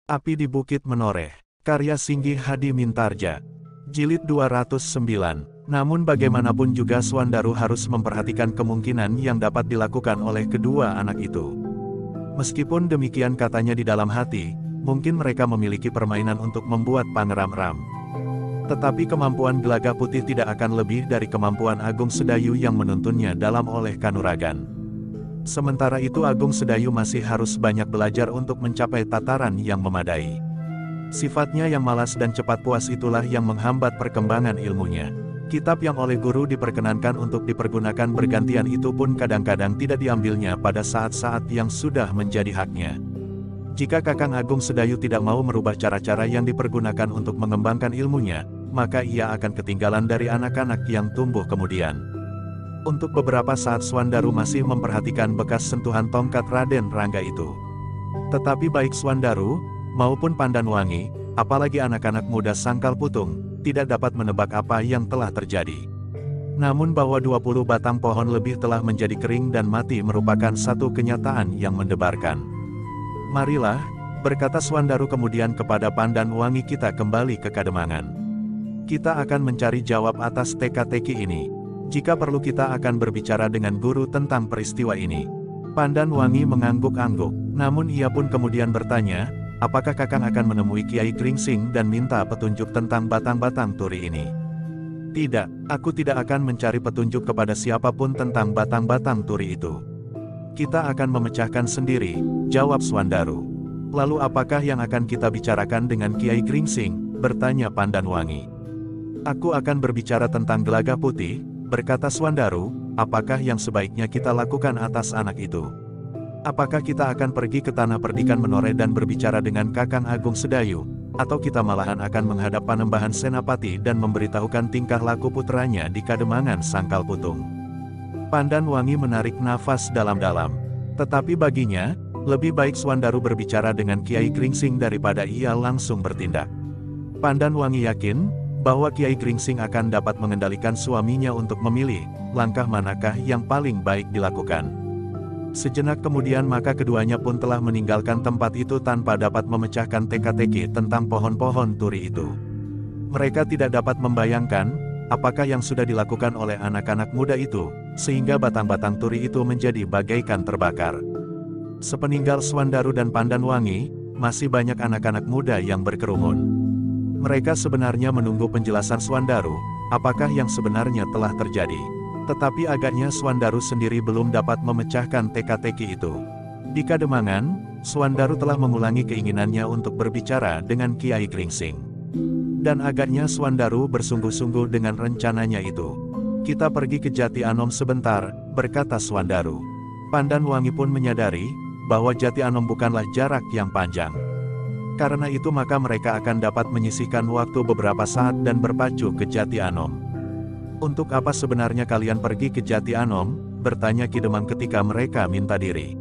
Api di Bukit Menoreh, karya Singgi Hadi Mintarja. Jilid 209. Namun bagaimanapun juga Swandaru harus memperhatikan kemungkinan yang dapat dilakukan oleh kedua anak itu. Meskipun demikian katanya di dalam hati, mungkin mereka memiliki permainan untuk membuat pangeram-ram. Tetapi kemampuan Gelaga Putih tidak akan lebih dari kemampuan Agung Sedayu yang menuntunnya dalam oleh kanuragan. Sementara itu Agung Sedayu masih harus banyak belajar untuk mencapai tataran yang memadai. Sifatnya yang malas dan cepat puas itulah yang menghambat perkembangan ilmunya. Kitab yang oleh guru diperkenankan untuk dipergunakan bergantian itu pun kadang-kadang tidak diambilnya pada saat-saat yang sudah menjadi haknya. Jika Kakang Agung Sedayu tidak mau merubah cara-cara yang dipergunakan untuk mengembangkan ilmunya, maka ia akan ketinggalan dari anak-anak yang tumbuh kemudian. Untuk beberapa saat Swandaru masih memperhatikan bekas sentuhan tongkat Raden Rangga itu. Tetapi baik Swandaru, maupun Pandanwangi, apalagi anak-anak muda Sangkal Putung, tidak dapat menebak apa yang telah terjadi. Namun bahwa 20 batang pohon lebih telah menjadi kering dan mati merupakan satu kenyataan yang mendebarkan. Marilah, berkata Swandaru kemudian kepada Pandanwangi, kita kembali ke Kademangan. Kita akan mencari jawab atas teka-teki ini. Jika perlu kita akan berbicara dengan guru tentang peristiwa ini. Pandanwangi mengangguk-angguk, namun ia pun kemudian bertanya, apakah Kakang akan menemui Kiai Gringsing dan minta petunjuk tentang batang-batang turi ini? Tidak, aku tidak akan mencari petunjuk kepada siapapun tentang batang-batang turi itu. Kita akan memecahkan sendiri, jawab Swandaru. Lalu apakah yang akan kita bicarakan dengan Kiai Gringsing? Bertanya Pandanwangi. Aku akan berbicara tentang Gelaga Putih, berkata Swandaru, apakah yang sebaiknya kita lakukan atas anak itu? Apakah kita akan pergi ke tanah perdikan Menoreh dan berbicara dengan Kakang Agung Sedayu, atau kita malahan akan menghadap Panembahan Senapati dan memberitahukan tingkah laku putranya di Kademangan Sangkal Putung? Pandanwangi menarik nafas dalam-dalam. Tetapi baginya, lebih baik Swandaru berbicara dengan Kiai Gringsing daripada ia langsung bertindak. Pandanwangi yakin bahwa Kiai Gringsing akan dapat mengendalikan suaminya untuk memilih langkah manakah yang paling baik dilakukan. Sejenak kemudian maka keduanya pun telah meninggalkan tempat itu tanpa dapat memecahkan teka-teki tentang pohon-pohon turi itu. Mereka tidak dapat membayangkan apakah yang sudah dilakukan oleh anak-anak muda itu, sehingga batang-batang turi itu menjadi bagaikan terbakar. Sepeninggal Swandaru dan Pandanwangi, masih banyak anak-anak muda yang berkerumun. Mereka sebenarnya menunggu penjelasan Swandaru, apakah yang sebenarnya telah terjadi. Tetapi agaknya Swandaru sendiri belum dapat memecahkan teka-teki itu. Di Kademangan, Swandaru telah mengulangi keinginannya untuk berbicara dengan Kiai Gringsing. Dan agaknya Swandaru bersungguh-sungguh dengan rencananya itu. Kita pergi ke Jati Anom sebentar, berkata Swandaru. Pandanwangi pun menyadari bahwa Jati Anom bukanlah jarak yang panjang. Karena itu maka mereka akan dapat menyisihkan waktu beberapa saat dan berpacu ke Jati Anom. Untuk apa sebenarnya kalian pergi ke Jati Anom? Bertanya Ki Demang ketika mereka minta diri.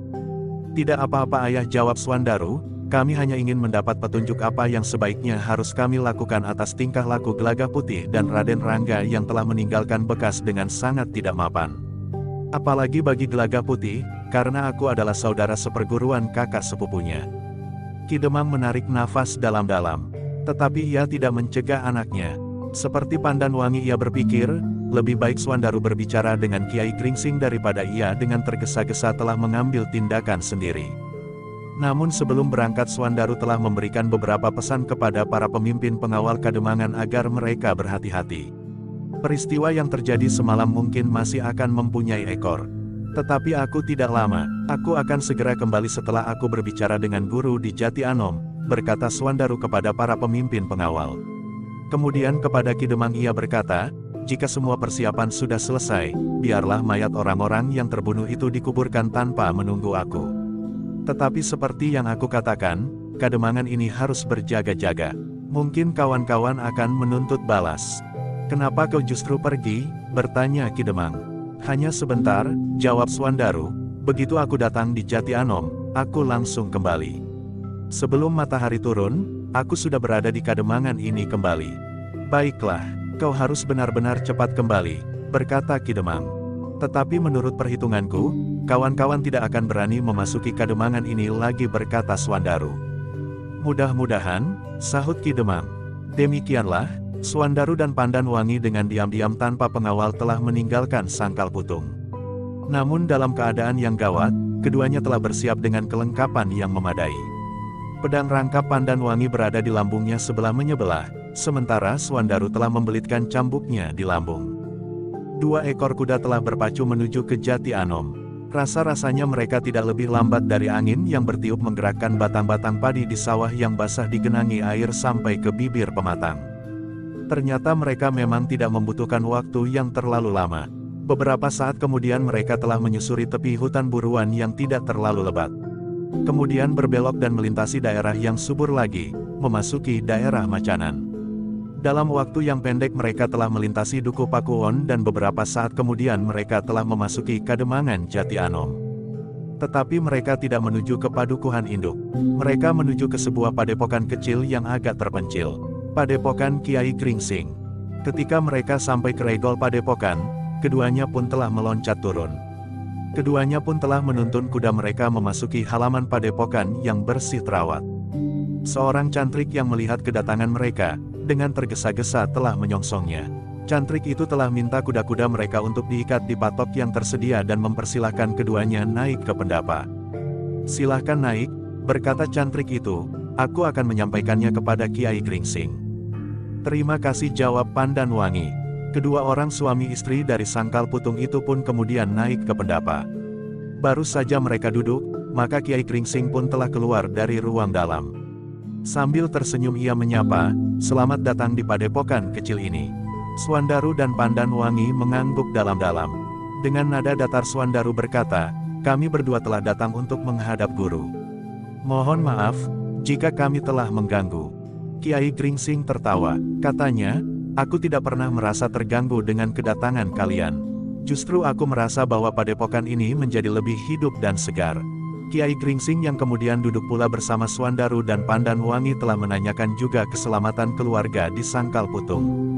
Tidak apa-apa ayah, jawab Swandaru, kami hanya ingin mendapat petunjuk apa yang sebaiknya harus kami lakukan atas tingkah laku Gelaga Putih dan Raden Rangga yang telah meninggalkan bekas dengan sangat tidak mapan. Apalagi bagi Gelaga Putih, karena aku adalah saudara seperguruan kakak sepupunya. Ki Demang menarik nafas dalam-dalam. Tetapi ia tidak mencegah anaknya. Seperti Pandanwangi ia berpikir, lebih baik Swandaru berbicara dengan Kiai Gringsing daripada ia dengan tergesa-gesa telah mengambil tindakan sendiri. Namun sebelum berangkat Swandaru telah memberikan beberapa pesan kepada para pemimpin pengawal Kademangan agar mereka berhati-hati. Peristiwa yang terjadi semalam mungkin masih akan mempunyai ekor. Tetapi aku tidak lama, aku akan segera kembali setelah aku berbicara dengan guru di Jati Anom, berkata Swandaru kepada para pemimpin pengawal. Kemudian kepada Ki Demang ia berkata, jika semua persiapan sudah selesai, biarlah mayat orang-orang yang terbunuh itu dikuburkan tanpa menunggu aku. Tetapi seperti yang aku katakan, Kademangan ini harus berjaga-jaga. Mungkin kawan-kawan akan menuntut balas. Kenapa kau justru pergi? Bertanya Ki Demang. Hanya sebentar, jawab Swandaru, begitu aku datang di Jati Anom, aku langsung kembali. Sebelum matahari turun, aku sudah berada di Kademangan ini kembali. Baiklah, kau harus benar-benar cepat kembali, berkata Ki Demang. Tetapi menurut perhitunganku, kawan-kawan tidak akan berani memasuki Kademangan ini lagi, berkata Swandaru. Mudah-mudahan, sahut Ki Demang. Demikianlah, Suandaru dan Pandan Wangi dengan diam-diam tanpa pengawal telah meninggalkan Sangkal Putung. Namun dalam keadaan yang gawat, keduanya telah bersiap dengan kelengkapan yang memadai. Pedang rangkap Pandan Wangi berada di lambungnya sebelah menyebelah, sementara Suandaru telah membelitkan cambuknya di lambung. 2 ekor kuda telah berpacu menuju ke Jati Anom. Rasa-rasanya mereka tidak lebih lambat dari angin yang bertiup menggerakkan batang-batang padi di sawah yang basah digenangi air sampai ke bibir pematang. Ternyata mereka memang tidak membutuhkan waktu yang terlalu lama. Beberapa saat kemudian mereka telah menyusuri tepi hutan buruan yang tidak terlalu lebat. Kemudian berbelok dan melintasi daerah yang subur lagi, memasuki daerah Macanan. Dalam waktu yang pendek mereka telah melintasi Duku Pakuwon dan beberapa saat kemudian mereka telah memasuki Kademangan Jati Anom. Tetapi mereka tidak menuju ke Padukuhan Induk. Mereka menuju ke sebuah padepokan kecil yang agak terpencil. Padepokan Kiai Gringsing. Ketika mereka sampai ke regol padepokan, keduanya pun telah meloncat turun. Keduanya pun telah menuntun kuda mereka memasuki halaman padepokan yang bersih terawat. Seorang cantrik yang melihat kedatangan mereka, dengan tergesa-gesa telah menyongsongnya. Cantrik itu telah minta kuda-kuda mereka untuk diikat di patok yang tersedia dan mempersilahkan keduanya naik ke pendapa. "Silahkan naik," berkata cantrik itu, "aku akan menyampaikannya kepada Kiai Gringsing." "Terima kasih," jawab Pandan Wangi. Kedua orang suami istri dari Sangkal Putung itu pun kemudian naik ke pendapa. Baru saja mereka duduk, maka Kiai Gringsing pun telah keluar dari ruang dalam. Sambil tersenyum ia menyapa, "Selamat datang di padepokan kecil ini." Suandaru dan Pandan Wangi mengangguk dalam-dalam. Dengan nada datar Suandaru berkata, "Kami berdua telah datang untuk menghadap guru. Mohon maaf, jika kami telah mengganggu." Kiai Gringsing tertawa, katanya, "Aku tidak pernah merasa terganggu dengan kedatangan kalian. Justru aku merasa bahwa padepokan ini menjadi lebih hidup dan segar." Kiai Gringsing yang kemudian duduk pula bersama Suandaru dan Pandan Wangi telah menanyakan juga keselamatan keluarga di Sangkal Putung.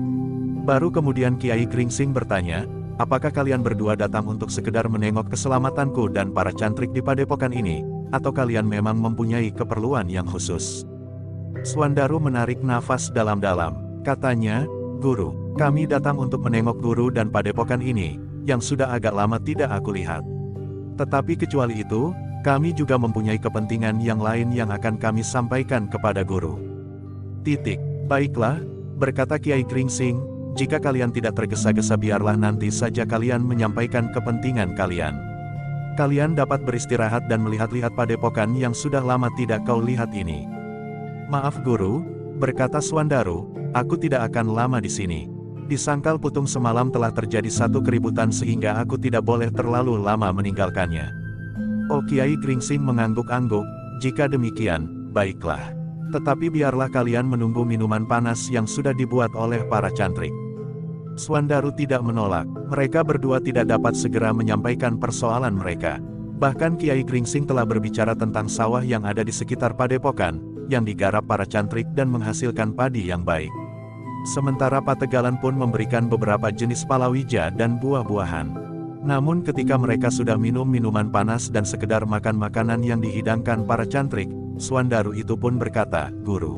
Baru kemudian Kiai Gringsing bertanya, "Apakah kalian berdua datang untuk sekedar menengok keselamatanku dan para cantrik di padepokan ini, atau kalian memang mempunyai keperluan yang khusus?" Suandaru menarik nafas dalam-dalam, katanya, "Guru, kami datang untuk menengok guru dan padepokan ini, yang sudah agak lama tidak aku lihat. Tetapi kecuali itu, kami juga mempunyai kepentingan yang lain yang akan kami sampaikan kepada guru." "Baiklah," berkata Kiai Gringsing, "jika kalian tidak tergesa-gesa biarlah nanti saja kalian menyampaikan kepentingan kalian. Kalian dapat beristirahat dan melihat-lihat padepokan yang sudah lama tidak kau lihat ini." "Maaf guru," berkata Suandaru, "aku tidak akan lama di sini. Di Sangkal Putung semalam telah terjadi satu keributan sehingga aku tidak boleh terlalu lama meninggalkannya." Oh, Kiai Gringsing mengangguk-angguk, "Jika demikian, baiklah. Tetapi biarlah kalian menunggu minuman panas yang sudah dibuat oleh para cantrik." Suandaru tidak menolak, mereka berdua tidak dapat segera menyampaikan persoalan mereka. Bahkan Kiai Gringsing telah berbicara tentang sawah yang ada di sekitar padepokan, yang digarap para cantrik dan menghasilkan padi yang baik. Sementara Pategalan pun memberikan beberapa jenis palawija dan buah-buahan. Namun ketika mereka sudah minum minuman panas dan sekedar makan makanan yang dihidangkan para cantrik, Suandaru itu pun berkata, "Guru,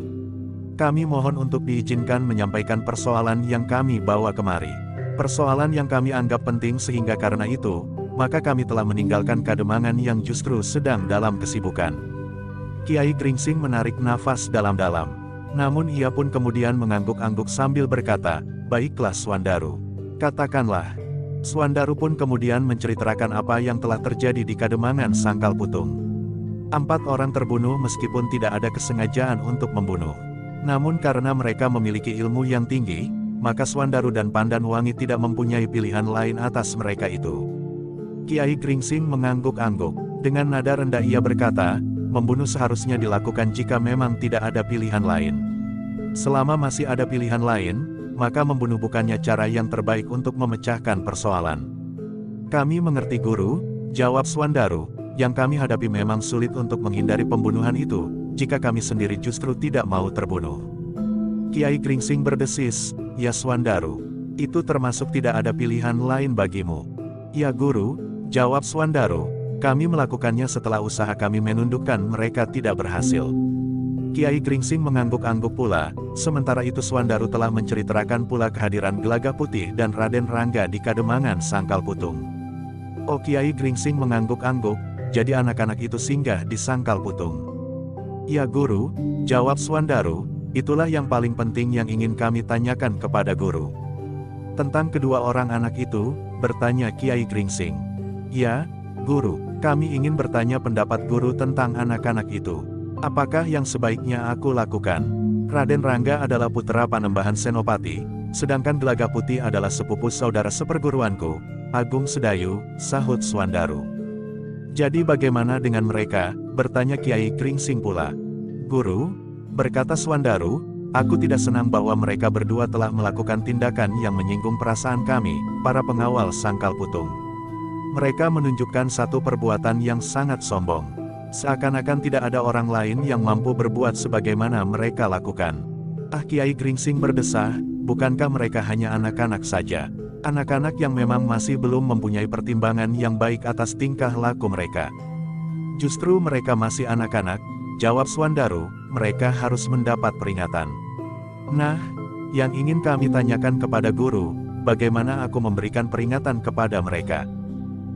kami mohon untuk diizinkan menyampaikan persoalan yang kami bawa kemari. Persoalan yang kami anggap penting sehingga karena itu, maka kami telah meninggalkan Kademangan yang justru sedang dalam kesibukan." Kiai Gringsing menarik nafas dalam-dalam. Namun ia pun kemudian mengangguk-angguk sambil berkata, "Baiklah Suandaru. Katakanlah." Suandaru pun kemudian menceritakan apa yang telah terjadi di Kademangan Sangkal Putung. 4 orang terbunuh meskipun tidak ada kesengajaan untuk membunuh. Namun karena mereka memiliki ilmu yang tinggi, maka Suandaru dan Pandan Wangi tidak mempunyai pilihan lain atas mereka itu. Kiai Gringsing mengangguk-angguk. Dengan nada rendah ia berkata, "Membunuh seharusnya dilakukan jika memang tidak ada pilihan lain. Selama masih ada pilihan lain, maka membunuh bukannya cara yang terbaik untuk memecahkan persoalan." "Kami mengerti guru," jawab Suandaru, "yang kami hadapi memang sulit untuk menghindari pembunuhan itu, jika kami sendiri justru tidak mau terbunuh." Kiai Gringsing berdesis, "Ya Suandaru, itu termasuk tidak ada pilihan lain bagimu." "Ya guru," jawab Suandaru, "kami melakukannya setelah usaha kami menundukkan mereka tidak berhasil." Kiai Gringsing mengangguk-angguk pula, sementara itu Swandaru telah menceritakan pula kehadiran Gelagah Putih dan Raden Rangga di Kademangan Sangkal Putung. Oh, Kiai Gringsing mengangguk-angguk, jadi anak-anak itu singgah di Sangkal Putung. Ya Guru, jawab Swandaru, itulah yang paling penting yang ingin kami tanyakan kepada Guru. Tentang kedua orang anak itu, bertanya Kiai Gringsing. Ya, Guru, kami ingin bertanya pendapat Guru tentang anak-anak itu. Apakah yang sebaiknya aku lakukan? Raden Rangga adalah putra Panembahan Senopati, sedangkan Gelagah Putih adalah sepupu saudara seperguruanku, Agung Sedayu, sahut Swandaru. Jadi bagaimana dengan mereka? Bertanya Kiai Gringsing pula. Guru, berkata Swandaru, aku tidak senang bahwa mereka berdua telah melakukan tindakan yang menyinggung perasaan kami, para pengawal Sangkal Putung. Mereka menunjukkan satu perbuatan yang sangat sombong. Seakan-akan tidak ada orang lain yang mampu berbuat sebagaimana mereka lakukan. Ah, Kiai Gringsing berdesah, bukankah mereka hanya anak-anak saja? Anak-anak yang memang masih belum mempunyai pertimbangan yang baik atas tingkah laku mereka. Justru mereka masih anak-anak, jawab Swandaru, mereka harus mendapat peringatan. Nah, yang ingin kami tanyakan kepada Guru, bagaimana aku memberikan peringatan kepada mereka?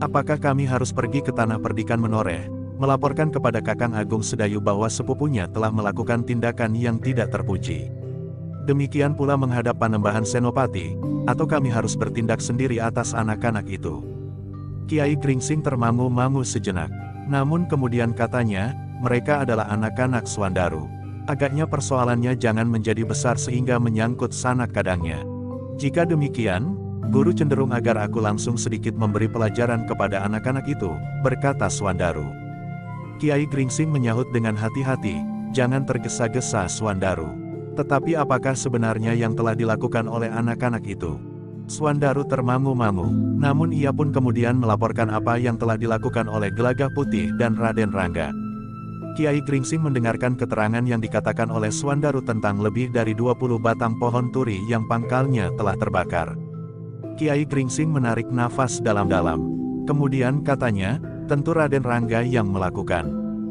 Apakah kami harus pergi ke Tanah Perdikan Menoreh, melaporkan kepada Kakang Agung Sedayu bahwa sepupunya telah melakukan tindakan yang tidak terpuji? Demikian pula menghadap Panembahan Senopati, atau kami harus bertindak sendiri atas anak-anak itu? Kiai Gringsing termangu-mangu sejenak. Namun kemudian katanya, mereka adalah anak-anak Swandaru. Agaknya persoalannya jangan menjadi besar sehingga menyangkut sanak kadangnya. Jika demikian, Guru cenderung agar aku langsung sedikit memberi pelajaran kepada anak-anak itu, berkata Swandaru. Kiai Gringsing menyahut dengan hati-hati, jangan tergesa-gesa Swandaru. Tetapi apakah sebenarnya yang telah dilakukan oleh anak-anak itu? Swandaru termangu-mangu, namun ia pun kemudian melaporkan apa yang telah dilakukan oleh Gelagah Putih dan Raden Rangga. Kiai Gringsing mendengarkan keterangan yang dikatakan oleh Swandaru tentang lebih dari 20 batang pohon turi yang pangkalnya telah terbakar. Kiai Gringsing menarik nafas dalam-dalam. Kemudian katanya, tentu Raden Rangga yang melakukan.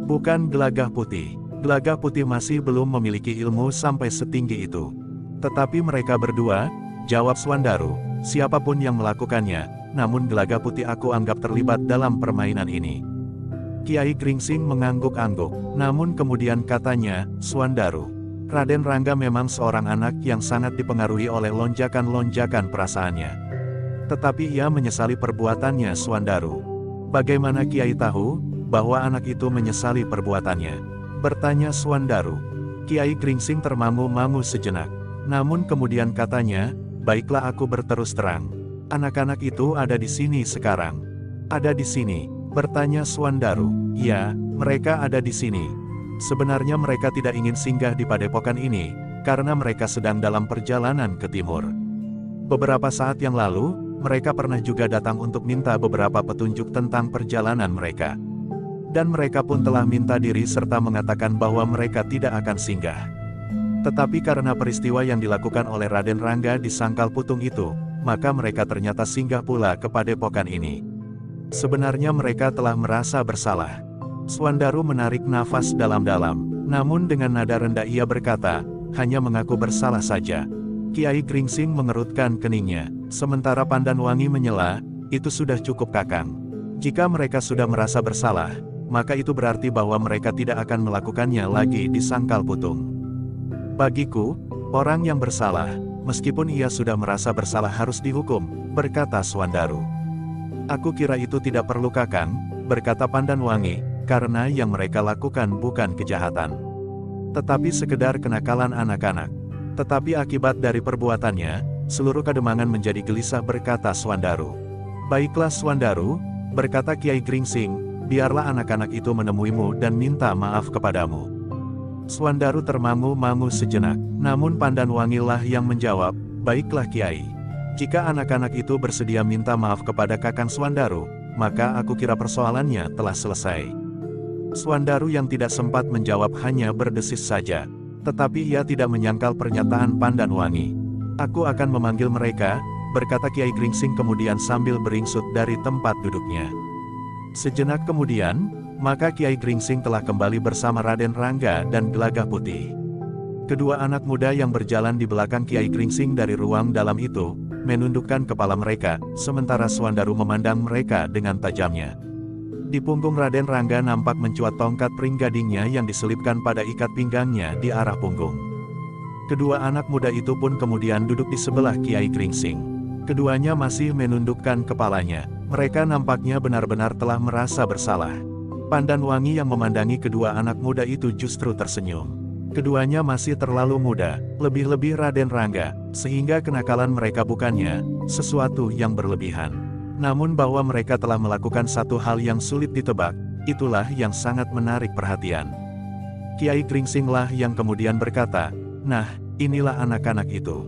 Bukan Gelagah Putih. Gelagah Putih masih belum memiliki ilmu sampai setinggi itu. Tetapi mereka berdua, jawab Swandaru, siapapun yang melakukannya, namun Gelagah Putih aku anggap terlibat dalam permainan ini. Kiai Gringsing mengangguk-angguk, namun kemudian katanya, Swandaru, Raden Rangga memang seorang anak yang sangat dipengaruhi oleh lonjakan-lonjakan perasaannya. Tetapi ia menyesali perbuatannya Swandaru. Bagaimana Kiai tahu, bahwa anak itu menyesali perbuatannya? Bertanya Swandaru. Kiai Gringsing termangu-mangu sejenak. Namun kemudian katanya, baiklah aku berterus terang. Anak-anak itu ada di sini sekarang. Ada di sini, bertanya Swandaru. Ya, mereka ada di sini. Sebenarnya mereka tidak ingin singgah di padepokan ini, karena mereka sedang dalam perjalanan ke timur. Beberapa saat yang lalu, mereka pernah juga datang untuk minta beberapa petunjuk tentang perjalanan mereka. Dan mereka pun telah minta diri serta mengatakan bahwa mereka tidak akan singgah. Tetapi karena peristiwa yang dilakukan oleh Raden Rangga di Sangkal Putung itu, maka mereka ternyata singgah pula ke padepokan ini. Sebenarnya mereka telah merasa bersalah. Swandaru menarik nafas dalam-dalam, namun dengan nada rendah ia berkata, hanya mengaku bersalah saja. Kiai Gringsing mengerutkan keningnya, sementara Pandanwangi menyela, itu sudah cukup Kakang. Jika mereka sudah merasa bersalah, maka itu berarti bahwa mereka tidak akan melakukannya lagi di Sangkal Putung. Bagiku, orang yang bersalah, meskipun ia sudah merasa bersalah harus dihukum, berkata Swandaru. Aku kira itu tidak perlu Kakang, berkata Pandanwangi, karena yang mereka lakukan bukan kejahatan, tetapi sekedar kenakalan anak-anak. Tetapi akibat dari perbuatannya, seluruh Kademangan menjadi gelisah, berkata Swandaru. Baiklah Swandaru, berkata Kiai Gringsing, biarlah anak-anak itu menemuimu dan minta maaf kepadamu. Swandaru termangu-mangu sejenak, namun Pandanwangilah yang menjawab, baiklah Kiai. Jika anak-anak itu bersedia minta maaf kepada Kakang Swandaru, maka aku kira persoalannya telah selesai. Swandaru yang tidak sempat menjawab hanya berdesis saja. Tetapi ia tidak menyangkal pernyataan Pandanwangi. Aku akan memanggil mereka, berkata Kiai Gringsing kemudian sambil beringsut dari tempat duduknya. Sejenak kemudian, maka Kiai Gringsing telah kembali bersama Raden Rangga dan Gelagah Putih. Kedua anak muda yang berjalan di belakang Kiai Gringsing dari ruang dalam itu, menundukkan kepala mereka, sementara Swandaru memandang mereka dengan tajamnya. Di punggung Raden Rangga nampak mencuat tongkat pringgadingnya yang diselipkan pada ikat pinggangnya di arah punggung. Kedua anak muda itu pun kemudian duduk di sebelah Kiai Gringsing. Keduanya masih menundukkan kepalanya. Mereka nampaknya benar-benar telah merasa bersalah. Pandan Wangi yang memandangi kedua anak muda itu justru tersenyum. Keduanya masih terlalu muda, lebih-lebih Raden Rangga, sehingga kenakalan mereka bukannya sesuatu yang berlebihan. Namun bahwa mereka telah melakukan satu hal yang sulit ditebak, itulah yang sangat menarik perhatian. Kiai Gringsing lah yang kemudian berkata, "Nah, inilah anak-anak itu.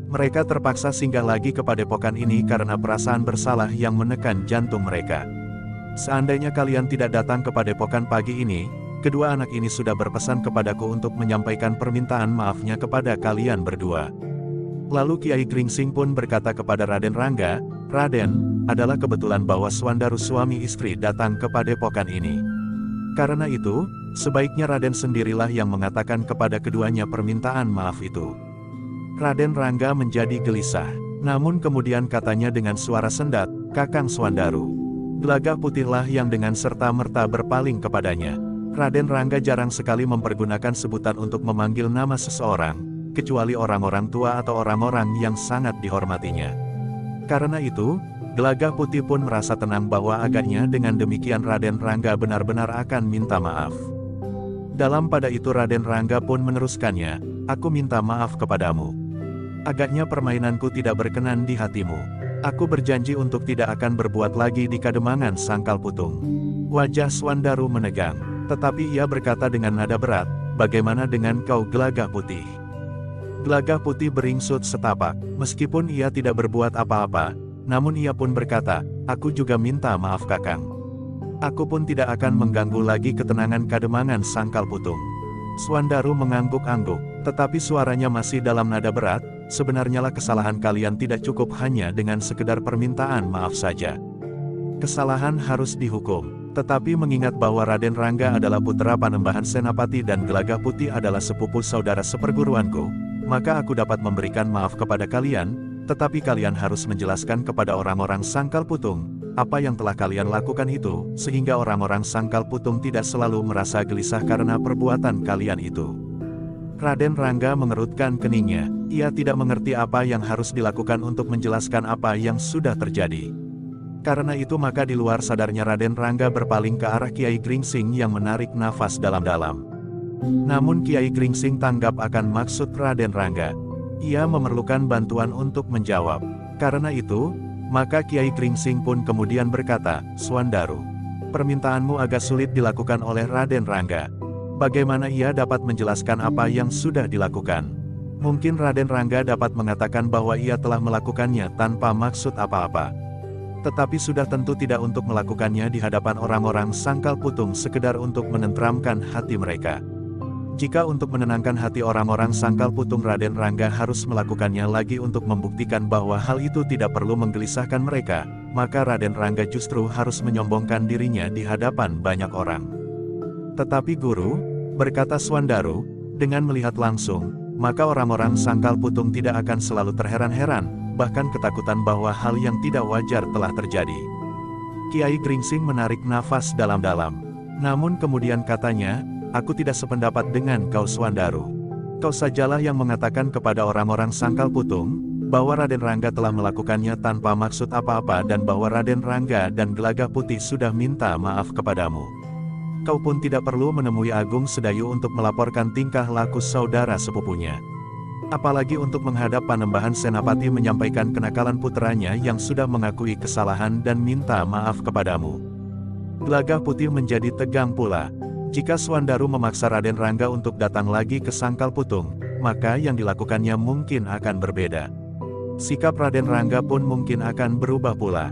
Mereka terpaksa singgah lagi ke padepokan ini karena perasaan bersalah yang menekan jantung mereka. Seandainya kalian tidak datang ke padepokan pagi ini, kedua anak ini sudah berpesan kepadaku untuk menyampaikan permintaan maafnya kepada kalian berdua." Lalu Kiai Gringsing pun berkata kepada Raden Rangga, "Raden, adalah kebetulan bahwa Swandaru suami istri datang ke padepokan ini. Karena itu, sebaiknya Raden sendirilah yang mengatakan kepada keduanya permintaan maaf itu." Raden Rangga menjadi gelisah, namun kemudian katanya dengan suara sendat, "Kakang Swandaru." Gelagah Putihlah yang dengan serta-merta berpaling kepadanya. Raden Rangga jarang sekali mempergunakan sebutan untuk memanggil nama seseorang, kecuali orang-orang tua atau orang-orang yang sangat dihormatinya. Karena itu, Gelagah Putih pun merasa tenang bahwa agaknya dengan demikian Raden Rangga benar-benar akan minta maaf. Dalam pada itu Raden Rangga pun meneruskannya, "Aku minta maaf kepadamu. Agaknya permainanku tidak berkenan di hatimu. Aku berjanji untuk tidak akan berbuat lagi di Kademangan Sangkal Putung." Wajah Swandaru menegang, tetapi ia berkata dengan nada berat, "Bagaimana dengan kau Gelagah Putih?" Gelagah Putih beringsut setapak, meskipun ia tidak berbuat apa-apa, namun ia pun berkata, "Aku juga minta maaf Kakang. Aku pun tidak akan mengganggu lagi ketenangan Kademangan Sangkal Putung." Swandaru mengangguk-angguk, tetapi suaranya masih dalam nada berat, "Sebenarnya lah kesalahan kalian tidak cukup hanya dengan sekedar permintaan maaf saja. Kesalahan harus dihukum. Tetapi mengingat bahwa Raden Rangga adalah putra Panembahan Senapati dan Gelagah Putih adalah sepupu saudara seperguruanku, maka aku dapat memberikan maaf kepada kalian, tetapi kalian harus menjelaskan kepada orang-orang Sangkal Putung, apa yang telah kalian lakukan itu, sehingga orang-orang Sangkal Putung tidak selalu merasa gelisah karena perbuatan kalian itu." Raden Rangga mengerutkan keningnya, ia tidak mengerti apa yang harus dilakukan untuk menjelaskan apa yang sudah terjadi. Karena itu maka di luar sadarnya Raden Rangga berpaling ke arah Kiai Gringsing yang menarik nafas dalam-dalam. Namun Kiai Gringsing tanggap akan maksud Raden Rangga. Ia memerlukan bantuan untuk menjawab. Karena itu, maka Kiai Gringsing pun kemudian berkata, "Swandaru, permintaanmu agak sulit dilakukan oleh Raden Rangga. Bagaimana ia dapat menjelaskan apa yang sudah dilakukan? Mungkin Raden Rangga dapat mengatakan bahwa ia telah melakukannya tanpa maksud apa-apa. Tetapi sudah tentu tidak untuk melakukannya di hadapan orang-orang Sangkal Putung sekedar untuk menenteramkan hati mereka. Jika untuk menenangkan hati orang-orang Sangkal Putung Raden Rangga harus melakukannya lagi untuk membuktikan bahwa hal itu tidak perlu menggelisahkan mereka, maka Raden Rangga justru harus menyombongkan dirinya di hadapan banyak orang." "Tetapi Guru," berkata Swandaru, dengan melihat langsung, maka orang-orang Sangkal Putung tidak akan selalu terheran-heran, bahkan ketakutan bahwa hal yang tidak wajar telah terjadi. Kiai Gringsing menarik nafas dalam-dalam. Namun kemudian katanya, "Aku tidak sependapat dengan kau Swandaru. Kau sajalah yang mengatakan kepada orang-orang Sangkal Putung, bahwa Raden Rangga telah melakukannya tanpa maksud apa-apa dan bahwa Raden Rangga dan Gelagah Putih sudah minta maaf kepadamu. Kau pun tidak perlu menemui Agung Sedayu untuk melaporkan tingkah laku saudara sepupunya. Apalagi untuk menghadap Panembahan Senapati menyampaikan kenakalan putranya yang sudah mengakui kesalahan dan minta maaf kepadamu." Gelagah Putih menjadi tegang pula. Jika Swandaru memaksa Raden Rangga untuk datang lagi ke Sangkal Putung, maka yang dilakukannya mungkin akan berbeda. Sikap Raden Rangga pun mungkin akan berubah pula.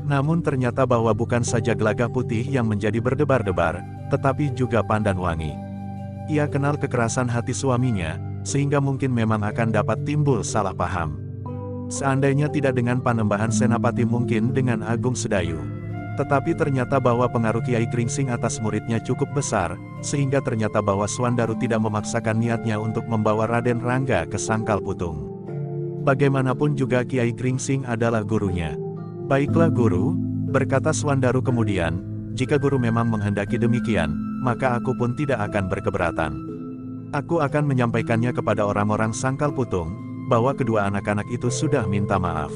Namun ternyata bahwa bukan saja Gelagah Putih yang menjadi berdebar-debar, tetapi juga Pandan Wangi. Ia kenal kekerasan hati suaminya, sehingga mungkin memang akan dapat timbul salah paham. Seandainya tidak dengan Panembahan Senapati mungkin dengan Agung Sedayu. Tetapi ternyata bahwa pengaruh Kiai Gringsing atas muridnya cukup besar, sehingga ternyata bahwa Suandaru tidak memaksakan niatnya untuk membawa Raden Rangga ke Sangkal Putung. Bagaimanapun juga Kiai Gringsing adalah gurunya. Baiklah guru, berkata Suandaru kemudian, jika guru memang menghendaki demikian, maka aku pun tidak akan berkeberatan. Aku akan menyampaikannya kepada orang-orang Sangkal Putung, bahwa kedua anak-anak itu sudah minta maaf.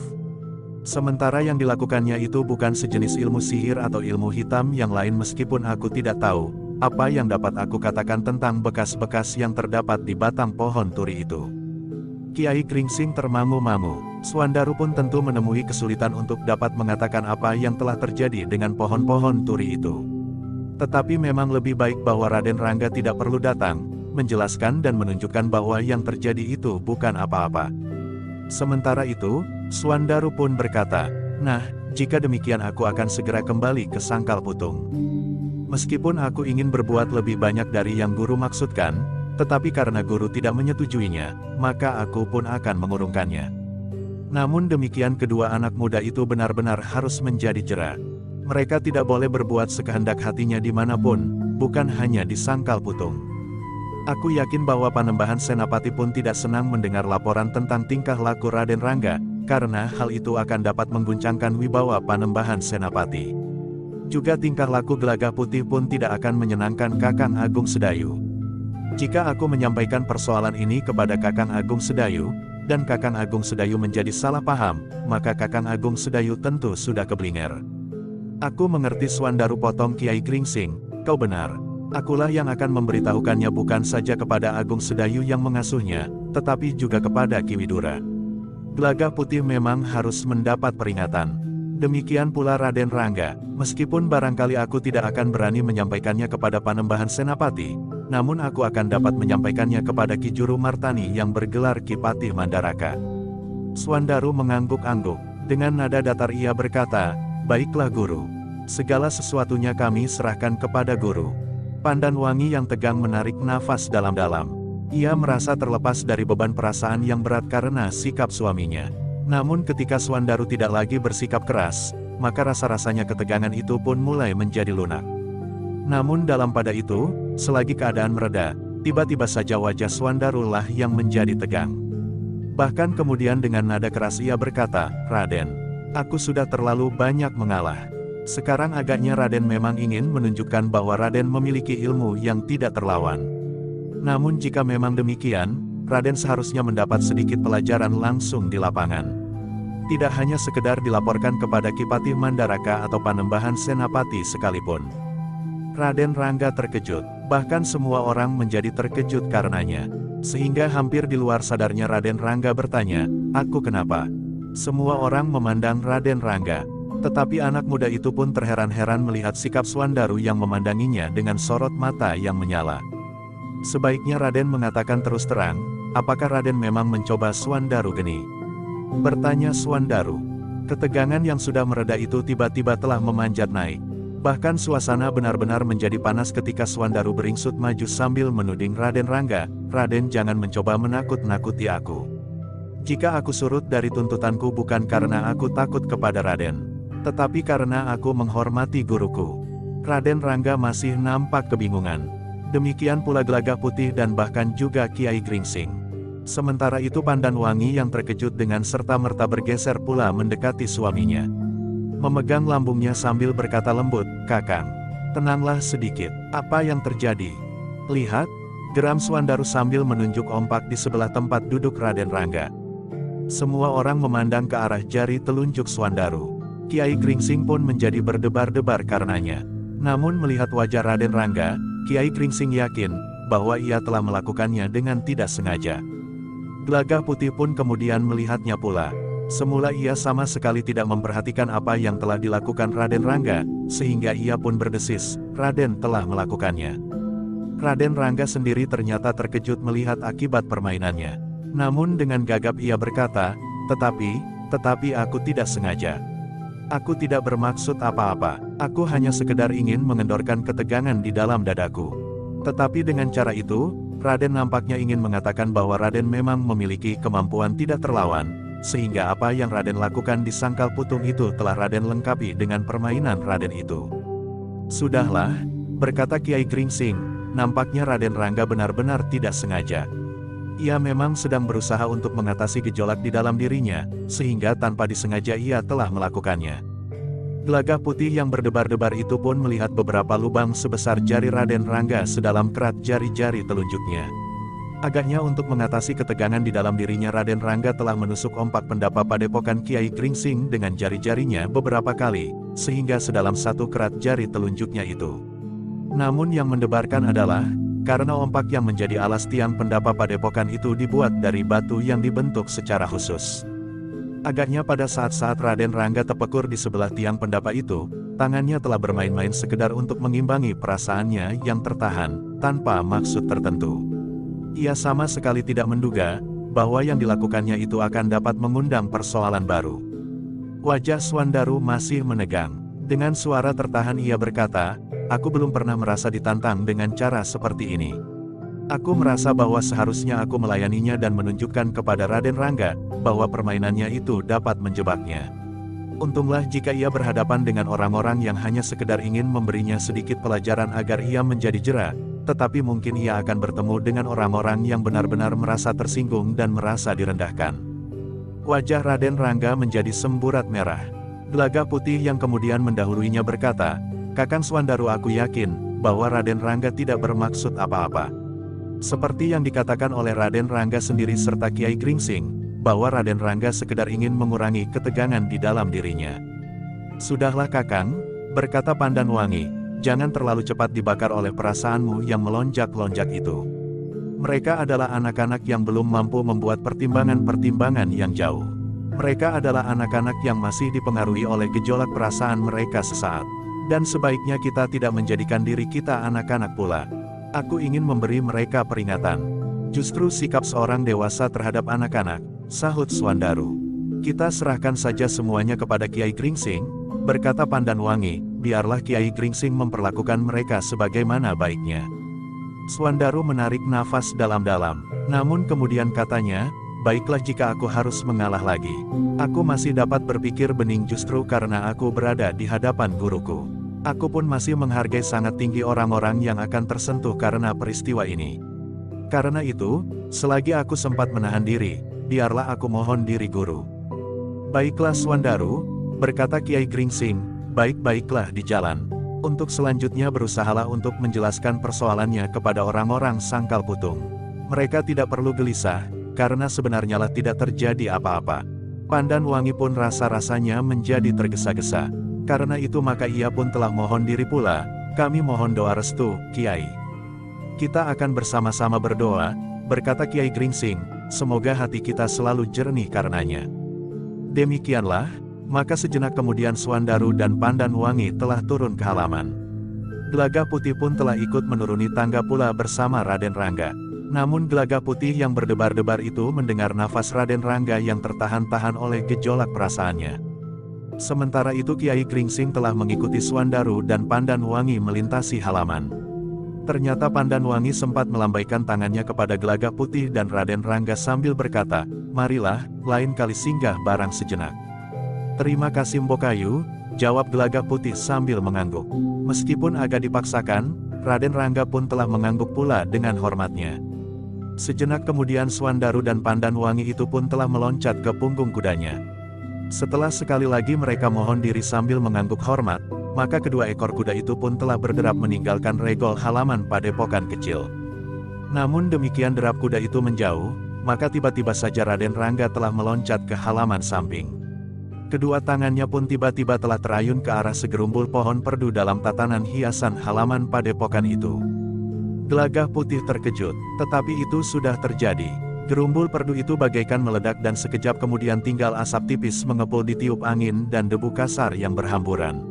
Sementara yang dilakukannya itu bukan sejenis ilmu sihir atau ilmu hitam yang lain meskipun aku tidak tahu, apa yang dapat aku katakan tentang bekas-bekas yang terdapat di batang pohon turi itu. Kiai Gringsing termangu-mangu. Suandaru pun tentu menemui kesulitan untuk dapat mengatakan apa yang telah terjadi dengan pohon-pohon turi itu. Tetapi memang lebih baik bahwa Raden Rangga tidak perlu datang, menjelaskan dan menunjukkan bahwa yang terjadi itu bukan apa-apa. Sementara itu, Suandaru pun berkata, "Nah, jika demikian aku akan segera kembali ke Sangkal Putung. Meskipun aku ingin berbuat lebih banyak dari yang guru maksudkan, tetapi karena guru tidak menyetujuinya, maka aku pun akan mengurungkannya." Namun demikian kedua anak muda itu benar-benar harus menjadi jera. Mereka tidak boleh berbuat sekehendak hatinya dimanapun, bukan hanya di Sangkal Putung. Aku yakin bahwa Panembahan Senapati pun tidak senang mendengar laporan tentang tingkah laku Raden Rangga, karena hal itu akan dapat mengguncangkan wibawa Panembahan Senapati. Juga tingkah laku Gelagah Putih pun tidak akan menyenangkan Kakang Agung Sedayu. Jika aku menyampaikan persoalan ini kepada Kakang Agung Sedayu, dan Kakang Agung Sedayu menjadi salah paham, maka Kakang Agung Sedayu tentu sudah keblinger. Aku mengerti. Suandaru potong Kiai Gringsing, kau benar. Akulah yang akan memberitahukannya bukan saja kepada Agung Sedayu yang mengasuhnya, tetapi juga kepada Ki Widura. Gelagah Putih memang harus mendapat peringatan. Demikian pula Raden Rangga, meskipun barangkali aku tidak akan berani menyampaikannya kepada Panembahan Senapati, namun aku akan dapat menyampaikannya kepada Ki Juru Martani yang bergelar Ki Patih Mandaraka. Suandaru mengangguk-angguk. Dengan nada datar ia berkata, "Baiklah guru. Segala sesuatunya kami serahkan kepada guru." Pandan Wangi yang tegang menarik nafas dalam-dalam. Ia merasa terlepas dari beban perasaan yang berat karena sikap suaminya. Namun ketika Suandaru tidak lagi bersikap keras, maka rasa-rasanya ketegangan itu pun mulai menjadi lunak. Namun dalam pada itu, selagi keadaan mereda, tiba-tiba saja wajah Suandaru lah yang menjadi tegang. Bahkan kemudian dengan nada keras ia berkata, "Raden, aku sudah terlalu banyak mengalah. Sekarang agaknya Raden memang ingin menunjukkan bahwa Raden memiliki ilmu yang tidak terlawan. Namun jika memang demikian, Raden seharusnya mendapat sedikit pelajaran langsung di lapangan. Tidak hanya sekedar dilaporkan kepada Ki Patih Mandaraka atau Panembahan Senapati sekalipun." Raden Rangga terkejut, bahkan semua orang menjadi terkejut karenanya. Sehingga hampir di luar sadarnya Raden Rangga bertanya, "Aku kenapa?" Semua orang memandang Raden Rangga. Tetapi anak muda itu pun terheran-heran melihat sikap Suandaru yang memandanginya dengan sorot mata yang menyala. Sebaiknya Raden mengatakan terus terang, apakah Raden memang mencoba Suandaru geni? Bertanya Suandaru. Ketegangan yang sudah mereda itu tiba-tiba telah memanjat naik. Bahkan suasana benar-benar menjadi panas ketika Suandaru beringsut maju sambil menuding Raden Rangga, "Raden jangan mencoba menakut-nakuti aku. Jika aku surut dari tuntutanku bukan karena aku takut kepada Raden, tetapi karena aku menghormati guruku." Raden Rangga masih nampak kebingungan. Demikian pula Gelagah Putih dan bahkan juga Kiai Gringsing. Sementara itu Pandan Wangi yang terkejut dengan serta-merta bergeser pula mendekati suaminya. Memegang lambungnya sambil berkata lembut, "Kakang, tenanglah sedikit. Apa yang terjadi?" "Lihat," geram Suandaru sambil menunjuk ompak di sebelah tempat duduk Raden Rangga. Semua orang memandang ke arah jari telunjuk Suandaru. Kiai Gringsing pun menjadi berdebar-debar karenanya. Namun melihat wajah Raden Rangga, Kiai Gringsing yakin bahwa ia telah melakukannya dengan tidak sengaja. Gelagah Putih pun kemudian melihatnya pula. Semula ia sama sekali tidak memperhatikan apa yang telah dilakukan Raden Rangga, sehingga ia pun berdesis, "Raden telah melakukannya." Raden Rangga sendiri ternyata terkejut melihat akibat permainannya. Namun dengan gagap ia berkata, Tetapi aku tidak sengaja. Aku tidak bermaksud apa-apa, aku hanya sekedar ingin mengendorkan ketegangan di dalam dadaku." Tetapi dengan cara itu, Raden nampaknya ingin mengatakan bahwa Raden memang memiliki kemampuan tidak terlawan, sehingga apa yang Raden lakukan di Sangkal Putung itu telah Raden lengkapi dengan permainan Raden itu. Sudahlah, berkata Kiai Gringsing, nampaknya Raden Rangga benar-benar tidak sengaja. Ia memang sedang berusaha untuk mengatasi gejolak di dalam dirinya, sehingga tanpa disengaja ia telah melakukannya. Gelagah putih yang berdebar-debar itu pun melihat beberapa lubang sebesar jari Raden Rangga sedalam kerat jari-jari telunjuknya. Agaknya untuk mengatasi ketegangan di dalam dirinya, Raden Rangga telah menusuk ompak pendapa padepokan Kiai Gringsing dengan jari-jarinya beberapa kali, sehingga sedalam satu kerat jari telunjuknya itu. Namun yang mendebarkan adalah, karena ompak yang menjadi alas tiang pendapa padepokan itu dibuat dari batu yang dibentuk secara khusus. Agaknya pada saat-saat Raden Rangga terpekur di sebelah tiang pendapa itu, tangannya telah bermain-main sekedar untuk mengimbangi perasaannya yang tertahan, tanpa maksud tertentu. Ia sama sekali tidak menduga, bahwa yang dilakukannya itu akan dapat mengundang persoalan baru. Wajah Swandaru masih menegang. Dengan suara tertahan ia berkata, "Aku belum pernah merasa ditantang dengan cara seperti ini. Aku merasa bahwa seharusnya aku melayaninya dan menunjukkan kepada Raden Rangga, bahwa permainannya itu dapat menjebaknya. Untunglah jika ia berhadapan dengan orang-orang yang hanya sekedar ingin memberinya sedikit pelajaran agar ia menjadi jera, tetapi mungkin ia akan bertemu dengan orang-orang yang benar-benar merasa tersinggung dan merasa direndahkan." Wajah Raden Rangga menjadi semburat merah. Gelagah putih yang kemudian mendahuluinya berkata, "Kakang Swandaru, aku yakin bahwa Raden Rangga tidak bermaksud apa-apa. Seperti yang dikatakan oleh Raden Rangga sendiri serta Kiai Gringsing, bahwa Raden Rangga sekedar ingin mengurangi ketegangan di dalam dirinya." "Sudahlah Kakang," berkata Pandanwangi, "jangan terlalu cepat dibakar oleh perasaanmu yang melonjak-lonjak itu. Mereka adalah anak-anak yang belum mampu membuat pertimbangan-pertimbangan yang jauh. Mereka adalah anak-anak yang masih dipengaruhi oleh gejolak perasaan mereka sesaat. Dan sebaiknya kita tidak menjadikan diri kita anak-anak pula. Aku ingin memberi mereka peringatan. Justru sikap seorang dewasa terhadap anak-anak," sahut Swandaru. "Kita serahkan saja semuanya kepada Kiai Gringsing," berkata Pandanwangi, "biarlah Kiai Gringsing memperlakukan mereka sebagaimana baiknya." Swandaru menarik nafas dalam-dalam, namun kemudian katanya, "Baiklah jika aku harus mengalah lagi. Aku masih dapat berpikir bening justru karena aku berada di hadapan guruku. Aku pun masih menghargai sangat tinggi orang-orang yang akan tersentuh karena peristiwa ini. Karena itu, selagi aku sempat menahan diri, biarlah aku mohon diri guru." "Baiklah Swandaru," berkata Kiai Gringsing, "baik-baiklah di jalan. Untuk selanjutnya berusahalah untuk menjelaskan persoalannya kepada orang-orang Sangkal Putung. Mereka tidak perlu gelisah, karena sebenarnya lah tidak terjadi apa-apa." Pandanwangi pun rasa-rasanya menjadi tergesa-gesa. Karena itu maka ia pun telah mohon diri pula, "Kami mohon doa restu, Kiai." "Kita akan bersama-sama berdoa," berkata Kiai Gringsing, "semoga hati kita selalu jernih karenanya." Demikianlah, maka sejenak kemudian Swandaru dan Pandanwangi telah turun ke halaman. Gelagah putih pun telah ikut menuruni tangga pula bersama Raden Rangga. Namun Gelagah putih yang berdebar-debar itu mendengar nafas Raden Rangga yang tertahan-tahan oleh gejolak perasaannya. Sementara itu Kiai Gringsing telah mengikuti Swandaru dan Pandanwangi melintasi halaman. Ternyata Pandanwangi sempat melambaikan tangannya kepada Gelagah putih dan Raden Rangga sambil berkata, "Marilah, lain kali singgah barang sejenak." "Terima kasih Mbokayu," jawab Gelagah putih sambil mengangguk. Meskipun agak dipaksakan, Raden Rangga pun telah mengangguk pula dengan hormatnya. Sejenak kemudian Swandaru dan Pandanwangi itu pun telah meloncat ke punggung kudanya. Setelah sekali lagi mereka mohon diri sambil mengangguk hormat, maka kedua ekor kuda itu pun telah berderap meninggalkan regol halaman padepokan kecil. Namun demikian derap kuda itu menjauh, maka tiba-tiba saja Raden Rangga telah meloncat ke halaman samping. Kedua tangannya pun tiba-tiba telah terayun ke arah segerumbul pohon perdu dalam tatanan hiasan halaman padepokan itu. Gelagah putih terkejut, tetapi itu sudah terjadi. Gerumbul perdu itu bagaikan meledak dan sekejap kemudian tinggal asap tipis mengepul ditiup angin dan debu kasar yang berhamburan.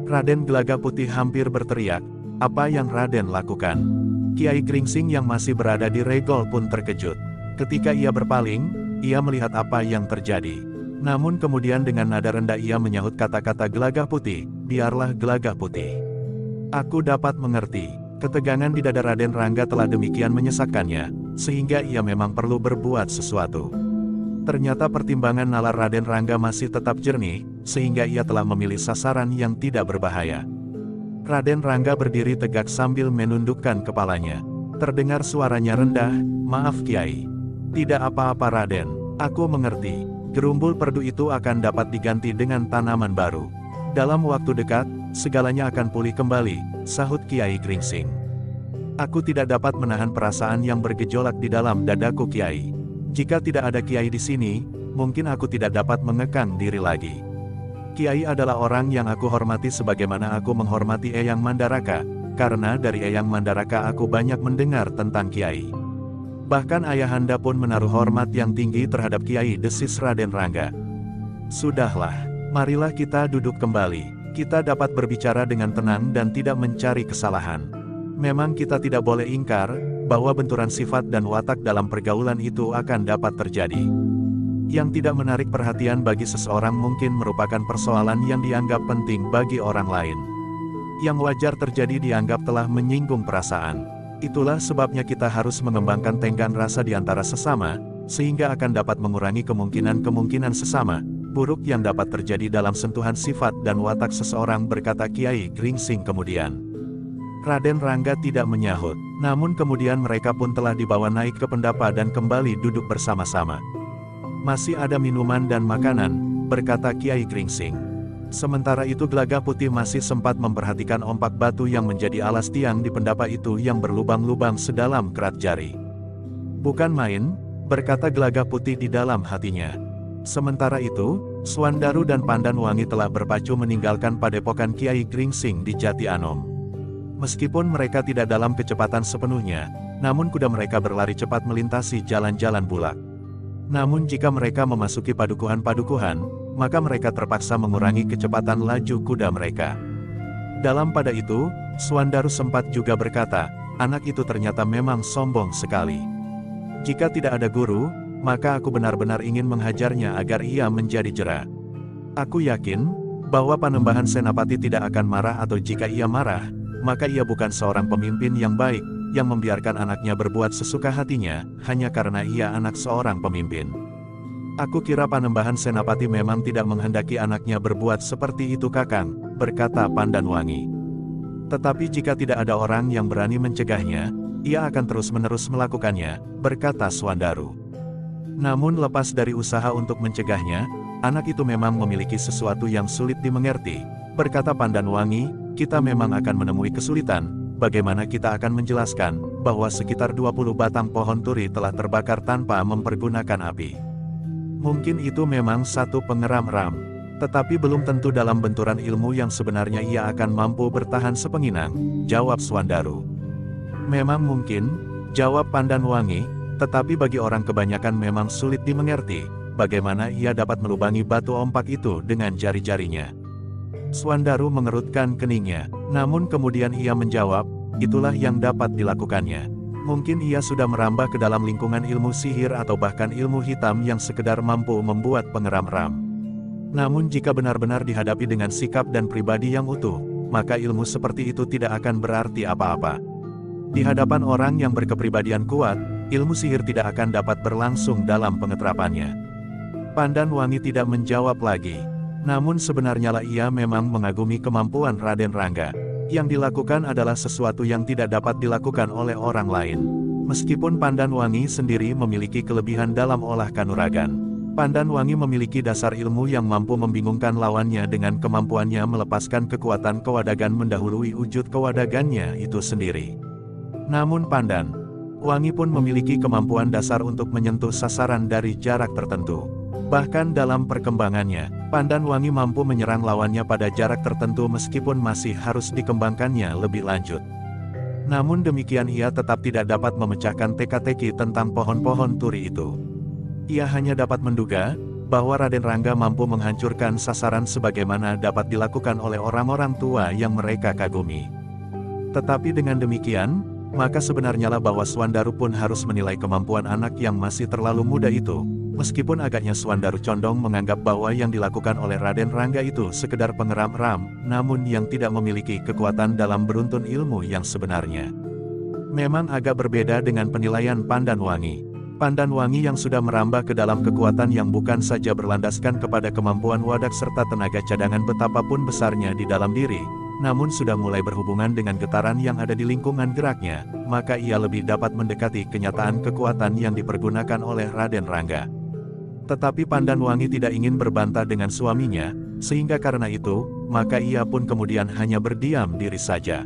Raden Gelagah putih hampir berteriak, "Apa yang Raden lakukan?" Kiai Gringsing yang masih berada di regol pun terkejut. Ketika ia berpaling, ia melihat apa yang terjadi. Namun kemudian dengan nada rendah ia menyahut kata-kata Gelagah putih, "Biarlah Gelagah putih. Aku dapat mengerti." Ketegangan di dada Raden Rangga telah demikian menyesakkannya, sehingga ia memang perlu berbuat sesuatu. Ternyata pertimbangan nalar Raden Rangga masih tetap jernih, sehingga ia telah memilih sasaran yang tidak berbahaya. Raden Rangga berdiri tegak sambil menundukkan kepalanya. Terdengar suaranya rendah, "Maaf Kiai." "Tidak apa-apa Raden, aku mengerti. Gerumbul perdu itu akan dapat diganti dengan tanaman baru. Dalam waktu dekat, segalanya akan pulih kembali," sahut Kiai Gringsing. "Aku tidak dapat menahan perasaan yang bergejolak di dalam dadaku Kiai. Jika tidak ada Kiai di sini, mungkin aku tidak dapat mengekang diri lagi. Kiai adalah orang yang aku hormati sebagaimana aku menghormati Eyang Mandaraka, karena dari Eyang Mandaraka aku banyak mendengar tentang Kiai. Bahkan ayahanda pun menaruh hormat yang tinggi terhadap Kiai," desis Raden Rangga. "Sudahlah, marilah kita duduk kembali. Kita dapat berbicara dengan tenang dan tidak mencari kesalahan. Memang kita tidak boleh ingkar, bahwa benturan sifat dan watak dalam pergaulan itu akan dapat terjadi. Yang tidak menarik perhatian bagi seseorang mungkin merupakan persoalan yang dianggap penting bagi orang lain. Yang wajar terjadi dianggap telah menyinggung perasaan. Itulah sebabnya kita harus mengembangkan tenggang rasa di antara sesama, sehingga akan dapat mengurangi kemungkinan-kemungkinan sesama buruk yang dapat terjadi dalam sentuhan sifat dan watak seseorang," berkata Kiai Gringsing kemudian. Raden Rangga tidak menyahut, namun kemudian mereka pun telah dibawa naik ke pendapa dan kembali duduk bersama-sama. "Masih ada minuman dan makanan," berkata Kiai Gringsing. Sementara itu Gelagah Putih masih sempat memperhatikan ompak batu yang menjadi alas tiang di pendapa itu yang berlubang-lubang sedalam kerat jari. "Bukan main," berkata Gelagah Putih di dalam hatinya. Sementara itu, Swandaru dan Pandan Wangi telah berpacu meninggalkan padepokan Kiai Gringsing di Jati Anom. Meskipun mereka tidak dalam kecepatan sepenuhnya, namun kuda mereka berlari cepat melintasi jalan-jalan bulak. Namun jika mereka memasuki padukuhan-padukuhan, maka mereka terpaksa mengurangi kecepatan laju kuda mereka. Dalam pada itu, Swandaru sempat juga berkata, "Anak itu ternyata memang sombong sekali. Jika tidak ada guru, maka aku benar-benar ingin menghajarnya agar ia menjadi jera. Aku yakin, bahwa Panembahan Senapati tidak akan marah, atau jika ia marah, maka ia bukan seorang pemimpin yang baik, yang membiarkan anaknya berbuat sesuka hatinya, hanya karena ia anak seorang pemimpin. Aku kira Panembahan Senapati memang tidak menghendaki anaknya berbuat seperti itu Kakang," berkata Pandan Wangi. "Tetapi jika tidak ada orang yang berani mencegahnya, ia akan terus-menerus melakukannya," berkata Swandaru. "Namun lepas dari usaha untuk mencegahnya, anak itu memang memiliki sesuatu yang sulit dimengerti," berkata Pandan Wangi. "Kita memang akan menemui kesulitan. Bagaimana kita akan menjelaskan, bahwa sekitar 20 batang pohon turi telah terbakar tanpa mempergunakan api? Mungkin itu memang satu pengeram ram. Tetapi belum tentu dalam benturan ilmu yang sebenarnya ia akan mampu bertahan sepenginang," jawab Swandaru. "Memang mungkin," jawab Pandan Wangi, "tetapi bagi orang kebanyakan memang sulit dimengerti, bagaimana ia dapat melubangi batu ompak itu dengan jari-jarinya." Swandaru mengerutkan keningnya, namun kemudian ia menjawab, "Itulah yang dapat dilakukannya. Mungkin ia sudah merambah ke dalam lingkungan ilmu sihir atau bahkan ilmu hitam yang sekedar mampu membuat pengeram ram. Namun jika benar-benar dihadapi dengan sikap dan pribadi yang utuh, maka ilmu seperti itu tidak akan berarti apa-apa. Di hadapan orang yang berkepribadian kuat, ilmu sihir tidak akan dapat berlangsung dalam pengeterapannya." Pandan Wangi tidak menjawab lagi. Namun sebenarnya lah ia memang mengagumi kemampuan Raden Rangga. Yang dilakukan adalah sesuatu yang tidak dapat dilakukan oleh orang lain. Meskipun Pandan Wangi sendiri memiliki kelebihan dalam olah kanuragan, Pandan Wangi memiliki dasar ilmu yang mampu membingungkan lawannya dengan kemampuannya melepaskan kekuatan kewadagan mendahului wujud kewadagannya itu sendiri. Namun Pandan Wangi pun memiliki kemampuan dasar untuk menyentuh sasaran dari jarak tertentu. Bahkan dalam perkembangannya, Pandan Wangi mampu menyerang lawannya pada jarak tertentu meskipun masih harus dikembangkannya lebih lanjut. Namun demikian ia tetap tidak dapat memecahkan teka-teki tentang pohon-pohon turi itu. Ia hanya dapat menduga, bahwa Raden Rangga mampu menghancurkan sasaran sebagaimana dapat dilakukan oleh orang-orang tua yang mereka kagumi. Tetapi dengan demikian, maka sebenarnya lah bahwa Swandaru pun harus menilai kemampuan anak yang masih terlalu muda itu. Meskipun agaknya Swandaru condong menganggap bahwa yang dilakukan oleh Raden Rangga itu sekedar pengeram ram, namun yang tidak memiliki kekuatan dalam beruntun ilmu yang sebenarnya. Memang agak berbeda dengan penilaian Pandan Wangi. Pandan Wangi yang sudah merambah ke dalam kekuatan yang bukan saja berlandaskan kepada kemampuan wadak serta tenaga cadangan betapapun besarnya di dalam diri, namun sudah mulai berhubungan dengan getaran yang ada di lingkungan geraknya, maka ia lebih dapat mendekati kenyataan kekuatan yang dipergunakan oleh Raden Rangga. Tetapi Pandan Wangi tidak ingin berbantah dengan suaminya, sehingga karena itu, maka ia pun kemudian hanya berdiam diri saja.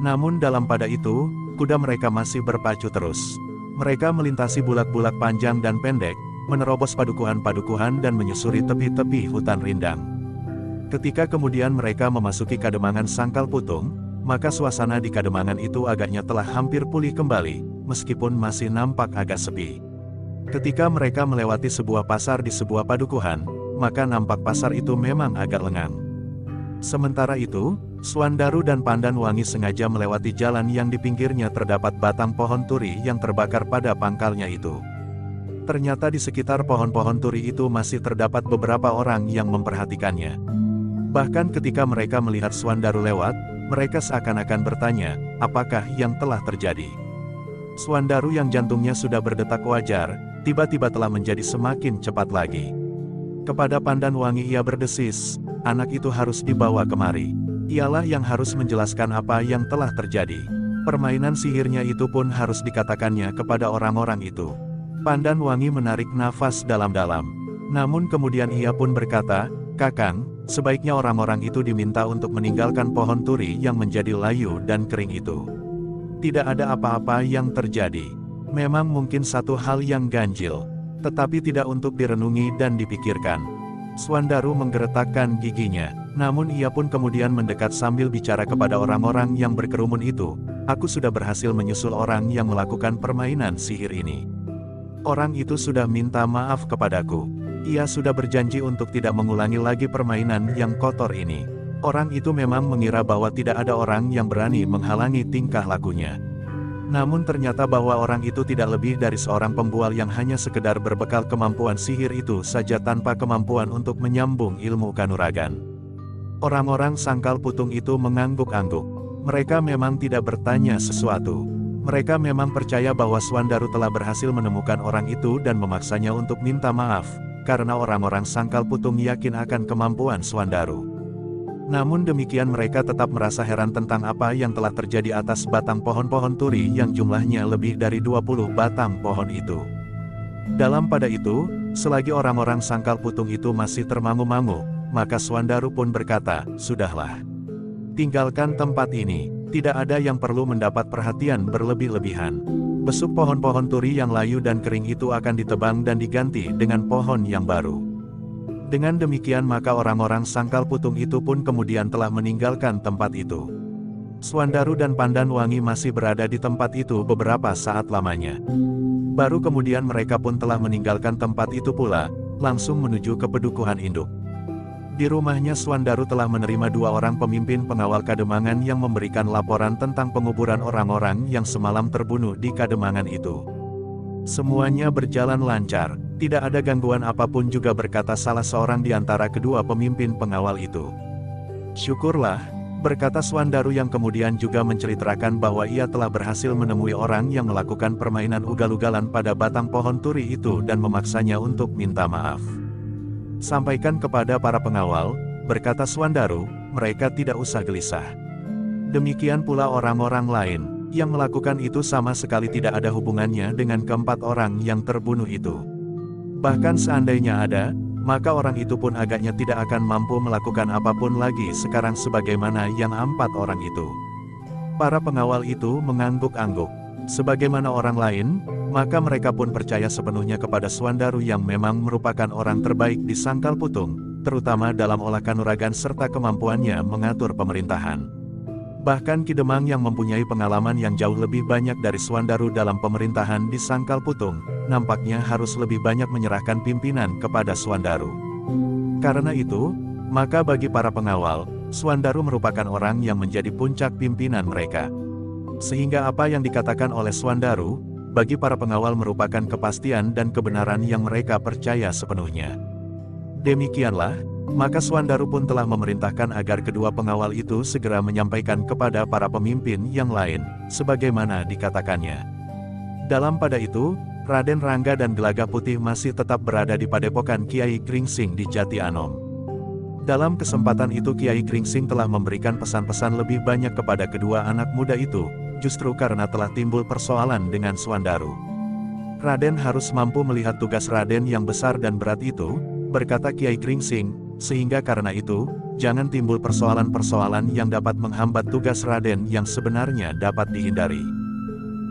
Namun dalam pada itu, kuda mereka masih berpacu terus. Mereka melintasi bulak-bulak panjang dan pendek, menerobos padukuhan-padukuhan dan menyusuri tepi-tepi hutan rindang. Ketika kemudian mereka memasuki Kademangan Sangkal Putung, maka suasana di Kademangan itu agaknya telah hampir pulih kembali, meskipun masih nampak agak sepi. Ketika mereka melewati sebuah pasar di sebuah padukuhan, maka nampak pasar itu memang agak lengang. Sementara itu, Swandaru dan Pandan Wangi sengaja melewati jalan yang di pinggirnya terdapat batang pohon turi yang terbakar pada pangkalnya itu. Ternyata di sekitar pohon-pohon turi itu masih terdapat beberapa orang yang memperhatikannya. Bahkan ketika mereka melihat Swandaru lewat, mereka seakan-akan bertanya, apakah yang telah terjadi? Swandaru yang jantungnya sudah berdetak wajar, tiba-tiba telah menjadi semakin cepat lagi. Kepada Pandan Wangi ia berdesis, anak itu harus dibawa kemari. Ialah yang harus menjelaskan apa yang telah terjadi. Permainan sihirnya itu pun harus dikatakannya kepada orang-orang itu. Pandan Wangi menarik nafas dalam-dalam. Namun kemudian ia pun berkata, Kakang, sebaiknya orang-orang itu diminta untuk meninggalkan pohon turi yang menjadi layu dan kering itu. Tidak ada apa-apa yang terjadi. Memang mungkin satu hal yang ganjil, tetapi tidak untuk direnungi dan dipikirkan. Swandaru menggeretakkan giginya, namun ia pun kemudian mendekat sambil bicara kepada orang-orang yang berkerumun itu. Aku sudah berhasil menyusul orang yang melakukan permainan sihir ini. Orang itu sudah minta maaf kepadaku. Ia sudah berjanji untuk tidak mengulangi lagi permainan yang kotor ini. Orang itu memang mengira bahwa tidak ada orang yang berani menghalangi tingkah lakunya. Namun ternyata bahwa orang itu tidak lebih dari seorang pembual yang hanya sekedar berbekal kemampuan sihir itu saja tanpa kemampuan untuk menyambung ilmu kanuragan. Orang-orang Sangkal Putung itu mengangguk-angguk. Mereka memang tidak bertanya sesuatu. Mereka memang percaya bahwa Swandaru telah berhasil menemukan orang itu dan memaksanya untuk minta maaf, karena orang-orang Sangkal Putung yakin akan kemampuan Swandaru. Namun demikian mereka tetap merasa heran tentang apa yang telah terjadi atas batang pohon-pohon turi yang jumlahnya lebih dari 20 batang pohon itu. Dalam pada itu, selagi orang-orang Sangkal Putung itu masih termangu-mangu, maka Swandaru pun berkata, sudahlah. Tinggalkan tempat ini, tidak ada yang perlu mendapat perhatian berlebih-lebihan. Besuk pohon-pohon turi yang layu dan kering itu akan ditebang dan diganti dengan pohon yang baru. Dengan demikian maka orang-orang Sangkal Putung itu pun kemudian telah meninggalkan tempat itu. Swandaru dan Pandan Wangi masih berada di tempat itu beberapa saat lamanya. Baru kemudian mereka pun telah meninggalkan tempat itu pula, langsung menuju ke pedukuhan induk. Di rumahnya Swandaru telah menerima 2 orang pemimpin pengawal Kademangan yang memberikan laporan tentang penguburan orang-orang yang semalam terbunuh di Kademangan itu. Semuanya berjalan lancar, tidak ada gangguan apapun juga, berkata salah seorang di antara kedua pemimpin pengawal itu. Syukurlah, berkata Swandaru yang kemudian juga menceritakan bahwa ia telah berhasil menemui orang yang melakukan permainan ugal-ugalan pada batang pohon turi itu dan memaksanya untuk minta maaf. Sampaikan kepada para pengawal, berkata Swandaru, mereka tidak usah gelisah. Demikian pula orang-orang lain yang melakukan itu sama sekali tidak ada hubungannya dengan keempat orang yang terbunuh itu. Bahkan seandainya ada, maka orang itu pun agaknya tidak akan mampu melakukan apapun lagi sekarang sebagaimana yang 4 orang itu. Para pengawal itu mengangguk-angguk. Sebagaimana orang lain, maka mereka pun percaya sepenuhnya kepada Swandaru yang memang merupakan orang terbaik di Sangkal Putung, terutama dalam olah kanuragan serta kemampuannya mengatur pemerintahan. Bahkan Ki Demang yang mempunyai pengalaman yang jauh lebih banyak dari Swandaru dalam pemerintahan di Sangkal Putung, nampaknya harus lebih banyak menyerahkan pimpinan kepada Swandaru. Karena itu, maka bagi para pengawal, Swandaru merupakan orang yang menjadi puncak pimpinan mereka. Sehingga apa yang dikatakan oleh Swandaru, bagi para pengawal merupakan kepastian dan kebenaran yang mereka percaya sepenuhnya. Demikianlah, maka Swandaru pun telah memerintahkan agar kedua pengawal itu segera menyampaikan kepada para pemimpin yang lain, sebagaimana dikatakannya. Dalam pada itu, Raden Rangga dan Gelagah Putih masih tetap berada di padepokan Kiai Gringsing di Jati Anom. Dalam kesempatan itu Kiai Gringsing telah memberikan pesan-pesan lebih banyak kepada kedua anak muda itu, justru karena telah timbul persoalan dengan Swandaru. Raden harus mampu melihat tugas Raden yang besar dan berat itu, berkata Kiai Gringsing, sehingga karena itu, jangan timbul persoalan-persoalan yang dapat menghambat tugas Raden yang sebenarnya dapat dihindari.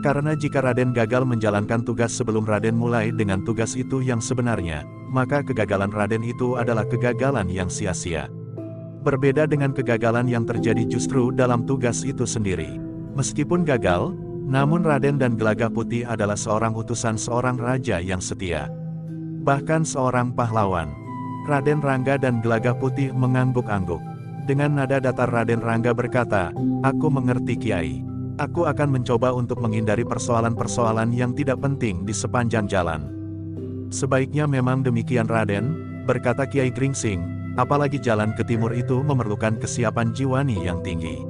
Karena jika Raden gagal menjalankan tugas sebelum Raden mulai dengan tugas itu yang sebenarnya, maka kegagalan Raden itu adalah kegagalan yang sia-sia. Berbeda dengan kegagalan yang terjadi justru dalam tugas itu sendiri. Meskipun gagal, namun Raden dan Gelagah Putih adalah seorang utusan seorang raja yang setia. Bahkan seorang pahlawan. Raden Rangga dan Gelagah Putih mengangguk-angguk. Dengan nada datar Raden Rangga berkata, "Aku mengerti Kiai. Aku akan mencoba untuk menghindari persoalan-persoalan yang tidak penting di sepanjang jalan." "Sebaiknya memang demikian Raden," berkata Kiai Gringsing, "apalagi jalan ke timur itu memerlukan kesiapan jiwani yang tinggi.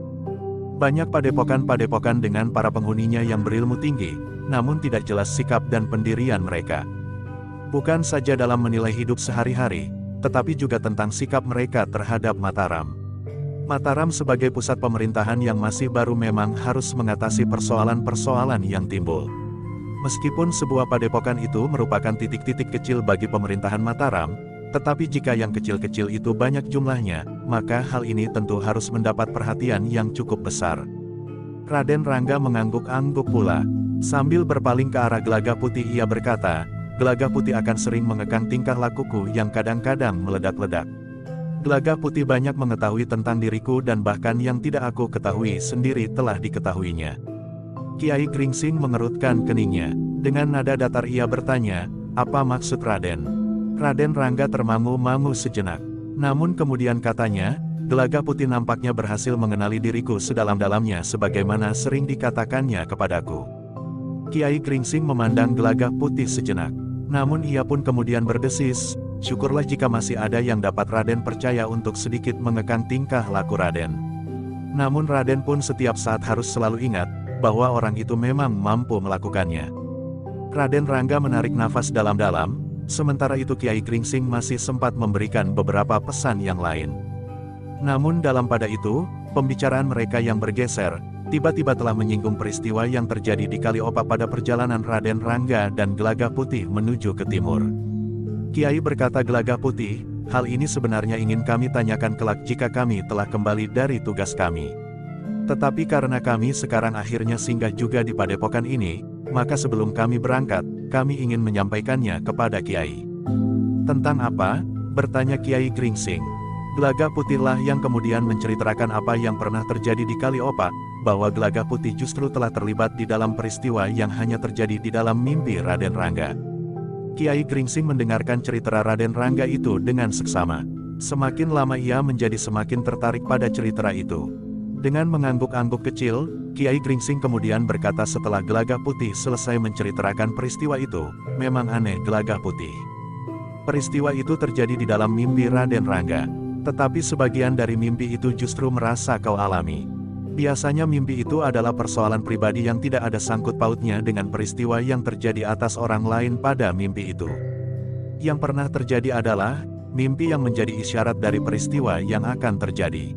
Banyak padepokan-padepokan dengan para penghuninya yang berilmu tinggi, namun tidak jelas sikap dan pendirian mereka. Bukan saja dalam menilai hidup sehari-hari, tetapi juga tentang sikap mereka terhadap Mataram. Mataram sebagai pusat pemerintahan yang masih baru memang harus mengatasi persoalan-persoalan yang timbul. Meskipun sebuah padepokan itu merupakan titik-titik kecil bagi pemerintahan Mataram, tetapi jika yang kecil-kecil itu banyak jumlahnya, maka hal ini tentu harus mendapat perhatian yang cukup besar." Raden Rangga mengangguk-angguk pula. Sambil berpaling ke arah Gelagah Putih ia berkata, "Gelagah Putih akan sering mengekang tingkah lakuku yang kadang-kadang meledak-ledak. Gelagah Putih banyak mengetahui tentang diriku dan bahkan yang tidak aku ketahui sendiri telah diketahuinya." Kiai Gringsing mengerutkan keningnya. Dengan nada datar ia bertanya, "Apa maksud Raden?" Raden Rangga termangu-mangu sejenak. Namun kemudian katanya, "Gelagah Putih nampaknya berhasil mengenali diriku sedalam-dalamnya sebagaimana sering dikatakannya kepadaku." Kiai Gringsing memandang Gelagah Putih sejenak. Namun ia pun kemudian berdesis, "Syukurlah jika masih ada yang dapat Raden percaya untuk sedikit mengekang tingkah laku Raden. Namun Raden pun setiap saat harus selalu ingat, bahwa orang itu memang mampu melakukannya." Raden Rangga menarik nafas dalam-dalam, sementara itu Kiai Gringsing masih sempat memberikan beberapa pesan yang lain. Namun dalam pada itu, pembicaraan mereka yang bergeser, tiba-tiba telah menyinggung peristiwa yang terjadi di Kaliopa pada perjalanan Raden Rangga dan Gelagah Putih menuju ke timur. Kiai berkata, "Gelagah Putih, hal ini sebenarnya ingin kami tanyakan kelak jika kami telah kembali dari tugas kami. Tetapi karena kami sekarang akhirnya singgah juga di padepokan ini, maka sebelum kami berangkat, kami ingin menyampaikannya kepada Kiai." "Tentang apa?" bertanya Kiai Gringsing. Gelagah Putihlah yang kemudian menceritakan apa yang pernah terjadi di Kaliopa, bahwa Gelagah Putih justru telah terlibat di dalam peristiwa yang hanya terjadi di dalam mimpi Raden Rangga. Kiai Gringsing mendengarkan cerita Raden Rangga itu dengan seksama. Semakin lama ia menjadi semakin tertarik pada cerita itu. Dengan mengangguk-angguk kecil, Kiai Gringsing kemudian berkata setelah Gelagah Putih selesai menceritakan peristiwa itu, "Memang aneh Gelagah Putih. Peristiwa itu terjadi di dalam mimpi Raden Rangga. Tetapi sebagian dari mimpi itu justru merasa kau alami. Biasanya mimpi itu adalah persoalan pribadi yang tidak ada sangkut pautnya dengan peristiwa yang terjadi atas orang lain pada mimpi itu. Yang pernah terjadi adalah, mimpi yang menjadi isyarat dari peristiwa yang akan terjadi.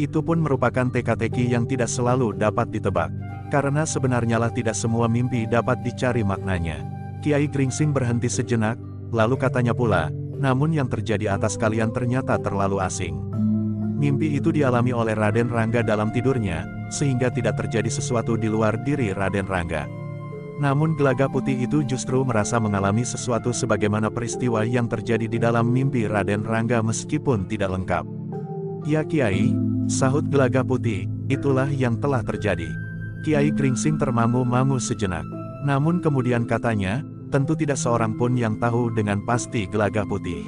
Itu pun merupakan teka-teki yang tidak selalu dapat ditebak. Karena sebenarnya lah tidak semua mimpi dapat dicari maknanya." Kiai Gringsing berhenti sejenak, lalu katanya pula, "Namun yang terjadi atas kalian ternyata terlalu asing. Mimpi itu dialami oleh Raden Rangga dalam tidurnya, sehingga tidak terjadi sesuatu di luar diri Raden Rangga. Namun Gelagah Putih itu justru merasa mengalami sesuatu sebagaimana peristiwa yang terjadi di dalam mimpi Raden Rangga meskipun tidak lengkap." "Ya Kiai," sahut Gelagah Putih, "itulah yang telah terjadi." Kiai Gringsing termangu-mangu sejenak. Namun kemudian katanya, "Tentu tidak seorang pun yang tahu dengan pasti Gelagah Putih.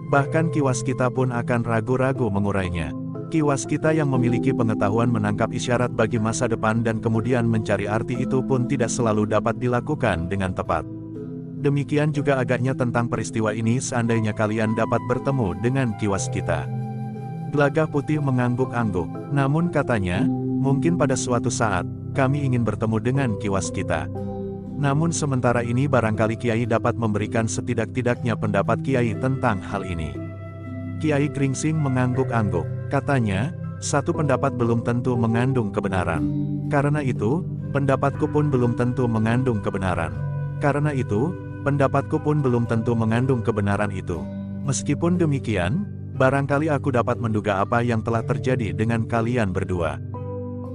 Bahkan Ki Waskita pun akan ragu-ragu mengurainya. Ki Waskita yang memiliki pengetahuan menangkap isyarat bagi masa depan dan kemudian mencari arti itu pun tidak selalu dapat dilakukan dengan tepat. Demikian juga agaknya tentang peristiwa ini seandainya kalian dapat bertemu dengan Ki Waskita." Gelagah Putih mengangguk-angguk, namun katanya, "Mungkin pada suatu saat, kami ingin bertemu dengan Ki Waskita." Namun sementara ini barangkali Kiai dapat memberikan setidak-tidaknya pendapat Kiai tentang hal ini. Kiai Gringsing mengangguk-angguk. Katanya, satu pendapat belum tentu mengandung kebenaran. Karena itu, pendapatku pun belum tentu mengandung kebenaran. Karena itu, pendapatku pun belum tentu mengandung kebenaran itu. Meskipun demikian, barangkali aku dapat menduga apa yang telah terjadi dengan kalian berdua.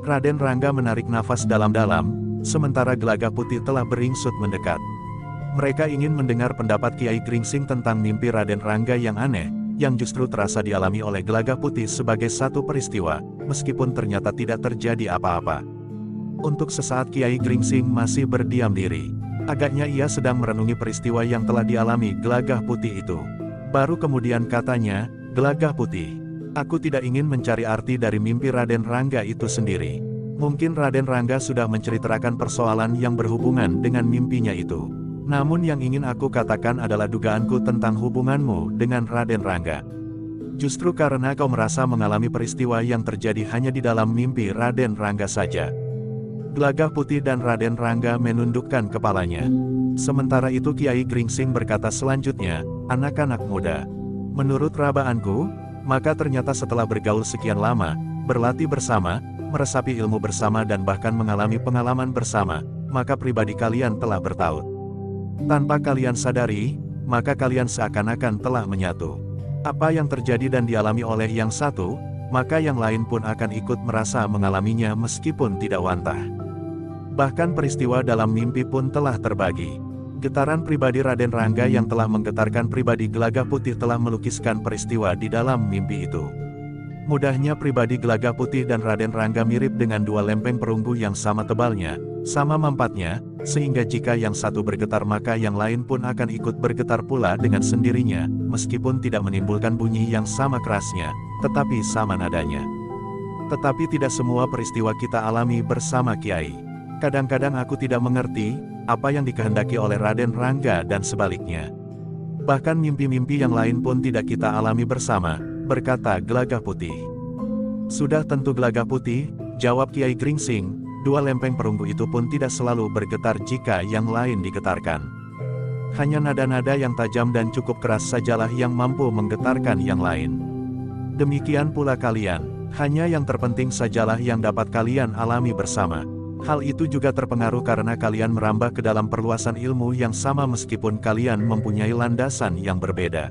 Raden Rangga menarik nafas dalam-dalam, sementara Gelagah Putih telah beringsut mendekat. Mereka ingin mendengar pendapat Kiai Gringsing tentang mimpi Raden Rangga yang aneh, yang justru terasa dialami oleh Gelagah Putih sebagai satu peristiwa, meskipun ternyata tidak terjadi apa-apa. Untuk sesaat Kiai Gringsing masih berdiam diri. Agaknya ia sedang merenungi peristiwa yang telah dialami Gelagah Putih itu. Baru kemudian katanya, "Gelagah Putih, aku tidak ingin mencari arti dari mimpi Raden Rangga itu sendiri. Mungkin Raden Rangga sudah menceritakan persoalan yang berhubungan dengan mimpinya itu. Namun yang ingin aku katakan adalah dugaanku tentang hubunganmu dengan Raden Rangga. Justru karena kau merasa mengalami peristiwa yang terjadi hanya di dalam mimpi Raden Rangga saja." Gelagah Putih dan Raden Rangga menundukkan kepalanya. Sementara itu Kiai Gringsing berkata selanjutnya, "Anak-anak muda, menurut rabaanku, maka ternyata setelah bergaul sekian lama, berlatih bersama, meresapi ilmu bersama dan bahkan mengalami pengalaman bersama, maka pribadi kalian telah bertaut. Tanpa kalian sadari, maka kalian seakan-akan telah menyatu. Apa yang terjadi dan dialami oleh yang satu, maka yang lain pun akan ikut merasa mengalaminya meskipun tidak wantah. Bahkan peristiwa dalam mimpi pun telah terbagi. Getaran pribadi Raden Rangga yang telah menggetarkan pribadi Gelagah Putih telah melukiskan peristiwa di dalam mimpi itu. Mudahnya pribadi Gelagah Putih dan Raden Rangga mirip dengan dua lempeng perunggu yang sama tebalnya, sama mampatnya, sehingga jika yang satu bergetar maka yang lain pun akan ikut bergetar pula dengan sendirinya, meskipun tidak menimbulkan bunyi yang sama kerasnya, tetapi sama nadanya. Tetapi tidak semua peristiwa kita alami bersama Kiai. Kadang-kadang aku tidak mengerti apa yang dikehendaki oleh Raden Rangga dan sebaliknya. Bahkan mimpi-mimpi yang lain pun tidak kita alami bersama," berkata Gelagah Putih. "Sudah tentu Gelagah Putih," jawab Kiai Gringsing, "dua lempeng perunggu itu pun tidak selalu bergetar jika yang lain digetarkan. Hanya nada-nada yang tajam dan cukup keras sajalah yang mampu menggetarkan yang lain. Demikian pula kalian, hanya yang terpenting sajalah yang dapat kalian alami bersama. Hal itu juga terpengaruh karena kalian merambah ke dalam perluasan ilmu yang sama meskipun kalian mempunyai landasan yang berbeda.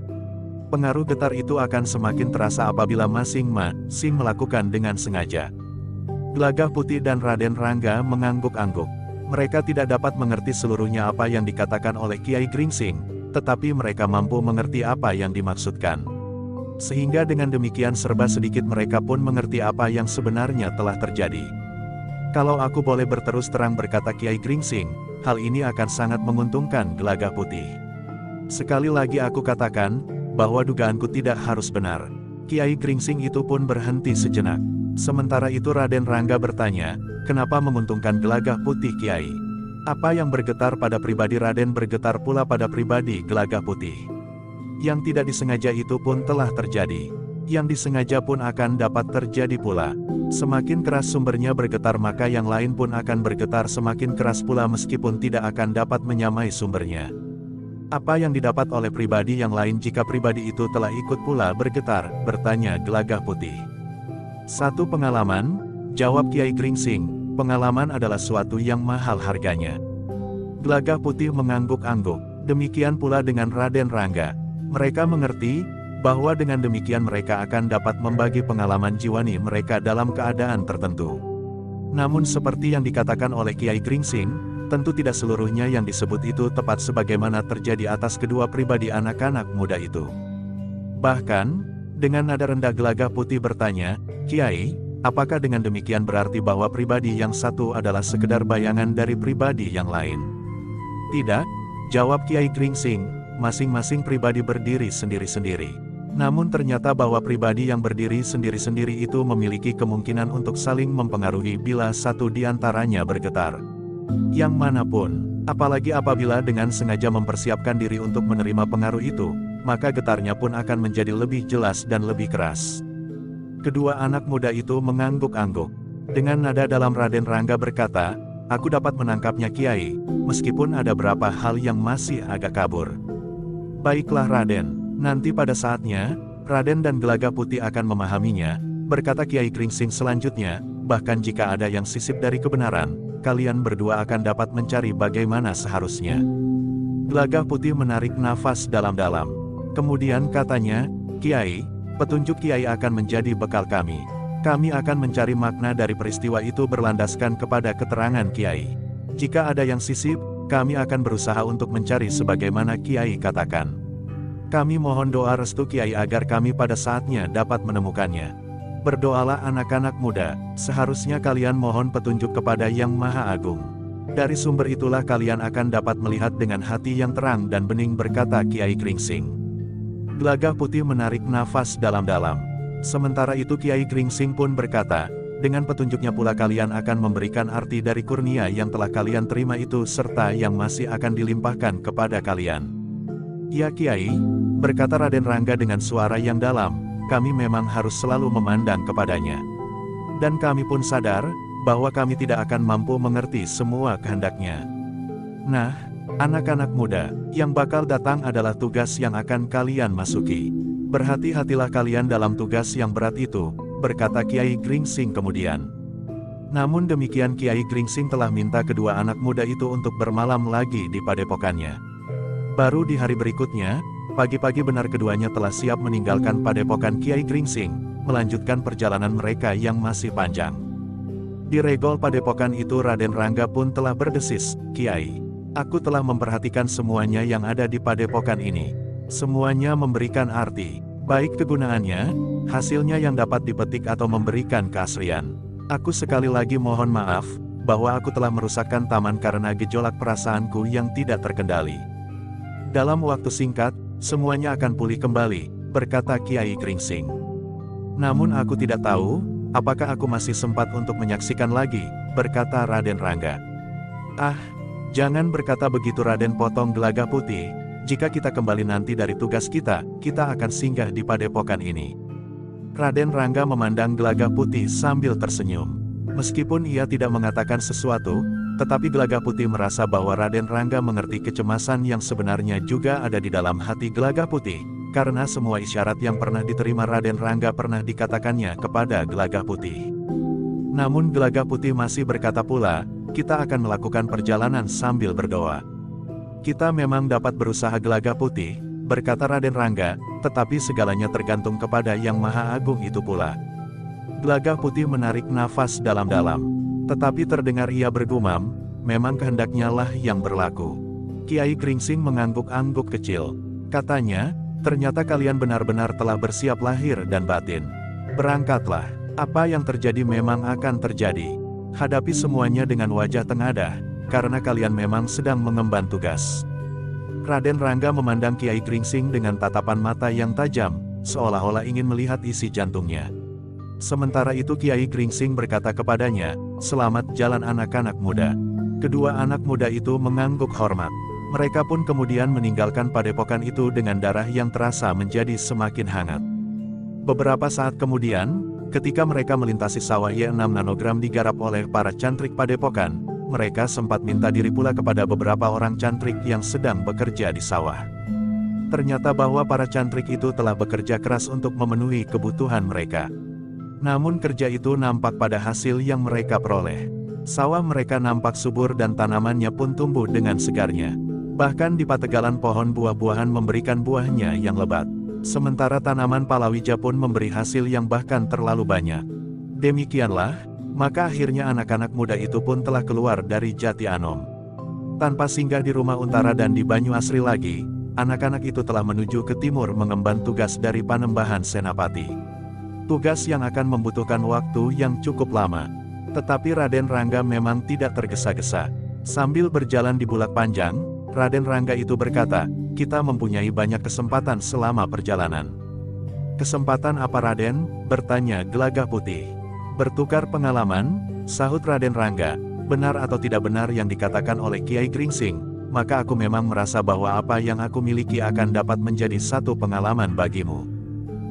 Pengaruh getar itu akan semakin terasa apabila masing-masing melakukan dengan sengaja." Gelagah Putih dan Raden Rangga mengangguk-angguk. Mereka tidak dapat mengerti seluruhnya apa yang dikatakan oleh Kiai Gringsing, tetapi mereka mampu mengerti apa yang dimaksudkan. Sehingga dengan demikian serba sedikit mereka pun mengerti apa yang sebenarnya telah terjadi. "Kalau aku boleh berterus terang," berkata Kiai Gringsing, "hal ini akan sangat menguntungkan Gelagah Putih. Sekali lagi aku katakan, bahwa dugaanku tidak harus benar." Kiai Gringsing itu pun berhenti sejenak. Sementara itu Raden Rangga bertanya, "Kenapa menguntungkan Gelagah Putih Kiai? Apa yang bergetar pada pribadi Raden bergetar pula pada pribadi Gelagah Putih? Yang tidak disengaja itu pun telah terjadi. Yang disengaja pun akan dapat terjadi pula. Semakin keras sumbernya bergetar maka yang lain pun akan bergetar semakin keras pula meskipun tidak akan dapat menyamai sumbernya. Apa yang didapat oleh pribadi yang lain jika pribadi itu telah ikut pula bergetar?" bertanya Gelagah Putih. "Satu pengalaman," jawab Kiai Gringsing, "pengalaman adalah suatu yang mahal harganya." Gelagah Putih mengangguk-angguk. Demikian pula dengan Raden Rangga. Mereka mengerti bahwa dengan demikian mereka akan dapat membagi pengalaman jiwani mereka dalam keadaan tertentu. Namun seperti yang dikatakan oleh Kiai Gringsing, tentu tidak seluruhnya yang disebut itu tepat sebagaimana terjadi atas kedua pribadi anak-anak muda itu. Bahkan, dengan nada rendah Gelagah Putih bertanya, "Kiai, apakah dengan demikian berarti bahwa pribadi yang satu adalah sekedar bayangan dari pribadi yang lain?" "Tidak," jawab Kiai Gringsing, "masing-masing pribadi berdiri sendiri-sendiri. Namun ternyata bahwa pribadi yang berdiri sendiri-sendiri itu memiliki kemungkinan untuk saling mempengaruhi bila satu di antaranya bergetar. Yang manapun, apalagi apabila dengan sengaja mempersiapkan diri untuk menerima pengaruh itu, maka getarnya pun akan menjadi lebih jelas dan lebih keras." Kedua anak muda itu mengangguk-angguk. Dengan nada dalam Raden Rangga berkata, aku dapat menangkapnya Kiai, meskipun ada beberapa hal yang masih agak kabur. Baiklah Raden, nanti pada saatnya, Raden dan Gelaga Putih akan memahaminya, berkata Kiai Gringsing selanjutnya, bahkan jika ada yang sisip dari kebenaran, kalian berdua akan dapat mencari bagaimana seharusnya. Gelaga Putih menarik nafas dalam-dalam. Kemudian katanya, Kiai, petunjuk Kiai akan menjadi bekal kami. Kami akan mencari makna dari peristiwa itu berlandaskan kepada keterangan Kiai. Jika ada yang sisip, kami akan berusaha untuk mencari sebagaimana Kiai katakan. Kami mohon doa restu Kiai agar kami pada saatnya dapat menemukannya. Berdoalah anak-anak muda, seharusnya kalian mohon petunjuk kepada Yang Maha Agung. Dari sumber itulah kalian akan dapat melihat dengan hati yang terang dan bening, berkata Kiai Gringsing. Gelaga Putih menarik nafas dalam-dalam. Sementara itu Kiai Gringsing pun berkata, dengan petunjuknya pula kalian akan memberikan arti dari kurnia yang telah kalian terima itu serta yang masih akan dilimpahkan kepada kalian. Ya Kiai, berkata Raden Rangga dengan suara yang dalam, kami memang harus selalu memandang kepadanya. Dan kami pun sadar, bahwa kami tidak akan mampu mengerti semua kehendaknya. Nah, anak-anak muda, yang bakal datang adalah tugas yang akan kalian masuki. Berhati-hatilah kalian dalam tugas yang berat itu, berkata Kiai Gringsing kemudian. Namun demikian Kiai Gringsing telah minta kedua anak muda itu untuk bermalam lagi di padepokannya. Baru di hari berikutnya, pagi-pagi benar keduanya telah siap meninggalkan padepokan Kiai Gringsing, melanjutkan perjalanan mereka yang masih panjang. Di regol padepokan itu Raden Rangga pun telah berdesis, Kiai, aku telah memperhatikan semuanya yang ada di padepokan ini. Semuanya memberikan arti, baik kegunaannya, hasilnya yang dapat dipetik atau memberikan keaslian. Aku sekali lagi mohon maaf, bahwa aku telah merusakkan taman karena gejolak perasaanku yang tidak terkendali. Dalam waktu singkat, semuanya akan pulih kembali, berkata Kiai Gringsing. Namun aku tidak tahu, apakah aku masih sempat untuk menyaksikan lagi, berkata Raden Rangga. Ah, jangan berkata begitu Raden, potong Gelaga Putih. Jika kita kembali nanti dari tugas kita akan singgah di padepokan ini. Raden Rangga memandang Gelaga Putih sambil tersenyum. Meskipun ia tidak mengatakan sesuatu, tetapi Gelaga Putih merasa bahwa Raden Rangga mengerti kecemasan yang sebenarnya juga ada di dalam hati Gelaga Putih, karena semua isyarat yang pernah diterima Raden Rangga pernah dikatakannya kepada Gelaga Putih. Namun Gelaga Putih masih berkata pula, kita akan melakukan perjalanan sambil berdoa. Kita memang dapat berusaha Gelaga Putih, berkata Raden Rangga, tetapi segalanya tergantung kepada Yang Maha Agung itu pula. Gelaga Putih menarik nafas dalam-dalam. Tetapi terdengar ia bergumam, memang kehendaknya lah yang berlaku. Kiai Gringsing mengangguk-angguk kecil. Katanya, ternyata kalian benar-benar telah bersiap lahir dan batin. Berangkatlah, apa yang terjadi memang akan terjadi. Hadapi semuanya dengan wajah tengadah, karena kalian memang sedang mengemban tugas. Raden Rangga memandang Kiai Gringsing dengan tatapan mata yang tajam, seolah-olah ingin melihat isi jantungnya. Sementara itu Kiai Gringsing berkata kepadanya, selamat jalan anak-anak muda. Kedua anak muda itu mengangguk hormat. Mereka pun kemudian meninggalkan padepokan itu dengan darah yang terasa menjadi semakin hangat. Beberapa saat kemudian, ketika mereka melintasi sawah Y6 nanogram digarap oleh para cantrik padepokan, mereka sempat minta diri pula kepada beberapa orang cantrik yang sedang bekerja di sawah. Ternyata bahwa para cantrik itu telah bekerja keras untuk memenuhi kebutuhan mereka. Namun kerja itu nampak pada hasil yang mereka peroleh. Sawah mereka nampak subur dan tanamannya pun tumbuh dengan segarnya. Bahkan di pategalan pohon buah-buahan memberikan buahnya yang lebat. Sementara tanaman palawija pun memberi hasil yang bahkan terlalu banyak. Demikianlah, maka akhirnya anak-anak muda itu pun telah keluar dari Jati Anom. Tanpa singgah di Rumah Untara dan di Banyu Asri lagi, anak-anak itu telah menuju ke timur mengemban tugas dari Panembahan Senapati. Tugas yang akan membutuhkan waktu yang cukup lama. Tetapi Raden Rangga memang tidak tergesa-gesa. Sambil berjalan di Bulak Panjang, Raden Rangga itu berkata, kita mempunyai banyak kesempatan selama perjalanan. Kesempatan apa Raden? Bertanya Gelaga Putih. Bertukar pengalaman, sahut Raden Rangga, benar atau tidak benar yang dikatakan oleh Kiai Gringsing, maka aku memang merasa bahwa apa yang aku miliki akan dapat menjadi satu pengalaman bagimu.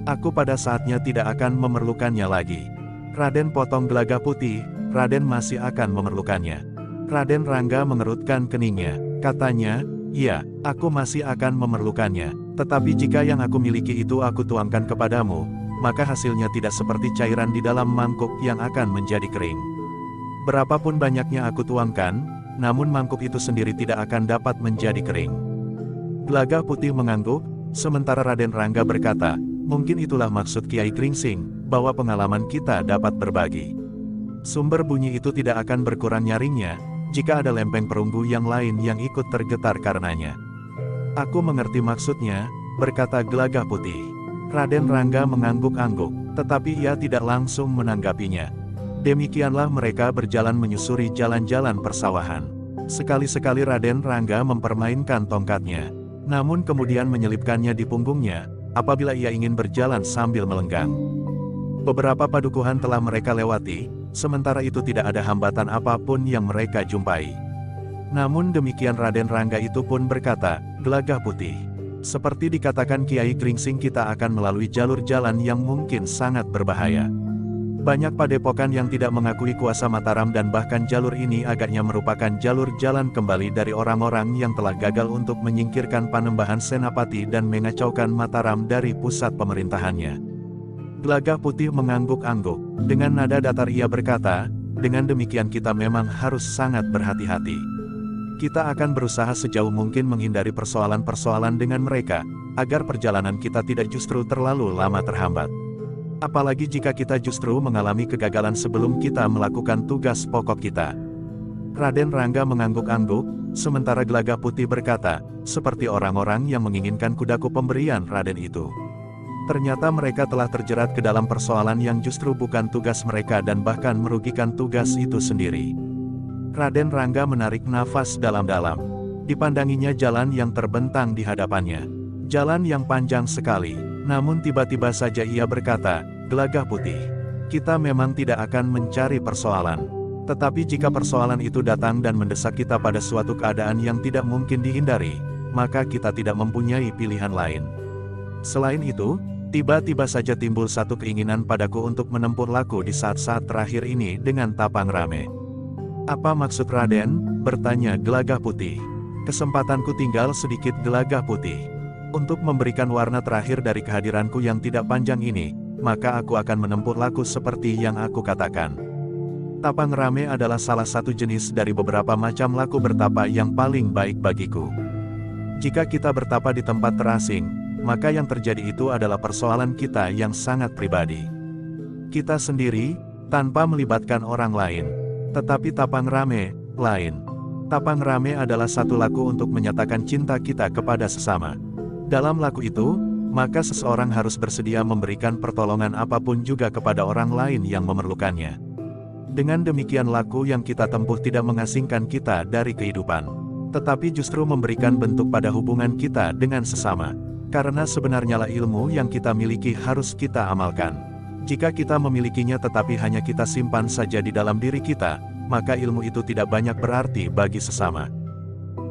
Aku pada saatnya tidak akan memerlukannya lagi. Raden, potong Gelaga Putih, Raden masih akan memerlukannya. Raden Rangga mengerutkan keningnya. Katanya, "Iya, aku masih akan memerlukannya. Tetapi jika yang aku miliki itu aku tuangkan kepadamu, maka hasilnya tidak seperti cairan di dalam mangkuk yang akan menjadi kering. Berapapun banyaknya aku tuangkan, namun mangkuk itu sendiri tidak akan dapat menjadi kering." Gelagah Putih mengangguk, sementara Raden Rangga berkata, "Mungkin itulah maksud Kiai Kringsing, bahwa pengalaman kita dapat berbagi. Sumber bunyi itu tidak akan berkurang nyaringnya, jika ada lempeng perunggu yang lain yang ikut tergetar karenanya." "Aku mengerti maksudnya," berkata Gelagah Putih. Raden Rangga mengangguk-angguk, tetapi ia tidak langsung menanggapinya. Demikianlah mereka berjalan menyusuri jalan-jalan persawahan. Sekali-sekali Raden Rangga mempermainkan tongkatnya, namun kemudian menyelipkannya di punggungnya, apabila ia ingin berjalan sambil melenggang. Beberapa padukuhan telah mereka lewati, sementara itu tidak ada hambatan apapun yang mereka jumpai. Namun demikian Raden Rangga itu pun berkata, "Gelagah Putih, seperti dikatakan Kiai Kringsing, kita akan melalui jalur jalan yang mungkin sangat berbahaya. Banyak padepokan yang tidak mengakui kuasa Mataram dan bahkan jalur ini agaknya merupakan jalur jalan kembali dari orang-orang yang telah gagal untuk menyingkirkan Panembahan Senapati dan mengacaukan Mataram dari pusat pemerintahannya." Gelagah Putih mengangguk-angguk. Dengan nada datar ia berkata, "Dengan demikian kita memang harus sangat berhati-hati. Kita akan berusaha sejauh mungkin menghindari persoalan-persoalan dengan mereka, agar perjalanan kita tidak justru terlalu lama terhambat. Apalagi jika kita justru mengalami kegagalan sebelum kita melakukan tugas pokok kita." Raden Rangga mengangguk-angguk, sementara Gelagah Putih berkata, "Seperti orang-orang yang menginginkan kudaku pemberian Raden itu. Ternyata mereka telah terjerat ke dalam persoalan yang justru bukan tugas mereka dan bahkan merugikan tugas itu sendiri." Raden Rangga menarik nafas dalam-dalam. Dipandanginya jalan yang terbentang di hadapannya. Jalan yang panjang sekali, namun tiba-tiba saja ia berkata, "Gelagah Putih, kita memang tidak akan mencari persoalan. Tetapi jika persoalan itu datang dan mendesak kita pada suatu keadaan yang tidak mungkin dihindari, maka kita tidak mempunyai pilihan lain. Selain itu, tiba-tiba saja timbul satu keinginan padaku untuk menempur laku di saat-saat terakhir ini dengan tapang rame." "Apa maksud Raden?" bertanya Gelagah Putih. "Kesempatanku tinggal sedikit Gelagah Putih. Untuk memberikan warna terakhir dari kehadiranku yang tidak panjang ini, maka aku akan menempur laku seperti yang aku katakan. Tapang rame adalah salah satu jenis dari beberapa macam laku bertapa yang paling baik bagiku. Jika kita bertapa di tempat terasing, maka yang terjadi itu adalah persoalan kita yang sangat pribadi. Kita sendiri, tanpa melibatkan orang lain. Tetapi tapang rame, lain. Tapang rame adalah satu laku untuk menyatakan cinta kita kepada sesama. Dalam laku itu, maka seseorang harus bersedia memberikan pertolongan apapun juga kepada orang lain yang memerlukannya. Dengan demikian laku yang kita tempuh tidak mengasingkan kita dari kehidupan, tetapi justru memberikan bentuk pada hubungan kita dengan sesama. Karena sebenarnya lah ilmu yang kita miliki harus kita amalkan. Jika kita memilikinya tetapi hanya kita simpan saja di dalam diri kita, maka ilmu itu tidak banyak berarti bagi sesama."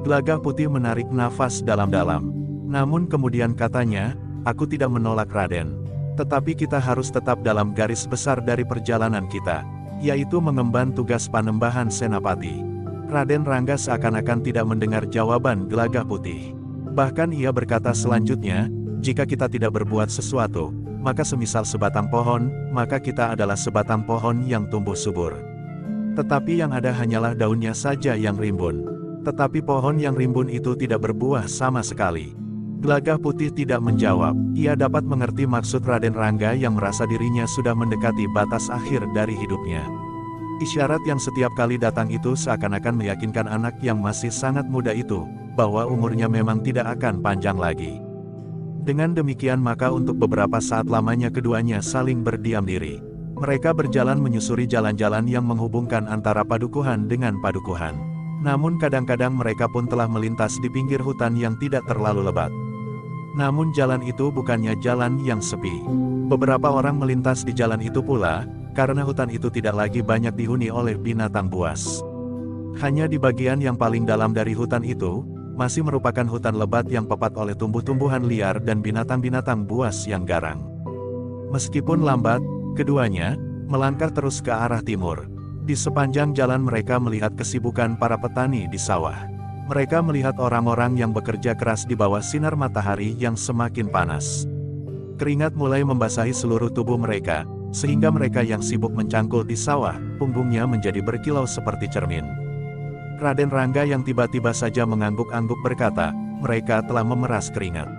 Gelagah Putih menarik nafas dalam-dalam. Namun kemudian katanya, "Aku tidak menolak Raden. Tetapi kita harus tetap dalam garis besar dari perjalanan kita, yaitu mengemban tugas Panembahan Senapati." Raden Rangga seakan-akan tidak mendengar jawaban Gelagah Putih. Bahkan ia berkata selanjutnya, "Jika kita tidak berbuat sesuatu, maka semisal sebatang pohon, maka kita adalah sebatang pohon yang tumbuh subur. Tetapi yang ada hanyalah daunnya saja yang rimbun. Tetapi pohon yang rimbun itu tidak berbuah sama sekali." Gelagah Putih tidak menjawab. Ia dapat mengerti maksud Raden Rangga yang merasa dirinya sudah mendekati batas akhir dari hidupnya. Isyarat yang setiap kali datang itu seakan-akan meyakinkan anak yang masih sangat muda itu, bahwa umurnya memang tidak akan panjang lagi. Dengan demikian maka untuk beberapa saat lamanya keduanya saling berdiam diri. Mereka berjalan menyusuri jalan-jalan yang menghubungkan antara padukuhan dengan padukuhan. Namun kadang-kadang mereka pun telah melintas di pinggir hutan yang tidak terlalu lebat. Namun jalan itu bukannya jalan yang sepi. Beberapa orang melintas di jalan itu pula, karena hutan itu tidak lagi banyak dihuni oleh binatang buas. Hanya di bagian yang paling dalam dari hutan itu, masih merupakan hutan lebat yang pepat oleh tumbuh-tumbuhan liar dan binatang-binatang buas yang garang. Meskipun lambat, keduanya melangkah terus ke arah timur. Di sepanjang jalan mereka melihat kesibukan para petani di sawah. Mereka melihat orang-orang yang bekerja keras di bawah sinar matahari yang semakin panas. Keringat mulai membasahi seluruh tubuh mereka, sehingga mereka yang sibuk mencangkul di sawah, punggungnya menjadi berkilau seperti cermin. Raden Rangga yang tiba-tiba saja mengangguk-angguk berkata, mereka telah memeras keringat.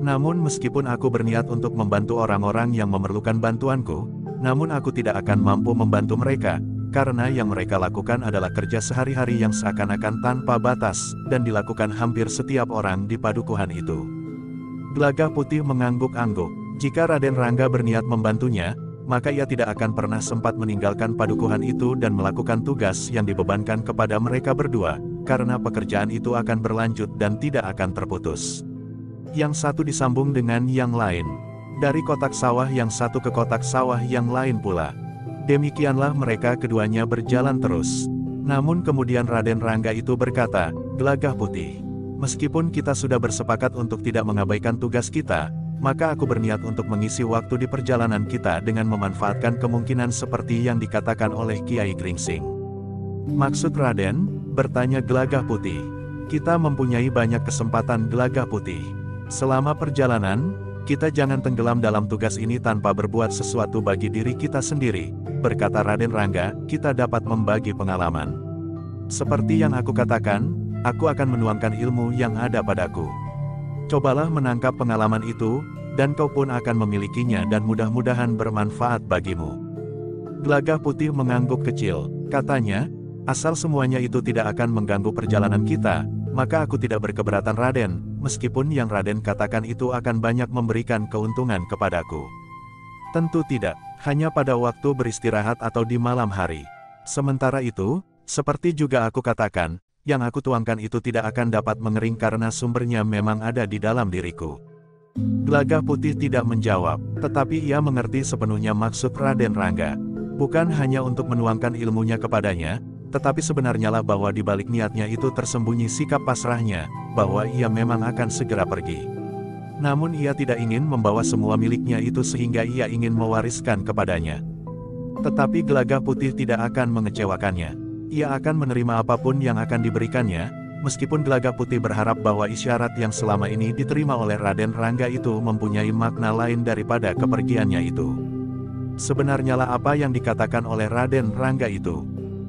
Namun meskipun aku berniat untuk membantu orang-orang yang memerlukan bantuanku, namun aku tidak akan mampu membantu mereka, karena yang mereka lakukan adalah kerja sehari-hari yang seakan-akan tanpa batas, dan dilakukan hampir setiap orang di padukuhan itu. Gelagah Putih mengangguk-angguk. Jika Raden Rangga berniat membantunya, maka ia tidak akan pernah sempat meninggalkan padukuhan itu dan melakukan tugas yang dibebankan kepada mereka berdua, karena pekerjaan itu akan berlanjut dan tidak akan terputus. Yang satu disambung dengan yang lain. Dari kotak sawah yang satu ke kotak sawah yang lain pula. Demikianlah mereka keduanya berjalan terus. Namun kemudian Raden Rangga itu berkata, Gelagah Putih, meskipun kita sudah bersepakat untuk tidak mengabaikan tugas kita, maka aku berniat untuk mengisi waktu di perjalanan kita dengan memanfaatkan kemungkinan seperti yang dikatakan oleh Kiai Gringsing. Maksud Raden? Bertanya Gelagah Putih. Kita mempunyai banyak kesempatan Gelagah Putih. Selama perjalanan, kita jangan tenggelam dalam tugas ini tanpa berbuat sesuatu bagi diri kita sendiri, berkata Raden Rangga, kita dapat membagi pengalaman. Seperti yang aku katakan, aku akan menuangkan ilmu yang ada padaku. Cobalah menangkap pengalaman itu, dan kau pun akan memilikinya dan mudah-mudahan bermanfaat bagimu. Gelagah Putih mengangguk kecil, katanya, asal semuanya itu tidak akan mengganggu perjalanan kita, maka aku tidak berkeberatan Raden, meskipun yang Raden katakan itu akan banyak memberikan keuntungan kepadaku. Tentu tidak, hanya pada waktu beristirahat atau di malam hari. Sementara itu, seperti juga aku katakan, yang aku tuangkan itu tidak akan dapat mengering karena sumbernya memang ada di dalam diriku. Gelagah Putih tidak menjawab, tetapi ia mengerti sepenuhnya maksud Raden Rangga. Bukan hanya untuk menuangkan ilmunya kepadanya, tetapi sebenarnya lah bahwa di balik niatnya itu tersembunyi sikap pasrahnya, bahwa ia memang akan segera pergi. Namun ia tidak ingin membawa semua miliknya itu sehingga ia ingin mewariskan kepadanya. Tetapi Gelagah Putih tidak akan mengecewakannya. Ia akan menerima apapun yang akan diberikannya, meskipun Gelagah Putih berharap bahwa isyarat yang selama ini diterima oleh Raden Rangga itu mempunyai makna lain daripada kepergiannya itu. Sebenarnya lah apa yang dikatakan oleh Raden Rangga itu.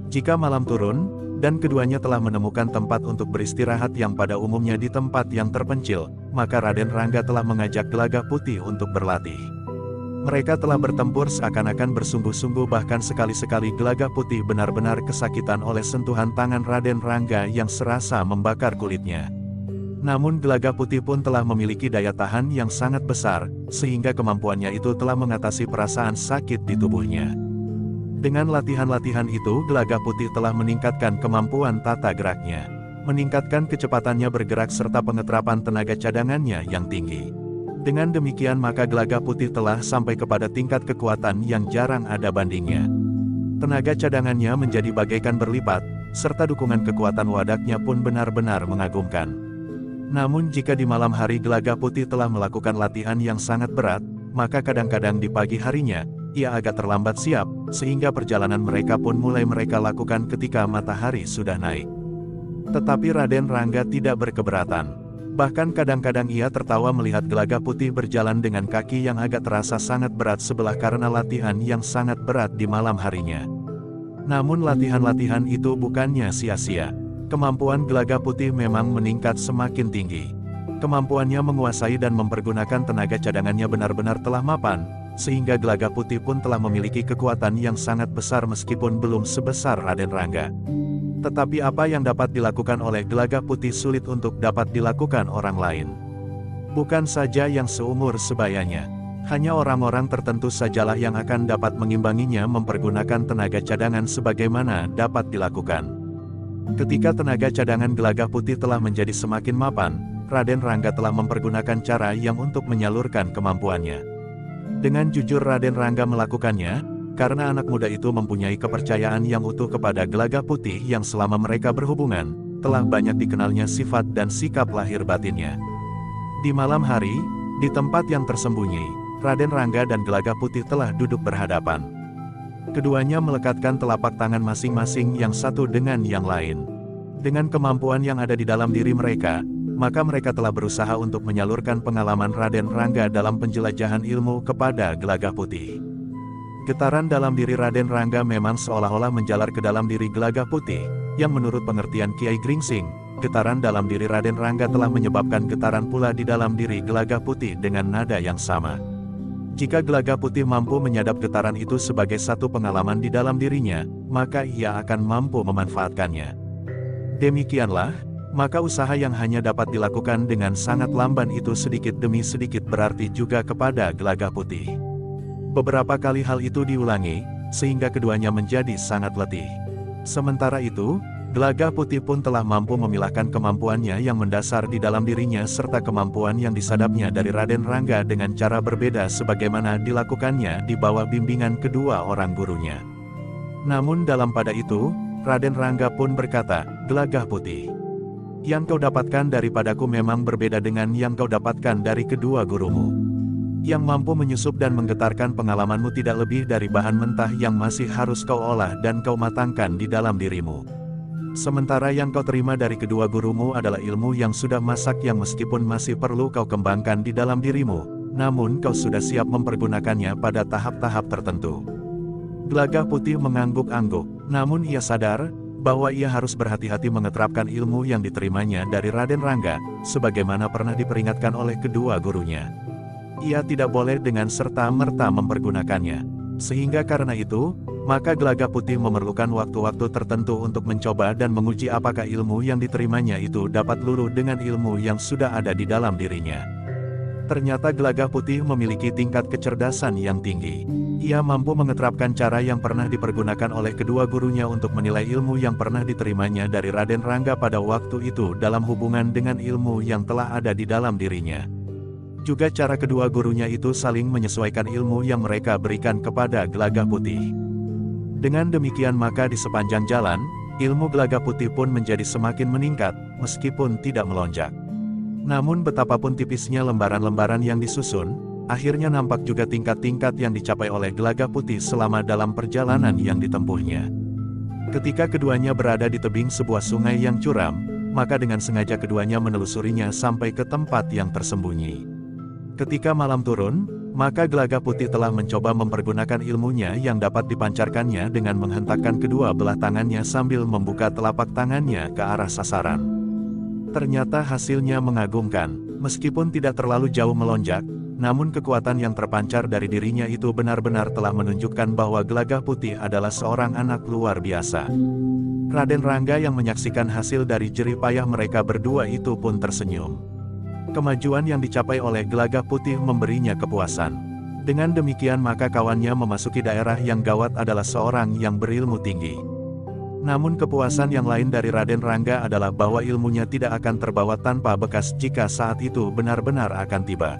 Jika malam turun, dan keduanya telah menemukan tempat untuk beristirahat yang pada umumnya di tempat yang terpencil, maka Raden Rangga telah mengajak Gelagah Putih untuk berlatih. Mereka telah bertempur seakan-akan bersungguh-sungguh, bahkan sekali-sekali Gelagah Putih benar-benar kesakitan oleh sentuhan tangan Raden Rangga yang serasa membakar kulitnya. Namun Gelagah Putih pun telah memiliki daya tahan yang sangat besar, sehingga kemampuannya itu telah mengatasi perasaan sakit di tubuhnya. Dengan latihan-latihan itu Gelagah Putih telah meningkatkan kemampuan tata geraknya, meningkatkan kecepatannya bergerak serta pengeterapan tenaga cadangannya yang tinggi. Dengan demikian maka Gelagah Putih telah sampai kepada tingkat kekuatan yang jarang ada bandingnya. Tenaga cadangannya menjadi bagaikan berlipat, serta dukungan kekuatan wadaknya pun benar-benar mengagumkan. Namun jika di malam hari Gelagah Putih telah melakukan latihan yang sangat berat, maka kadang-kadang di pagi harinya, ia agak terlambat siap, sehingga perjalanan mereka pun mulai mereka lakukan ketika matahari sudah naik. Tetapi Raden Rangga tidak berkeberatan. Bahkan kadang-kadang ia tertawa melihat Gelagah Putih berjalan dengan kaki yang agak terasa sangat berat sebelah karena latihan yang sangat berat di malam harinya. Namun latihan-latihan itu bukannya sia-sia. Kemampuan Gelagah Putih memang meningkat semakin tinggi. Kemampuannya menguasai dan mempergunakan tenaga cadangannya benar-benar telah mapan, sehingga Gelagah Putih pun telah memiliki kekuatan yang sangat besar meskipun belum sebesar Raden Rangga. Tetapi apa yang dapat dilakukan oleh Gelagah Putih sulit untuk dapat dilakukan orang lain. Bukan saja yang seumur sebayanya. Hanya orang-orang tertentu sajalah yang akan dapat mengimbanginya mempergunakan tenaga cadangan sebagaimana dapat dilakukan. Ketika tenaga cadangan Gelagah Putih telah menjadi semakin mapan, Raden Rangga telah mempergunakan cara yang untuk menyalurkan kemampuannya. Dengan jujur Raden Rangga melakukannya, karena anak muda itu mempunyai kepercayaan yang utuh kepada Gelagah Putih yang selama mereka berhubungan, telah banyak dikenalnya sifat dan sikap lahir batinnya. Di malam hari, di tempat yang tersembunyi, Raden Rangga dan Gelagah Putih telah duduk berhadapan. Keduanya melekatkan telapak tangan masing-masing yang satu dengan yang lain. Dengan kemampuan yang ada di dalam diri mereka, maka mereka telah berusaha untuk menyalurkan pengalaman Raden Rangga dalam penjelajahan ilmu kepada Gelagah Putih. Getaran dalam diri Raden Rangga memang seolah-olah menjalar ke dalam diri Gelagah Putih, yang menurut pengertian Kiai Gringsing, getaran dalam diri Raden Rangga telah menyebabkan getaran pula di dalam diri Gelagah Putih dengan nada yang sama. Jika Gelagah Putih mampu menyadap getaran itu sebagai satu pengalaman di dalam dirinya, maka ia akan mampu memanfaatkannya. Demikianlah, maka usaha yang hanya dapat dilakukan dengan sangat lamban itu sedikit demi sedikit berarti juga kepada Gelagah Putih. Beberapa kali hal itu diulangi, sehingga keduanya menjadi sangat letih. Sementara itu, Gelagah Putih pun telah mampu memilahkan kemampuannya yang mendasar di dalam dirinya serta kemampuan yang disadapnya dari Raden Rangga dengan cara berbeda sebagaimana dilakukannya di bawah bimbingan kedua orang gurunya. Namun dalam pada itu, Raden Rangga pun berkata, "Gelagah Putih, yang kau dapatkan daripadaku memang berbeda dengan yang kau dapatkan dari kedua gurumu. Yang mampu menyusup dan menggetarkan pengalamanmu tidak lebih dari bahan mentah yang masih harus kau olah dan kau matangkan di dalam dirimu. Sementara yang kau terima dari kedua gurumu adalah ilmu yang sudah masak yang meskipun masih perlu kau kembangkan di dalam dirimu, namun kau sudah siap mempergunakannya pada tahap-tahap tertentu." Gelagah Putih mengangguk-angguk, namun ia sadar bahwa ia harus berhati-hati mengeterapkan ilmu yang diterimanya dari Raden Rangga, sebagaimana pernah diperingatkan oleh kedua gurunya. Ia tidak boleh dengan serta-merta mempergunakannya. Sehingga karena itu, maka Gelagah Putih memerlukan waktu-waktu tertentu untuk mencoba dan menguji apakah ilmu yang diterimanya itu dapat luluh dengan ilmu yang sudah ada di dalam dirinya. Ternyata Gelagah Putih memiliki tingkat kecerdasan yang tinggi. Ia mampu mengeterapkan cara yang pernah dipergunakan oleh kedua gurunya untuk menilai ilmu yang pernah diterimanya dari Raden Rangga pada waktu itu dalam hubungan dengan ilmu yang telah ada di dalam dirinya. Juga cara kedua gurunya itu saling menyesuaikan ilmu yang mereka berikan kepada Gelagah Putih. Dengan demikian maka di sepanjang jalan, ilmu Gelagah Putih pun menjadi semakin meningkat, meskipun tidak melonjak. Namun betapapun tipisnya lembaran-lembaran yang disusun, akhirnya nampak juga tingkat-tingkat yang dicapai oleh Gelagah Putih selama dalam perjalanan yang ditempuhnya. Ketika keduanya berada di tebing sebuah sungai yang curam, maka dengan sengaja keduanya menelusurinya sampai ke tempat yang tersembunyi. Ketika malam turun, maka Gelagah Putih telah mencoba mempergunakan ilmunya yang dapat dipancarkannya dengan menghentakkan kedua belah tangannya sambil membuka telapak tangannya ke arah sasaran. Ternyata hasilnya mengagumkan, meskipun tidak terlalu jauh melonjak, namun kekuatan yang terpancar dari dirinya itu benar-benar telah menunjukkan bahwa Gelagah Putih adalah seorang anak luar biasa. Raden Rangga yang menyaksikan hasil dari jerih payah mereka berdua itu pun tersenyum. Kemajuan yang dicapai oleh Gelagah Putih memberinya kepuasan. Dengan demikian maka kawannya memasuki daerah yang gawat adalah seorang yang berilmu tinggi. Namun kepuasan yang lain dari Raden Rangga adalah bahwa ilmunya tidak akan terbawa tanpa bekas jika saat itu benar-benar akan tiba.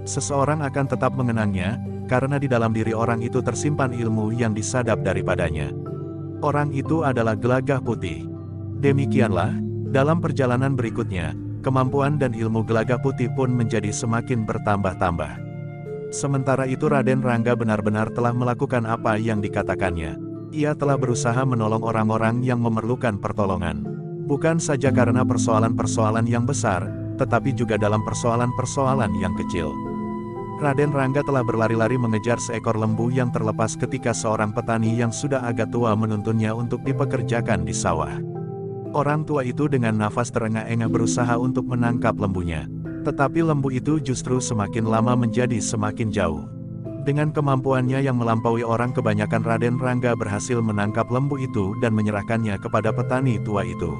Seseorang akan tetap mengenangnya, karena di dalam diri orang itu tersimpan ilmu yang disadap daripadanya. Orang itu adalah Gelagah Putih. Demikianlah, dalam perjalanan berikutnya, kemampuan dan ilmu Gelagah Putih pun menjadi semakin bertambah-tambah. Sementara itu Raden Rangga benar-benar telah melakukan apa yang dikatakannya. Ia telah berusaha menolong orang-orang yang memerlukan pertolongan. Bukan saja karena persoalan-persoalan yang besar, tetapi juga dalam persoalan-persoalan yang kecil. Raden Rangga telah berlari-lari mengejar seekor lembu yang terlepas ketika seorang petani yang sudah agak tua menuntunnya untuk dipekerjakan di sawah. Orang tua itu dengan nafas terengah-engah berusaha untuk menangkap lembunya. Tetapi lembu itu justru semakin lama menjadi semakin jauh. Dengan kemampuannya yang melampaui orang kebanyakan Raden Rangga berhasil menangkap lembu itu dan menyerahkannya kepada petani tua itu.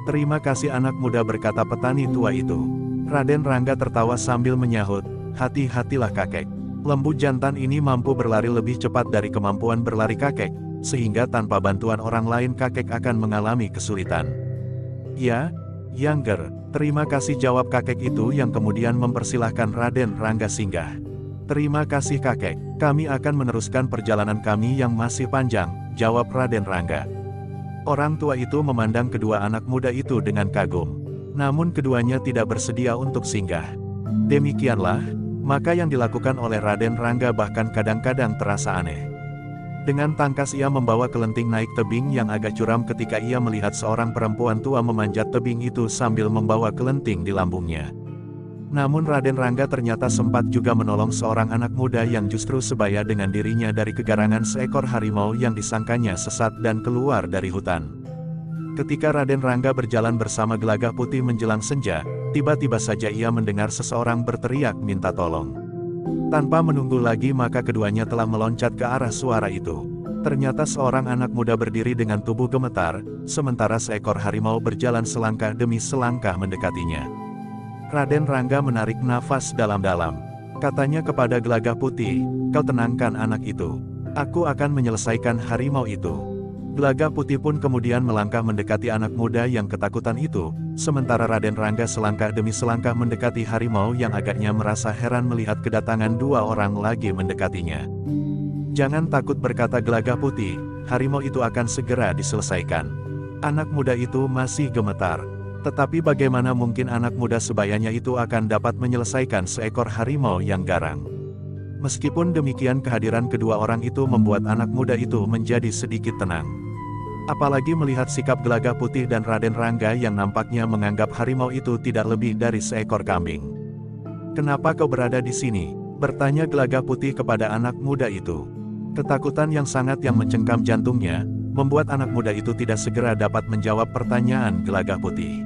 "Terima kasih anak muda," berkata petani tua itu. Raden Rangga tertawa sambil menyahut, "Hati-hatilah kakek. Lembu jantan ini mampu berlari lebih cepat dari kemampuan berlari kakek, sehingga tanpa bantuan orang lain kakek akan mengalami kesulitan." "Ya, Younger, terima kasih," jawab kakek itu yang kemudian mempersilahkan Raden Rangga singgah. "Terima kasih kakek, kami akan meneruskan perjalanan kami yang masih panjang," jawab Raden Rangga. Orang tua itu memandang kedua anak muda itu dengan kagum. Namun keduanya tidak bersedia untuk singgah. Demikianlah, maka yang dilakukan oleh Raden Rangga bahkan kadang-kadang terasa aneh. Dengan tangkas ia membawa kelenting naik tebing yang agak curam ketika ia melihat seorang perempuan tua memanjat tebing itu sambil membawa kelenting di lambungnya. Namun Raden Rangga ternyata sempat juga menolong seorang anak muda yang justru sebaya dengan dirinya dari kegarangan seekor harimau yang disangkanya sesat dan keluar dari hutan. Ketika Raden Rangga berjalan bersama Gelagah Putih menjelang senja, tiba-tiba saja ia mendengar seseorang berteriak minta tolong. Tanpa menunggu lagi maka keduanya telah meloncat ke arah suara itu. Ternyata seorang anak muda berdiri dengan tubuh gemetar, sementara seekor harimau berjalan selangkah demi selangkah mendekatinya. Raden Rangga menarik nafas dalam-dalam. Katanya kepada Gelagah Putih, "Kau tenangkan anak itu. Aku akan menyelesaikan harimau itu." Gelagah Putih pun kemudian melangkah mendekati anak muda yang ketakutan itu, sementara Raden Rangga selangkah demi selangkah mendekati harimau yang agaknya merasa heran melihat kedatangan dua orang lagi mendekatinya. "Jangan takut," berkata Gelagah Putih, "harimau itu akan segera diselesaikan." Anak muda itu masih gemetar. Tetapi bagaimana mungkin anak muda sebayanya itu akan dapat menyelesaikan seekor harimau yang garang? Meskipun demikian kehadiran kedua orang itu membuat anak muda itu menjadi sedikit tenang. Apalagi melihat sikap Gelagah Putih dan Raden Rangga yang nampaknya menganggap harimau itu tidak lebih dari seekor kambing. "Kenapa kau berada di sini?" bertanya Gelagah Putih kepada anak muda itu. Ketakutan yang sangat yang mencengkam jantungnya, membuat anak muda itu tidak segera dapat menjawab pertanyaan Gelagah Putih.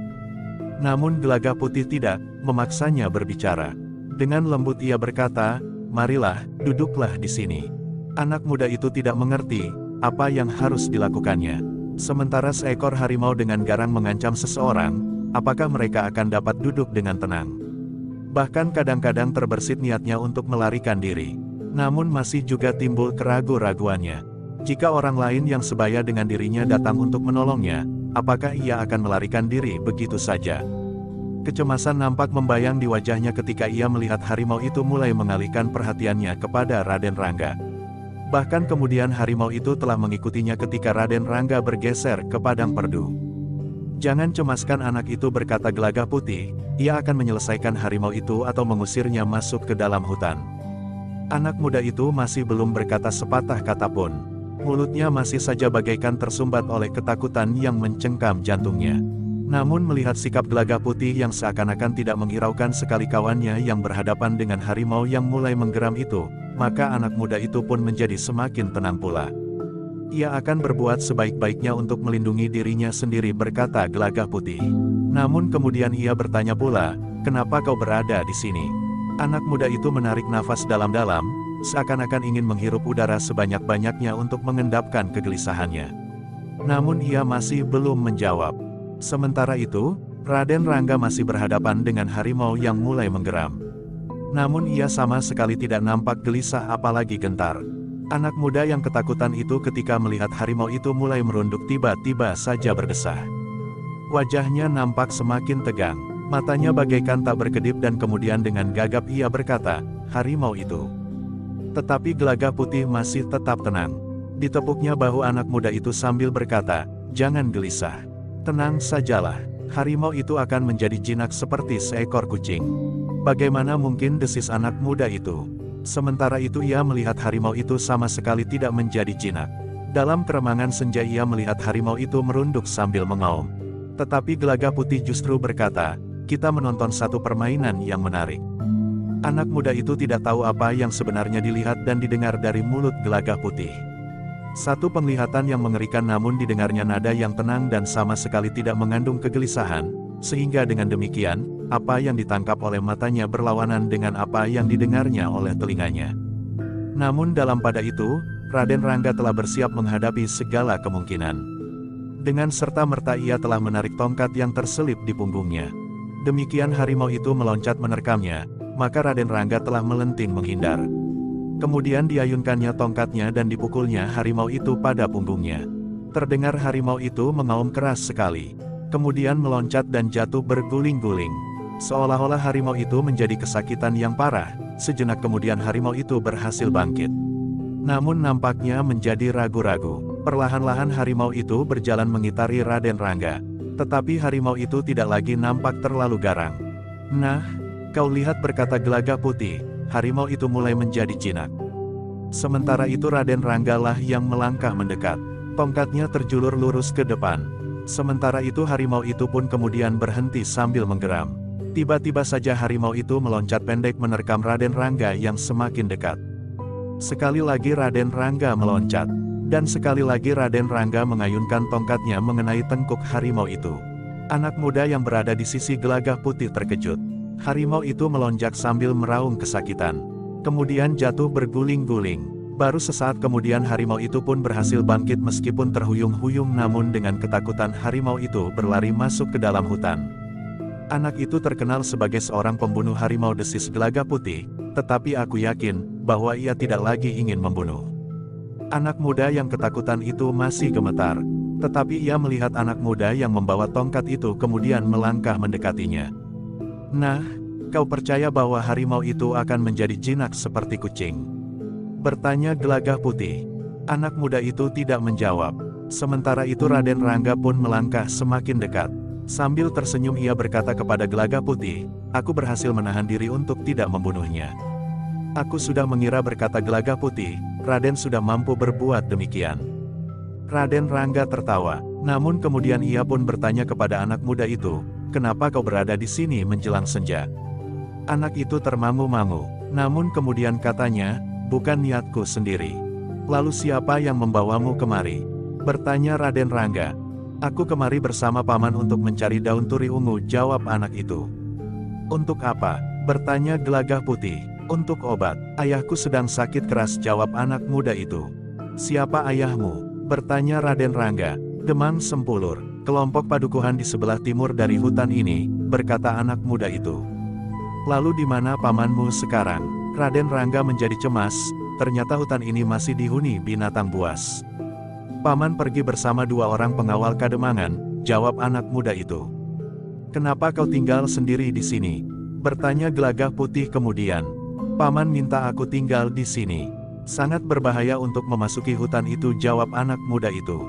Namun Gelagah Putih tidak memaksanya berbicara. Dengan lembut ia berkata, "Marilah, duduklah di sini." Anak muda itu tidak mengerti apa yang harus dilakukannya. Sementara seekor harimau dengan garang mengancam seseorang, apakah mereka akan dapat duduk dengan tenang? Bahkan kadang-kadang terbersit niatnya untuk melarikan diri. Namun masih juga timbul keraguan-raguannya. Jika orang lain yang sebaya dengan dirinya datang untuk menolongnya, apakah ia akan melarikan diri begitu saja? Kecemasan nampak membayang di wajahnya ketika ia melihat harimau itu mulai mengalihkan perhatiannya kepada Raden Rangga. Bahkan kemudian harimau itu telah mengikutinya ketika Raden Rangga bergeser ke padang perdu. "Jangan cemaskan anak itu," berkata Gelagah Putih, "ia akan menyelesaikan harimau itu atau mengusirnya masuk ke dalam hutan." Anak muda itu masih belum berkata sepatah kata pun. Mulutnya masih saja bagaikan tersumbat oleh ketakutan yang mencengkam jantungnya. Namun melihat sikap Gelagah Putih yang seakan-akan tidak menghiraukan sekali kawannya yang berhadapan dengan harimau yang mulai menggeram itu, maka anak muda itu pun menjadi semakin tenang pula. "Ia akan berbuat sebaik-baiknya untuk melindungi dirinya sendiri," berkata Gelagah Putih. Namun kemudian ia bertanya pula, "Kenapa kau berada di sini?" Anak muda itu menarik nafas dalam-dalam, seakan-akan ingin menghirup udara sebanyak-banyaknya untuk mengendapkan kegelisahannya. Namun ia masih belum menjawab. Sementara itu, Raden Rangga masih berhadapan dengan harimau yang mulai menggeram. Namun ia sama sekali tidak nampak gelisah apalagi gentar. Anak muda yang ketakutan itu ketika melihat harimau itu mulai merunduk tiba-tiba saja berdesah. Wajahnya nampak semakin tegang, matanya bagaikan tak berkedip dan kemudian dengan gagap ia berkata, "Harimau itu." Tetapi Gelagah Putih masih tetap tenang. Ditepuknya bahu anak muda itu sambil berkata, "Jangan gelisah. Tenang sajalah. Harimau itu akan menjadi jinak seperti seekor kucing." "Bagaimana mungkin?" desis anak muda itu. Sementara itu ia melihat harimau itu sama sekali tidak menjadi jinak. Dalam keremangan senja ia melihat harimau itu merunduk sambil mengaum. Tetapi Gelagah Putih justru berkata, "Kita menonton satu permainan yang menarik." Anak muda itu tidak tahu apa yang sebenarnya dilihat dan didengar dari mulut Gelagah Putih. Satu penglihatan yang mengerikan namun didengarnya nada yang tenang dan sama sekali tidak mengandung kegelisahan, sehingga dengan demikian, apa yang ditangkap oleh matanya berlawanan dengan apa yang didengarnya oleh telinganya. Namun dalam pada itu, Raden Rangga telah bersiap menghadapi segala kemungkinan. Dengan serta-merta ia telah menarik tongkat yang terselip di punggungnya. Demikian harimau itu meloncat menerkamnya, maka Raden Rangga telah melenting menghindar. Kemudian diayunkannya tongkatnya dan dipukulnya harimau itu pada punggungnya. Terdengar harimau itu mengaum keras sekali. Kemudian meloncat dan jatuh berguling-guling. Seolah-olah harimau itu menjadi kesakitan yang parah. Sejenak kemudian harimau itu berhasil bangkit. Namun nampaknya menjadi ragu-ragu. Perlahan-lahan harimau itu berjalan mengitari Raden Rangga. Tetapi harimau itu tidak lagi nampak terlalu garang. "Nah, kau lihat," berkata Gelagah Putih, "harimau itu mulai menjadi jinak." Sementara itu Raden Rangga lah yang melangkah mendekat. Tongkatnya terjulur lurus ke depan. Sementara itu harimau itu pun kemudian berhenti sambil menggeram. Tiba-tiba saja harimau itu meloncat pendek menerkam Raden Rangga yang semakin dekat. Sekali lagi Raden Rangga meloncat. Dan sekali lagi Raden Rangga mengayunkan tongkatnya mengenai tengkuk harimau itu. Anak muda yang berada di sisi Gelagah Putih terkejut. Harimau itu melonjak sambil meraung kesakitan. Kemudian jatuh berguling-guling. Baru sesaat kemudian harimau itu pun berhasil bangkit meskipun terhuyung-huyung, namun dengan ketakutan harimau itu berlari masuk ke dalam hutan. Anak itu terkenal sebagai seorang pembunuh harimau, desis Gelagah Putih, tetapi aku yakin bahwa ia tidak lagi ingin membunuh. Anak muda yang ketakutan itu masih gemetar, tetapi ia melihat anak muda yang membawa tongkat itu kemudian melangkah mendekatinya. "Nah, kau percaya bahwa harimau itu akan menjadi jinak seperti kucing?" bertanya Gelagah Putih. Anak muda itu tidak menjawab. Sementara itu Raden Rangga pun melangkah semakin dekat. Sambil tersenyum ia berkata kepada Gelagah Putih, "Aku berhasil menahan diri untuk tidak membunuhnya." "Aku sudah mengira," berkata Gelagah Putih, "Raden sudah mampu berbuat demikian." Raden Rangga tertawa, namun kemudian ia pun bertanya kepada anak muda itu, "Kenapa kau berada di sini menjelang senja?" Anak itu termangu-mangu, namun kemudian katanya, "Bukan niatku sendiri." "Lalu siapa yang membawamu kemari?" bertanya Raden Rangga. "Aku kemari bersama paman untuk mencari daun turi ungu," jawab anak itu. "Untuk apa?" bertanya Gelagah Putih. "Untuk obat. Ayahku sedang sakit keras," jawab anak muda itu. "Siapa ayahmu?" bertanya Raden Rangga. "Demang Sempulur, kelompok padukuhan di sebelah timur dari hutan ini," berkata anak muda itu. "Lalu di mana pamanmu sekarang?" Raden Rangga menjadi cemas, ternyata hutan ini masih dihuni binatang buas. "Paman pergi bersama 2 orang pengawal Kademangan," jawab anak muda itu. "Kenapa kau tinggal sendiri di sini?" bertanya Gelagah Putih kemudian. "Paman minta aku tinggal di sini. Sangat berbahaya untuk memasuki hutan itu," jawab anak muda itu.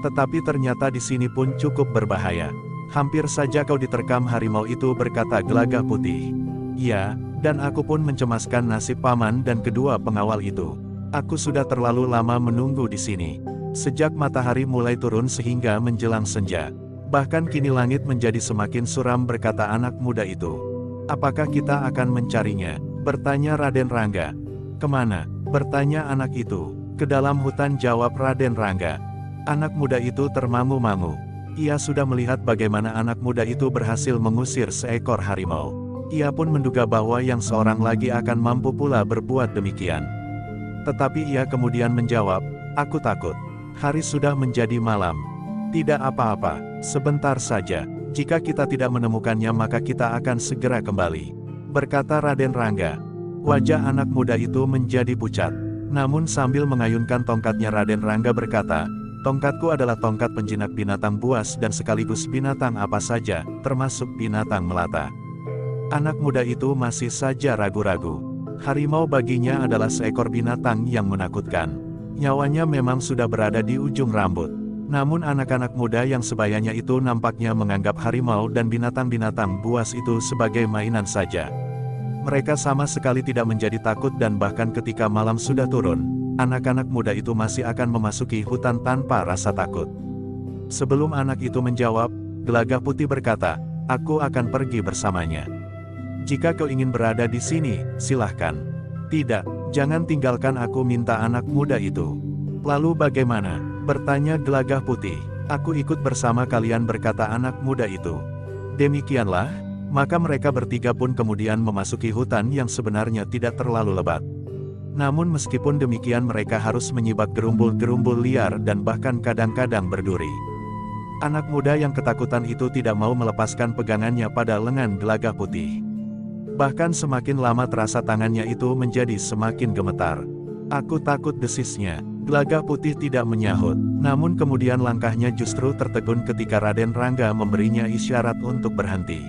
"Tetapi ternyata di sini pun cukup berbahaya. Hampir saja kau diterkam harimau itu," berkata Gelagah Putih. "Ya, dan aku pun mencemaskan nasib paman dan kedua pengawal itu. Aku sudah terlalu lama menunggu di sini. Sejak matahari mulai turun sehingga menjelang senja. Bahkan kini langit menjadi semakin suram," berkata anak muda itu. "Apakah kita akan mencarinya?" bertanya Raden Rangga. "Kemana?" bertanya anak itu. "Ke dalam hutan," jawab Raden Rangga. Anak muda itu termangu-mangu. Ia sudah melihat bagaimana anak muda itu berhasil mengusir seekor harimau. Ia pun menduga bahwa yang seorang lagi akan mampu pula berbuat demikian. Tetapi ia kemudian menjawab, "Aku takut. Hari sudah menjadi malam." "Tidak apa-apa, sebentar saja. Jika kita tidak menemukannya maka kita akan segera kembali," berkata Raden Rangga. Wajah anak muda itu menjadi pucat. Namun sambil mengayunkan tongkatnya Raden Rangga berkata, "Tongkatku adalah tongkat penjinak binatang buas dan sekaligus binatang apa saja, termasuk binatang melata." Anak muda itu masih saja ragu-ragu. Harimau baginya adalah seekor binatang yang menakutkan. Nyawanya memang sudah berada di ujung rambut. Namun anak-anak muda yang sebayanya itu nampaknya menganggap harimau dan binatang-binatang buas itu sebagai mainan saja. Mereka sama sekali tidak menjadi takut dan bahkan ketika malam sudah turun, anak-anak muda itu masih akan memasuki hutan tanpa rasa takut. Sebelum anak itu menjawab, Gelagah Putih berkata, "Aku akan pergi bersamanya. Jika kau ingin berada di sini, silahkan. Tidak, jangan tinggalkan aku," minta anak muda itu. "Lalu bagaimana?" bertanya Gelagah Putih. "Aku ikut bersama kalian," berkata anak muda itu. Demikianlah, maka mereka bertiga pun kemudian memasuki hutan yang sebenarnya tidak terlalu lebat. Namun meskipun demikian mereka harus menyibak gerumbul-gerumbul liar dan bahkan kadang-kadang berduri. Anak muda yang ketakutan itu tidak mau melepaskan pegangannya pada lengan Gelagah Putih. Bahkan semakin lama terasa tangannya itu menjadi semakin gemetar. "Aku takut," desisnya. Gelagah Putih tidak menyahut, namun kemudian langkahnya justru tertegun ketika Raden Rangga memberinya isyarat untuk berhenti.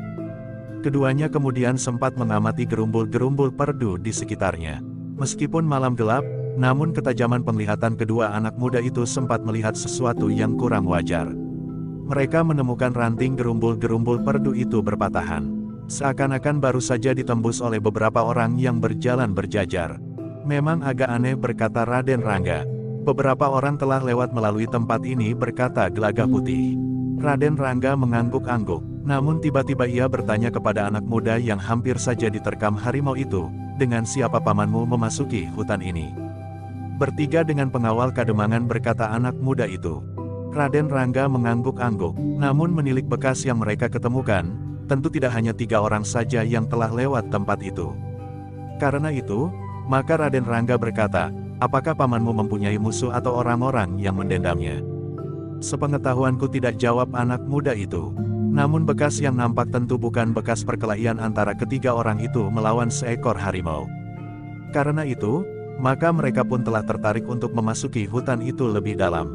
Keduanya kemudian sempat mengamati gerumbul-gerumbul perdu di sekitarnya. Meskipun malam gelap, namun ketajaman penglihatan kedua anak muda itu sempat melihat sesuatu yang kurang wajar. Mereka menemukan ranting gerumbul-gerumbul perdu itu berpatahan. Seakan-akan baru saja ditembus oleh beberapa orang yang berjalan berjajar. Memang agak aneh, berkata Raden Rangga. Beberapa orang telah lewat melalui tempat ini, berkata Gelagah Putih. Raden Rangga mengangguk-angguk, namun tiba-tiba ia bertanya kepada anak muda yang hampir saja diterkam harimau itu, dengan siapa pamanmu memasuki hutan ini? Bertiga dengan pengawal Kademangan, berkata anak muda itu. Raden Rangga mengangguk-angguk, namun menilik bekas yang mereka ketemukan, tentu tidak hanya 3 orang saja yang telah lewat tempat itu. Karena itu, maka Raden Rangga berkata, apakah pamanmu mempunyai musuh atau orang-orang yang mendendamnya? Sepengetahuanku tidak, jawab anak muda itu. Namun bekas yang nampak tentu bukan bekas perkelahian antara ketiga orang itu melawan seekor harimau. Karena itu, maka mereka pun telah tertarik untuk memasuki hutan itu lebih dalam.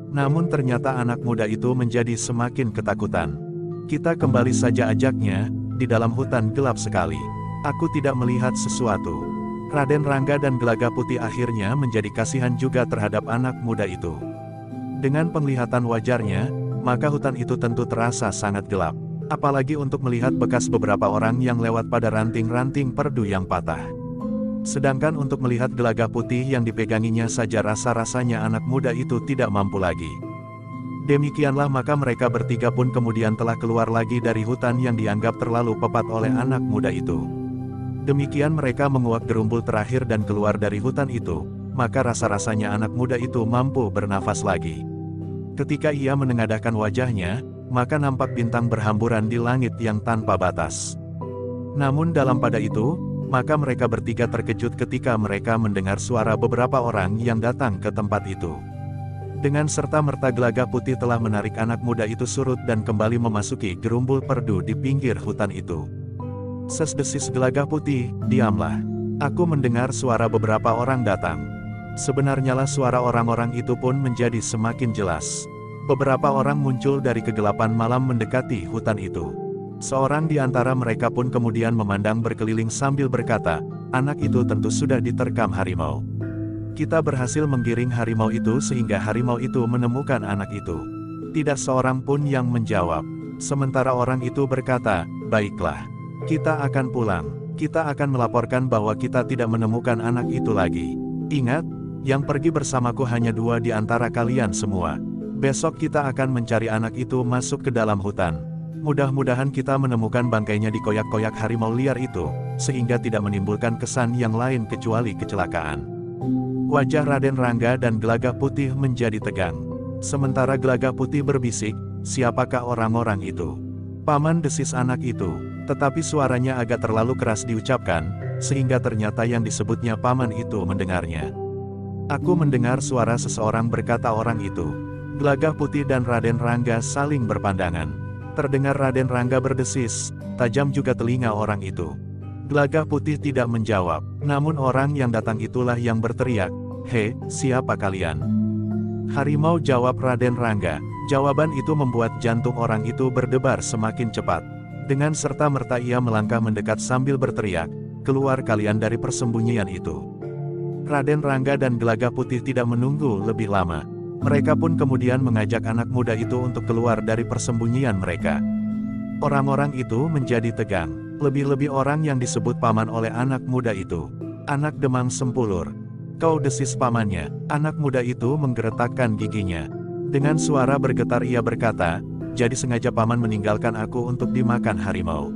Namun ternyata anak muda itu menjadi semakin ketakutan. Kita kembali saja, ajaknya, di dalam hutan gelap sekali. Aku tidak melihat sesuatu. Raden Rangga dan Gelagah Putih akhirnya menjadi kasihan juga terhadap anak muda itu. Dengan penglihatan wajarnya, maka hutan itu tentu terasa sangat gelap. Apalagi untuk melihat bekas beberapa orang yang lewat pada ranting-ranting perdu yang patah. Sedangkan untuk melihat Gelagah Putih yang dipeganginya saja rasa-rasanya anak muda itu tidak mampu lagi. Demikianlah maka mereka bertiga pun kemudian telah keluar lagi dari hutan yang dianggap terlalu pepat oleh anak muda itu. Demikian mereka menguak gerumbul terakhir dan keluar dari hutan itu, maka rasa-rasanya anak muda itu mampu bernafas lagi. Ketika ia menengadahkan wajahnya, maka nampak bintang berhamburan di langit yang tanpa batas. Namun dalam pada itu, maka mereka bertiga terkejut ketika mereka mendengar suara beberapa orang yang datang ke tempat itu. Dengan serta-merta Gelagah Putih telah menarik anak muda itu surut dan kembali memasuki gerumbul perdu di pinggir hutan itu. Ses-desis Gelagah Putih, diamlah. Aku mendengar suara beberapa orang datang. Sebenarnya lah suara orang-orang itu pun menjadi semakin jelas. Beberapa orang muncul dari kegelapan malam mendekati hutan itu. Seorang di antara mereka pun kemudian memandang berkeliling sambil berkata, anak itu tentu sudah diterkam harimau. Kita berhasil menggiring harimau itu sehingga harimau itu menemukan anak itu. Tidak seorang pun yang menjawab. Sementara orang itu berkata, baiklah. Kita akan pulang. Kita akan melaporkan bahwa kita tidak menemukan anak itu lagi. Ingat, yang pergi bersamaku hanya 2 di antara kalian semua. Besok kita akan mencari anak itu masuk ke dalam hutan. Mudah-mudahan kita menemukan bangkainya di koyak-koyak harimau liar itu, sehingga tidak menimbulkan kesan yang lain kecuali kecelakaan. Wajah Raden Rangga dan Gelagah Putih menjadi tegang. Sementara Gelagah Putih berbisik, siapakah orang-orang itu? Paman, desis anak itu. Tetapi suaranya agak terlalu keras diucapkan, sehingga ternyata yang disebutnya paman itu mendengarnya. Aku mendengar suara seseorang, berkata orang itu. Gelagah Putih dan Raden Rangga saling berpandangan. Terdengar Raden Rangga berdesis, tajam juga telinga orang itu. Gelagah Putih tidak menjawab, namun orang yang datang itulah yang berteriak, "Hei, siapa kalian?" "Harimau," jawab Raden Rangga. Jawaban itu membuat jantung orang itu berdebar semakin cepat. Dengan serta-merta ia melangkah mendekat sambil berteriak, "Keluar kalian dari persembunyian itu." Raden Rangga dan Gelagah Putih tidak menunggu lebih lama. Mereka pun kemudian mengajak anak muda itu untuk keluar dari persembunyian mereka. Orang-orang itu menjadi tegang, lebih-lebih orang yang disebut paman oleh anak muda itu. "Anak Demang Sempulur, kau," desis pamannya. Anak muda itu menggeretakkan giginya. Dengan suara bergetar ia berkata, "Jadi sengaja paman meninggalkan aku untuk dimakan harimau.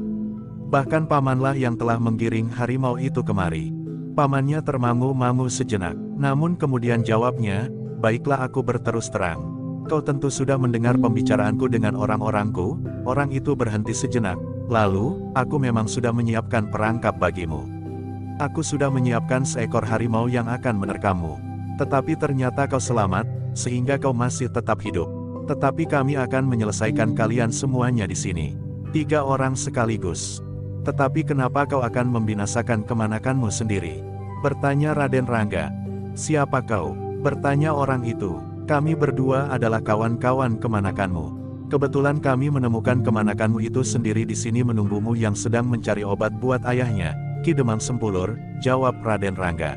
Bahkan pamanlah yang telah menggiring harimau itu kemari." Pamannya termangu-mangu sejenak, namun kemudian jawabnya, "Baiklah, aku berterus terang. Kau tentu sudah mendengar pembicaraanku dengan orang-orangku." Orang itu berhenti sejenak, lalu, "Aku memang sudah menyiapkan perangkap bagimu. Aku sudah menyiapkan seekor harimau yang akan menerkammu. Tetapi ternyata kau selamat, sehingga kau masih tetap hidup. Tetapi kami akan menyelesaikan kalian semuanya di sini. 3 orang sekaligus. Tetapi kenapa kau akan membinasakan kemanakanmu sendiri?" bertanya Raden Rangga. "Siapa kau?" bertanya orang itu. "Kami berdua adalah kawan-kawan kemanakanmu. Kebetulan kami menemukan kemanakanmu itu sendiri di sini menunggumu yang sedang mencari obat buat ayahnya, Ki Demang Sempulur," jawab Raden Rangga.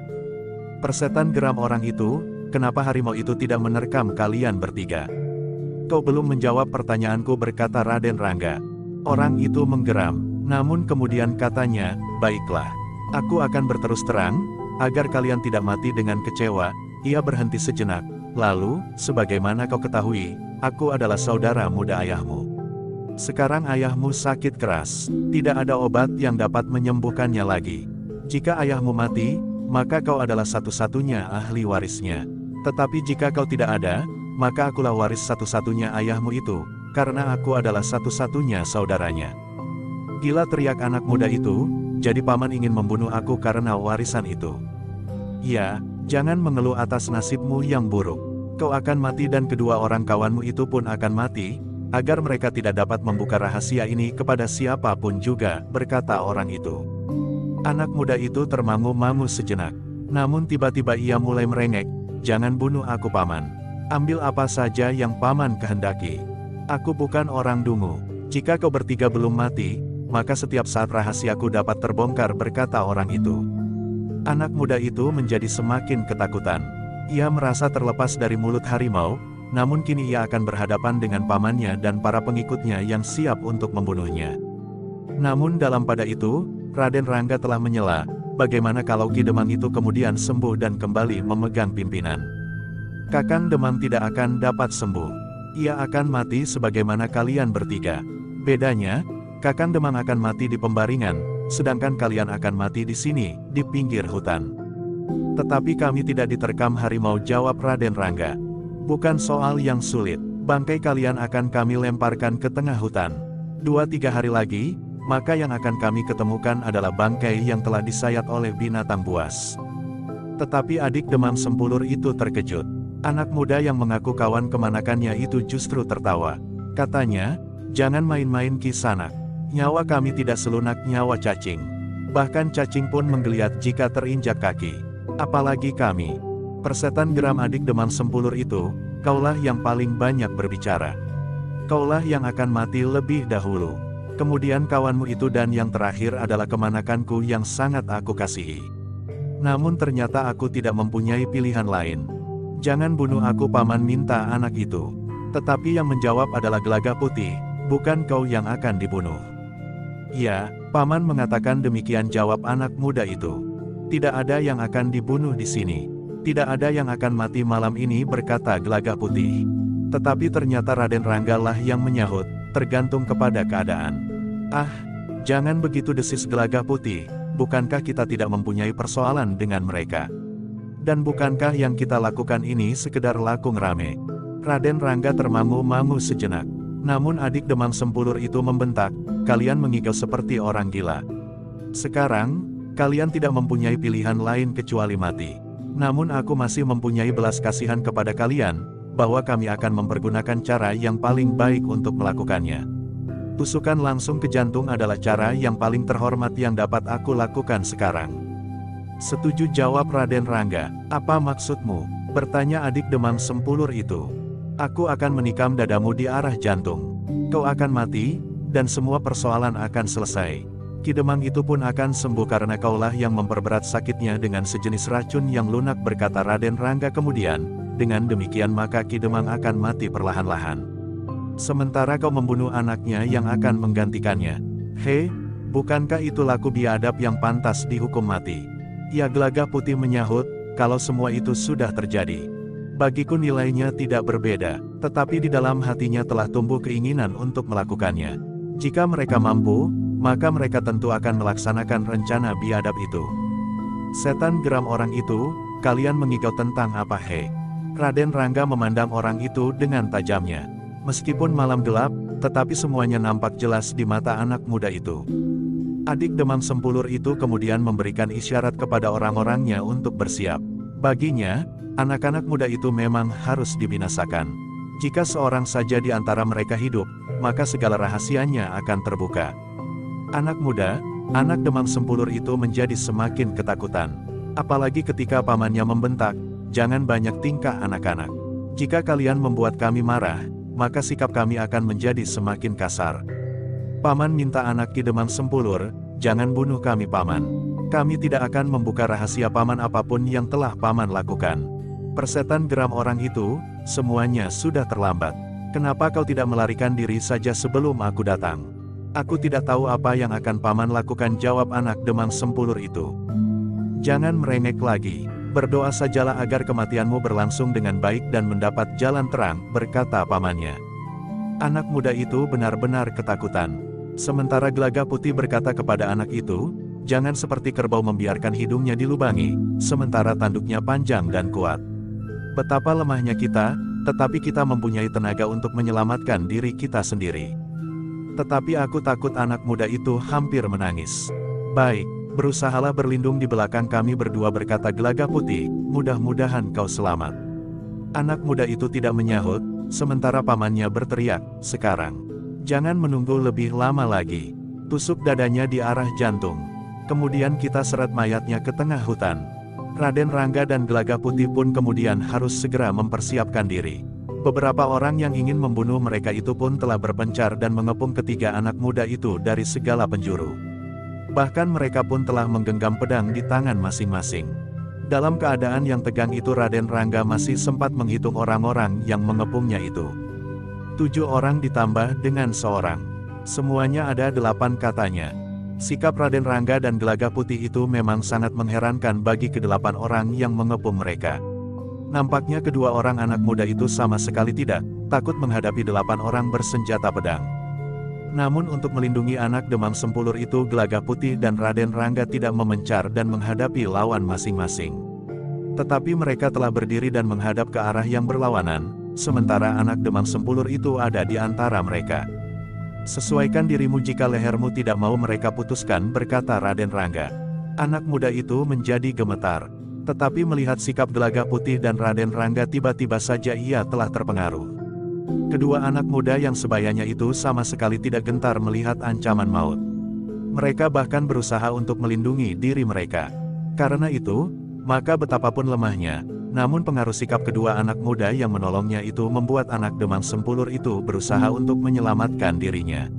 "Persetan," geram orang itu, "kenapa harimau itu tidak menerkam kalian bertiga?" "Kau belum menjawab pertanyaanku," berkata Raden Rangga. Orang itu menggeram, namun kemudian katanya, "Baiklah. Aku akan berterus terang, agar kalian tidak mati dengan kecewa." Ia berhenti sejenak, lalu, "Sebagaimana kau ketahui, aku adalah saudara muda ayahmu. Sekarang ayahmu sakit keras, tidak ada obat yang dapat menyembuhkannya lagi. Jika ayahmu mati, maka kau adalah satu-satunya ahli warisnya. Tetapi jika kau tidak ada, maka akulah waris satu-satunya ayahmu itu, karena aku adalah satu-satunya saudaranya." "Gila," teriak anak muda itu, "jadi paman ingin membunuh aku karena warisan itu?" "Ya, jangan mengeluh atas nasibmu yang buruk. Kau akan mati dan kedua orang kawanmu itu pun akan mati, agar mereka tidak dapat membuka rahasia ini kepada siapapun juga," berkata orang itu. Anak muda itu termangu-mangu sejenak. Namun tiba-tiba ia mulai merengek, "Jangan bunuh aku paman. Ambil apa saja yang paman kehendaki. Aku bukan orang dungu. Jika kau bertiga belum mati, maka setiap saat rahasiaku dapat terbongkar," berkata orang itu. Anak muda itu menjadi semakin ketakutan. Ia merasa terlepas dari mulut harimau, namun kini ia akan berhadapan dengan pamannya dan para pengikutnya yang siap untuk membunuhnya. Namun dalam pada itu, Raden Rangga telah menyela, "Bagaimana kalau Ki Demang itu kemudian sembuh dan kembali memegang pimpinan? Kakang Demang tidak akan dapat sembuh. Ia akan mati sebagaimana kalian bertiga. Bedanya, Kakang Demang akan mati di pembaringan, sedangkan kalian akan mati di sini, di pinggir hutan." "Tetapi kami tidak diterkam harimau," jawab Raden Rangga. "Bukan soal yang sulit, bangkai kalian akan kami lemparkan ke tengah hutan. 2-3 hari lagi, maka yang akan kami ketemukan adalah bangkai yang telah disayat oleh binatang buas." Tetapi adik Demam Sempulur itu terkejut. Anak muda yang mengaku kawan kemanakannya itu justru tertawa. Katanya, "Jangan main-main Ki Sanak. Nyawa kami tidak selunak nyawa cacing. Bahkan cacing pun menggeliat jika terinjak kaki. Apalagi kami." "Persetan," geram adik Demam Sempulur itu, "kaulah yang paling banyak berbicara. Kaulah yang akan mati lebih dahulu. Kemudian kawanmu itu dan yang terakhir adalah kemanakanku yang sangat aku kasihi. Namun ternyata aku tidak mempunyai pilihan lain. Jangan bunuh aku paman," minta anak itu. Tetapi yang menjawab adalah Gelagah Putih, "Bukan kau yang akan dibunuh." "Ya, paman mengatakan demikian," jawab anak muda itu. "Tidak ada yang akan dibunuh di sini. Tidak ada yang akan mati malam ini," berkata Gelagah Putih. Tetapi ternyata Raden Rangga lah yang menyahut, "Tergantung kepada keadaan." "Ah, jangan begitu," desis Gelagah Putih, "bukankah kita tidak mempunyai persoalan dengan mereka? Dan bukankah yang kita lakukan ini sekedar lakung rame?" Raden Rangga termangu-mangu sejenak. Namun adik Demam Sempulur itu membentak, "Kalian mengigau seperti orang gila. Sekarang, kalian tidak mempunyai pilihan lain kecuali mati. Namun aku masih mempunyai belas kasihan kepada kalian, bahwa kami akan mempergunakan cara yang paling baik untuk melakukannya. Tusukan langsung ke jantung adalah cara yang paling terhormat yang dapat aku lakukan sekarang." "Setuju," jawab Raden Rangga. "Apa maksudmu?" bertanya adik Demam Sempulur itu. "Aku akan menikam dadamu di arah jantung. Kau akan mati, dan semua persoalan akan selesai. Ki Demang itu pun akan sembuh karena kaulah yang memperberat sakitnya dengan sejenis racun yang lunak," berkata Raden Rangga kemudian. "Dengan demikian maka Ki Demang akan mati perlahan-lahan. Sementara kau membunuh anaknya yang akan menggantikannya. He, bukankah itu laku biadab yang pantas dihukum mati?" "Ya," Gelagah Putih menyahut, "kalau semua itu sudah terjadi, bagiku nilainya tidak berbeda, tetapi di dalam hatinya telah tumbuh keinginan untuk melakukannya. Jika mereka mampu, maka mereka tentu akan melaksanakan rencana biadab itu." "Setan," geram orang itu, "kalian mengigau tentang apa he?" Raden Rangga memandang orang itu dengan tajamnya. Meskipun malam gelap, tetapi semuanya nampak jelas di mata anak muda itu. Adik Demam Sempulur itu kemudian memberikan isyarat kepada orang-orangnya untuk bersiap. Baginya, anak-anak muda itu memang harus dibinasakan. Jika seorang saja di antara mereka hidup, maka segala rahasianya akan terbuka. Anak muda, anak Demam Sempulur itu menjadi semakin ketakutan. Apalagi ketika pamannya membentak, "Jangan banyak tingkah anak-anak. Jika kalian membuat kami marah, maka sikap kami akan menjadi semakin kasar." Paman minta anak Ki Demam Sempulur, "Jangan bunuh kami paman. Kami tidak akan membuka rahasia paman apapun yang telah paman lakukan." "Persetan," geram orang itu, "semuanya sudah terlambat. Kenapa kau tidak melarikan diri saja sebelum aku datang?" "Aku tidak tahu apa yang akan paman lakukan," jawab anak Demam Sempulur itu. Jangan merengek lagi. Berdoa sajalah agar kematianmu berlangsung dengan baik dan mendapat jalan terang, berkata pamannya. Anak muda itu benar-benar ketakutan. Sementara Gelaga Putih berkata kepada anak itu, jangan seperti kerbau membiarkan hidungnya dilubangi, sementara tanduknya panjang dan kuat. Betapa lemahnya kita, tetapi kita mempunyai tenaga untuk menyelamatkan diri kita sendiri. Tetapi aku takut, anak muda itu hampir menangis. Baik, berusahalah berlindung di belakang kami berdua, berkata Gelaga Putih, mudah-mudahan kau selamat. Anak muda itu tidak menyahut, sementara pamannya berteriak, sekarang. Jangan menunggu lebih lama lagi. Tusuk dadanya di arah jantung. Kemudian kita seret mayatnya ke tengah hutan. Raden Rangga dan Gelaga Putih pun kemudian harus segera mempersiapkan diri. Beberapa orang yang ingin membunuh mereka itu pun telah berpencar dan mengepung ketiga anak muda itu dari segala penjuru. Bahkan mereka pun telah menggenggam pedang di tangan masing-masing. Dalam keadaan yang tegang itu Raden Rangga masih sempat menghitung orang-orang yang mengepungnya itu. 7 orang ditambah dengan seorang. Semuanya ada 8 katanya. Sikap Raden Rangga dan Gelaga Putih itu memang sangat mengherankan bagi ke-8 orang yang mengepung mereka. Nampaknya kedua orang anak muda itu sama sekali tidak takut menghadapi 8 orang bersenjata pedang. Namun untuk melindungi anak demam sempulur itu Gelaga Putih dan Raden Rangga tidak memencar dan menghadapi lawan masing-masing. Tetapi mereka telah berdiri dan menghadap ke arah yang berlawanan, sementara anak demam sempulur itu ada di antara mereka. Sesuaikan dirimu jika lehermu tidak mau mereka putuskan, berkata Raden Rangga. Anak muda itu menjadi gemetar. Tetapi melihat sikap Gelaga Putih dan Raden Rangga tiba-tiba saja ia telah terpengaruh. Kedua anak muda yang sebayanya itu sama sekali tidak gentar melihat ancaman maut. Mereka bahkan berusaha untuk melindungi diri mereka. Karena itu, maka betapapun lemahnya, namun pengaruh sikap kedua anak muda yang menolongnya itu membuat anak demam sempulur itu berusaha untuk menyelamatkan dirinya.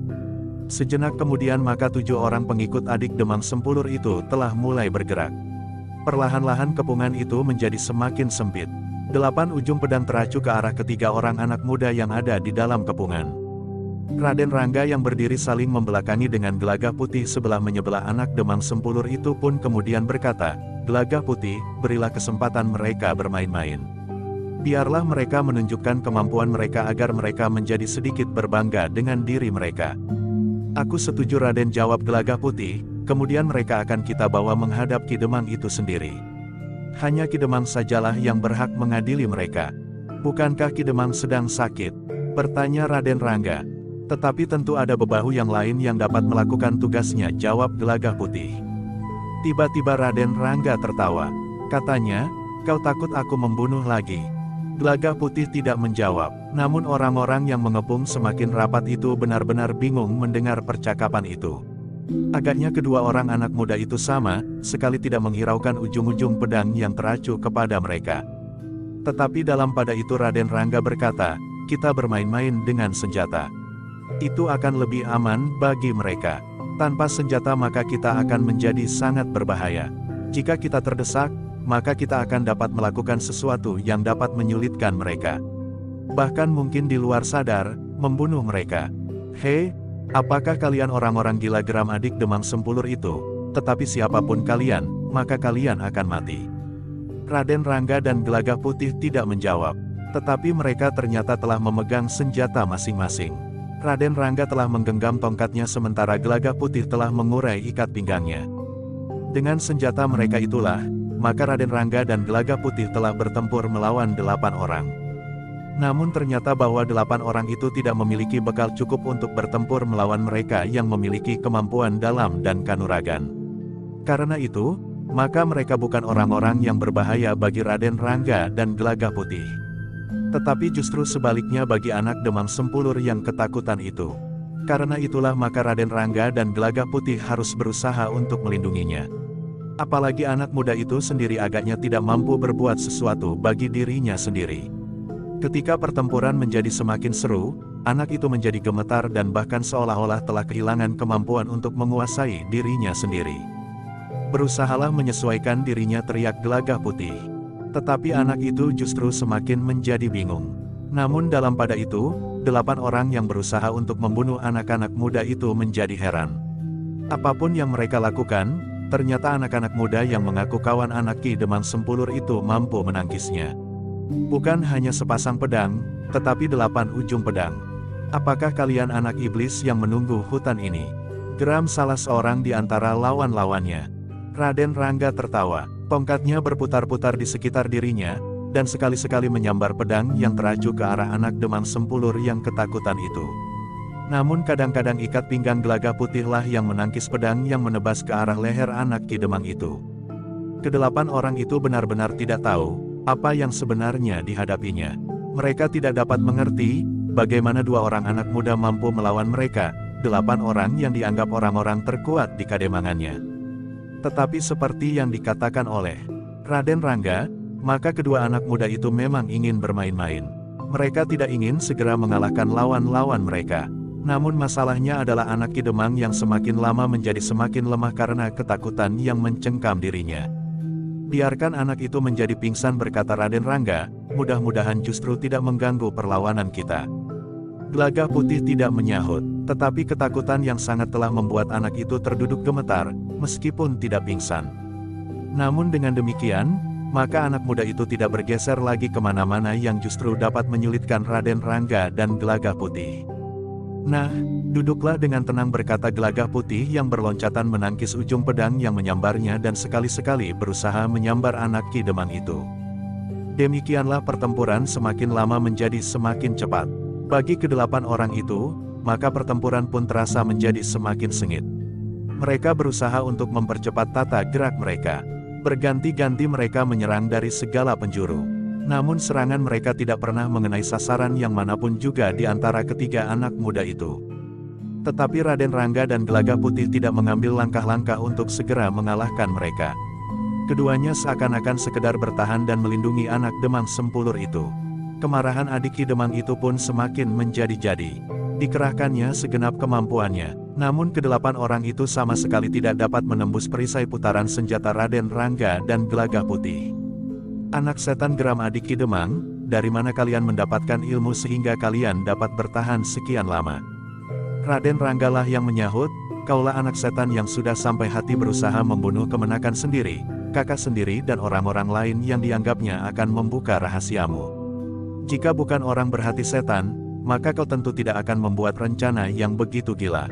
Sejenak kemudian maka 7 orang pengikut adik demam sempulur itu telah mulai bergerak. Perlahan-lahan kepungan itu menjadi semakin sempit. 8 ujung pedang teracu ke arah ketiga orang anak muda yang ada di dalam kepungan. Raden Rangga yang berdiri saling membelakangi dengan Gelaga Putih sebelah menyebelah anak demam sempulur itu pun kemudian berkata, Gelaga Putih, berilah kesempatan mereka bermain-main. Biarlah mereka menunjukkan kemampuan mereka agar mereka menjadi sedikit berbangga dengan diri mereka. Aku setuju, Raden, jawab Gelaga Putih, kemudian mereka akan kita bawa menghadap Ki Demang itu sendiri. Hanya Ki Demang sajalah yang berhak mengadili mereka. Bukankah Ki Demang sedang sakit? Bertanya Raden Rangga. Tetapi tentu ada bebahu yang lain yang dapat melakukan tugasnya, jawab Gelaga Putih. Tiba-tiba Raden Rangga tertawa. Katanya, kau takut aku membunuh lagi? Gelaga Putih tidak menjawab. Namun orang-orang yang mengepung semakin rapat itu benar-benar bingung mendengar percakapan itu. Agaknya kedua orang anak muda itu sama sekali tidak menghiraukan ujung-ujung pedang yang teracu kepada mereka. Tetapi dalam pada itu Raden Rangga berkata, kita bermain-main dengan senjata. Itu akan lebih aman bagi mereka. Tanpa senjata maka kita akan menjadi sangat berbahaya. Jika kita terdesak, maka kita akan dapat melakukan sesuatu yang dapat menyulitkan mereka. Bahkan mungkin di luar sadar, membunuh mereka. Hei, apakah kalian orang-orang gila, geram adik demam sempulur itu? Tetapi siapapun kalian, maka kalian akan mati. Raden Rangga dan Gelaga Putih tidak menjawab. Tetapi mereka ternyata telah memegang senjata masing-masing. Raden Rangga telah menggenggam tongkatnya sementara Gelaga Putih telah mengurai ikat pinggangnya. Dengan senjata mereka itulah, maka Raden Rangga dan Gelaga Putih telah bertempur melawan 8 orang. Namun ternyata bahwa 8 orang itu tidak memiliki bekal cukup untuk bertempur melawan mereka yang memiliki kemampuan dalam dan kanuragan. Karena itu, maka mereka bukan orang-orang yang berbahaya bagi Raden Rangga dan Gelaga Putih. Tetapi justru sebaliknya bagi anak demam sempulur yang ketakutan itu. Karena itulah maka Raden Rangga dan Gelaga Putih harus berusaha untuk melindunginya. Apalagi anak muda itu sendiri agaknya tidak mampu berbuat sesuatu bagi dirinya sendiri. Ketika pertempuran menjadi semakin seru, anak itu menjadi gemetar dan bahkan seolah-olah telah kehilangan kemampuan untuk menguasai dirinya sendiri. Berusahalah menyesuaikan dirinya, teriak Gelaga Putih. Tetapi anak itu justru semakin menjadi bingung. Namun dalam pada itu, 8 orang yang berusaha untuk membunuh anak-anak muda itu menjadi heran. Apapun yang mereka lakukan, ternyata anak-anak muda yang mengaku kawan anak Ki Demang Sempulur itu mampu menangkisnya. Bukan hanya sepasang pedang, tetapi 8 ujung pedang. Apakah kalian anak iblis yang menunggu hutan ini? Geram salah seorang di antara lawan-lawannya. Raden Rangga tertawa, tongkatnya berputar-putar di sekitar dirinya, dan sekali-sekali menyambar pedang yang teracu ke arah anak Demang Sempulur yang ketakutan itu. Namun kadang-kadang ikat pinggang Gelagah Putihlah yang menangkis pedang yang menebas ke arah leher anak Ki Demang itu. Kedelapan orang itu benar-benar tidak tahu apa yang sebenarnya dihadapinya. Mereka tidak dapat mengerti bagaimana 2 orang anak muda mampu melawan mereka, 8 orang yang dianggap orang-orang terkuat di kademangannya. Tetapi seperti yang dikatakan oleh Raden Rangga, maka kedua anak muda itu memang ingin bermain-main. Mereka tidak ingin segera mengalahkan lawan-lawan mereka. Namun masalahnya adalah anak Ki Demang yang semakin lama menjadi semakin lemah karena ketakutan yang mencengkam dirinya. Biarkan anak itu menjadi pingsan, berkata Raden Rangga, mudah-mudahan justru tidak mengganggu perlawanan kita. Gelagah Putih tidak menyahut, tetapi ketakutan yang sangat telah membuat anak itu terduduk gemetar, meskipun tidak pingsan. Namun dengan demikian, maka anak muda itu tidak bergeser lagi kemana-mana yang justru dapat menyulitkan Raden Rangga dan Gelagah Putih. Nah, duduklah dengan tenang, berkata Gelagah Putih yang berloncatan menangkis ujung pedang yang menyambarnya dan sekali-sekali berusaha menyambar anak Ki Demang itu. Demikianlah pertempuran semakin lama menjadi semakin cepat. Bagi ke-8 orang itu, maka pertempuran pun terasa menjadi semakin sengit. Mereka berusaha untuk mempercepat tata gerak mereka. Berganti-ganti mereka menyerang dari segala penjuru. Namun serangan mereka tidak pernah mengenai sasaran yang manapun juga di antara ketiga anak muda itu. Tetapi Raden Rangga dan Gelagah Putih tidak mengambil langkah-langkah untuk segera mengalahkan mereka. Keduanya seakan-akan sekedar bertahan dan melindungi anak Demang Sempulur itu. Kemarahan adik Ki Demang itu pun semakin menjadi-jadi. Dikerahkannya segenap kemampuannya, namun ke-8 orang itu sama sekali tidak dapat menembus perisai putaran senjata Raden Rangga dan Gelagah Putih. Anak setan, geram adik Ki Demang, dari mana kalian mendapatkan ilmu sehingga kalian dapat bertahan sekian lama? Raden Ranggalah yang menyahut, kaulah anak setan yang sudah sampai hati berusaha membunuh kemenakan sendiri, kakak sendiri dan orang-orang lain yang dianggapnya akan membuka rahasiamu. Jika bukan orang berhati setan, maka kau tentu tidak akan membuat rencana yang begitu gila.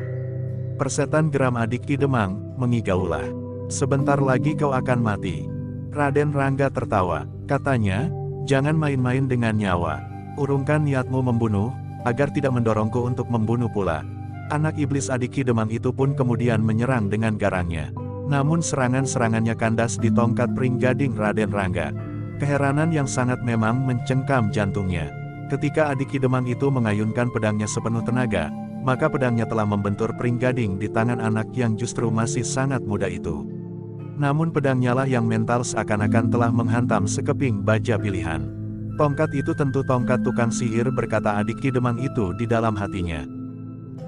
Persetan, geram adik Ki Demang, mengigaulah. Sebentar lagi kau akan mati. Raden Rangga tertawa, katanya, jangan main-main dengan nyawa. Urungkan niatmu membunuh, agar tidak mendorongku untuk membunuh pula. Anak iblis adik Ki Demang itu pun kemudian menyerang dengan garangnya. Namun serangan-serangannya kandas di tongkat pringgading Raden Rangga. Keheranan yang sangat memang mencengkam jantungnya. Ketika adik Ki Demang itu mengayunkan pedangnya sepenuh tenaga, maka pedangnya telah membentur pringgading di tangan anak yang justru masih sangat muda itu. Namun pedangnya lah yang mental seakan-akan telah menghantam sekeping baja pilihan. Tongkat itu tentu tongkat tukang sihir, berkata adik Ki Demang itu di dalam hatinya.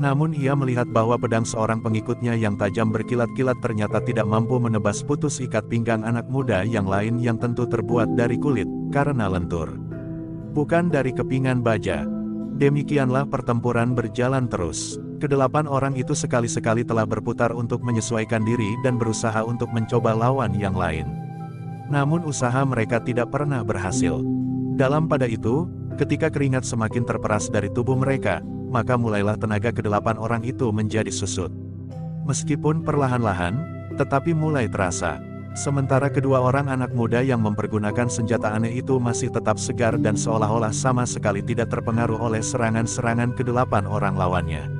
Namun ia melihat bahwa pedang seorang pengikutnya yang tajam berkilat-kilat ternyata tidak mampu menebas putus ikat pinggang anak muda yang lain yang tentu terbuat dari kulit, karena lentur. Bukan dari kepingan baja. Demikianlah pertempuran berjalan terus. Ke-8 orang itu sekali-sekali telah berputar untuk menyesuaikan diri dan berusaha untuk mencoba lawan yang lain. Namun usaha mereka tidak pernah berhasil. Dalam pada itu, ketika keringat semakin terperas dari tubuh mereka, maka mulailah tenaga ke-8 orang itu menjadi susut. Meskipun perlahan-lahan, tetapi mulai terasa. Sementara kedua orang anak muda yang mempergunakan senjata aneh itu masih tetap segar dan seolah-olah sama sekali tidak terpengaruh oleh serangan-serangan ke-8 orang lawannya.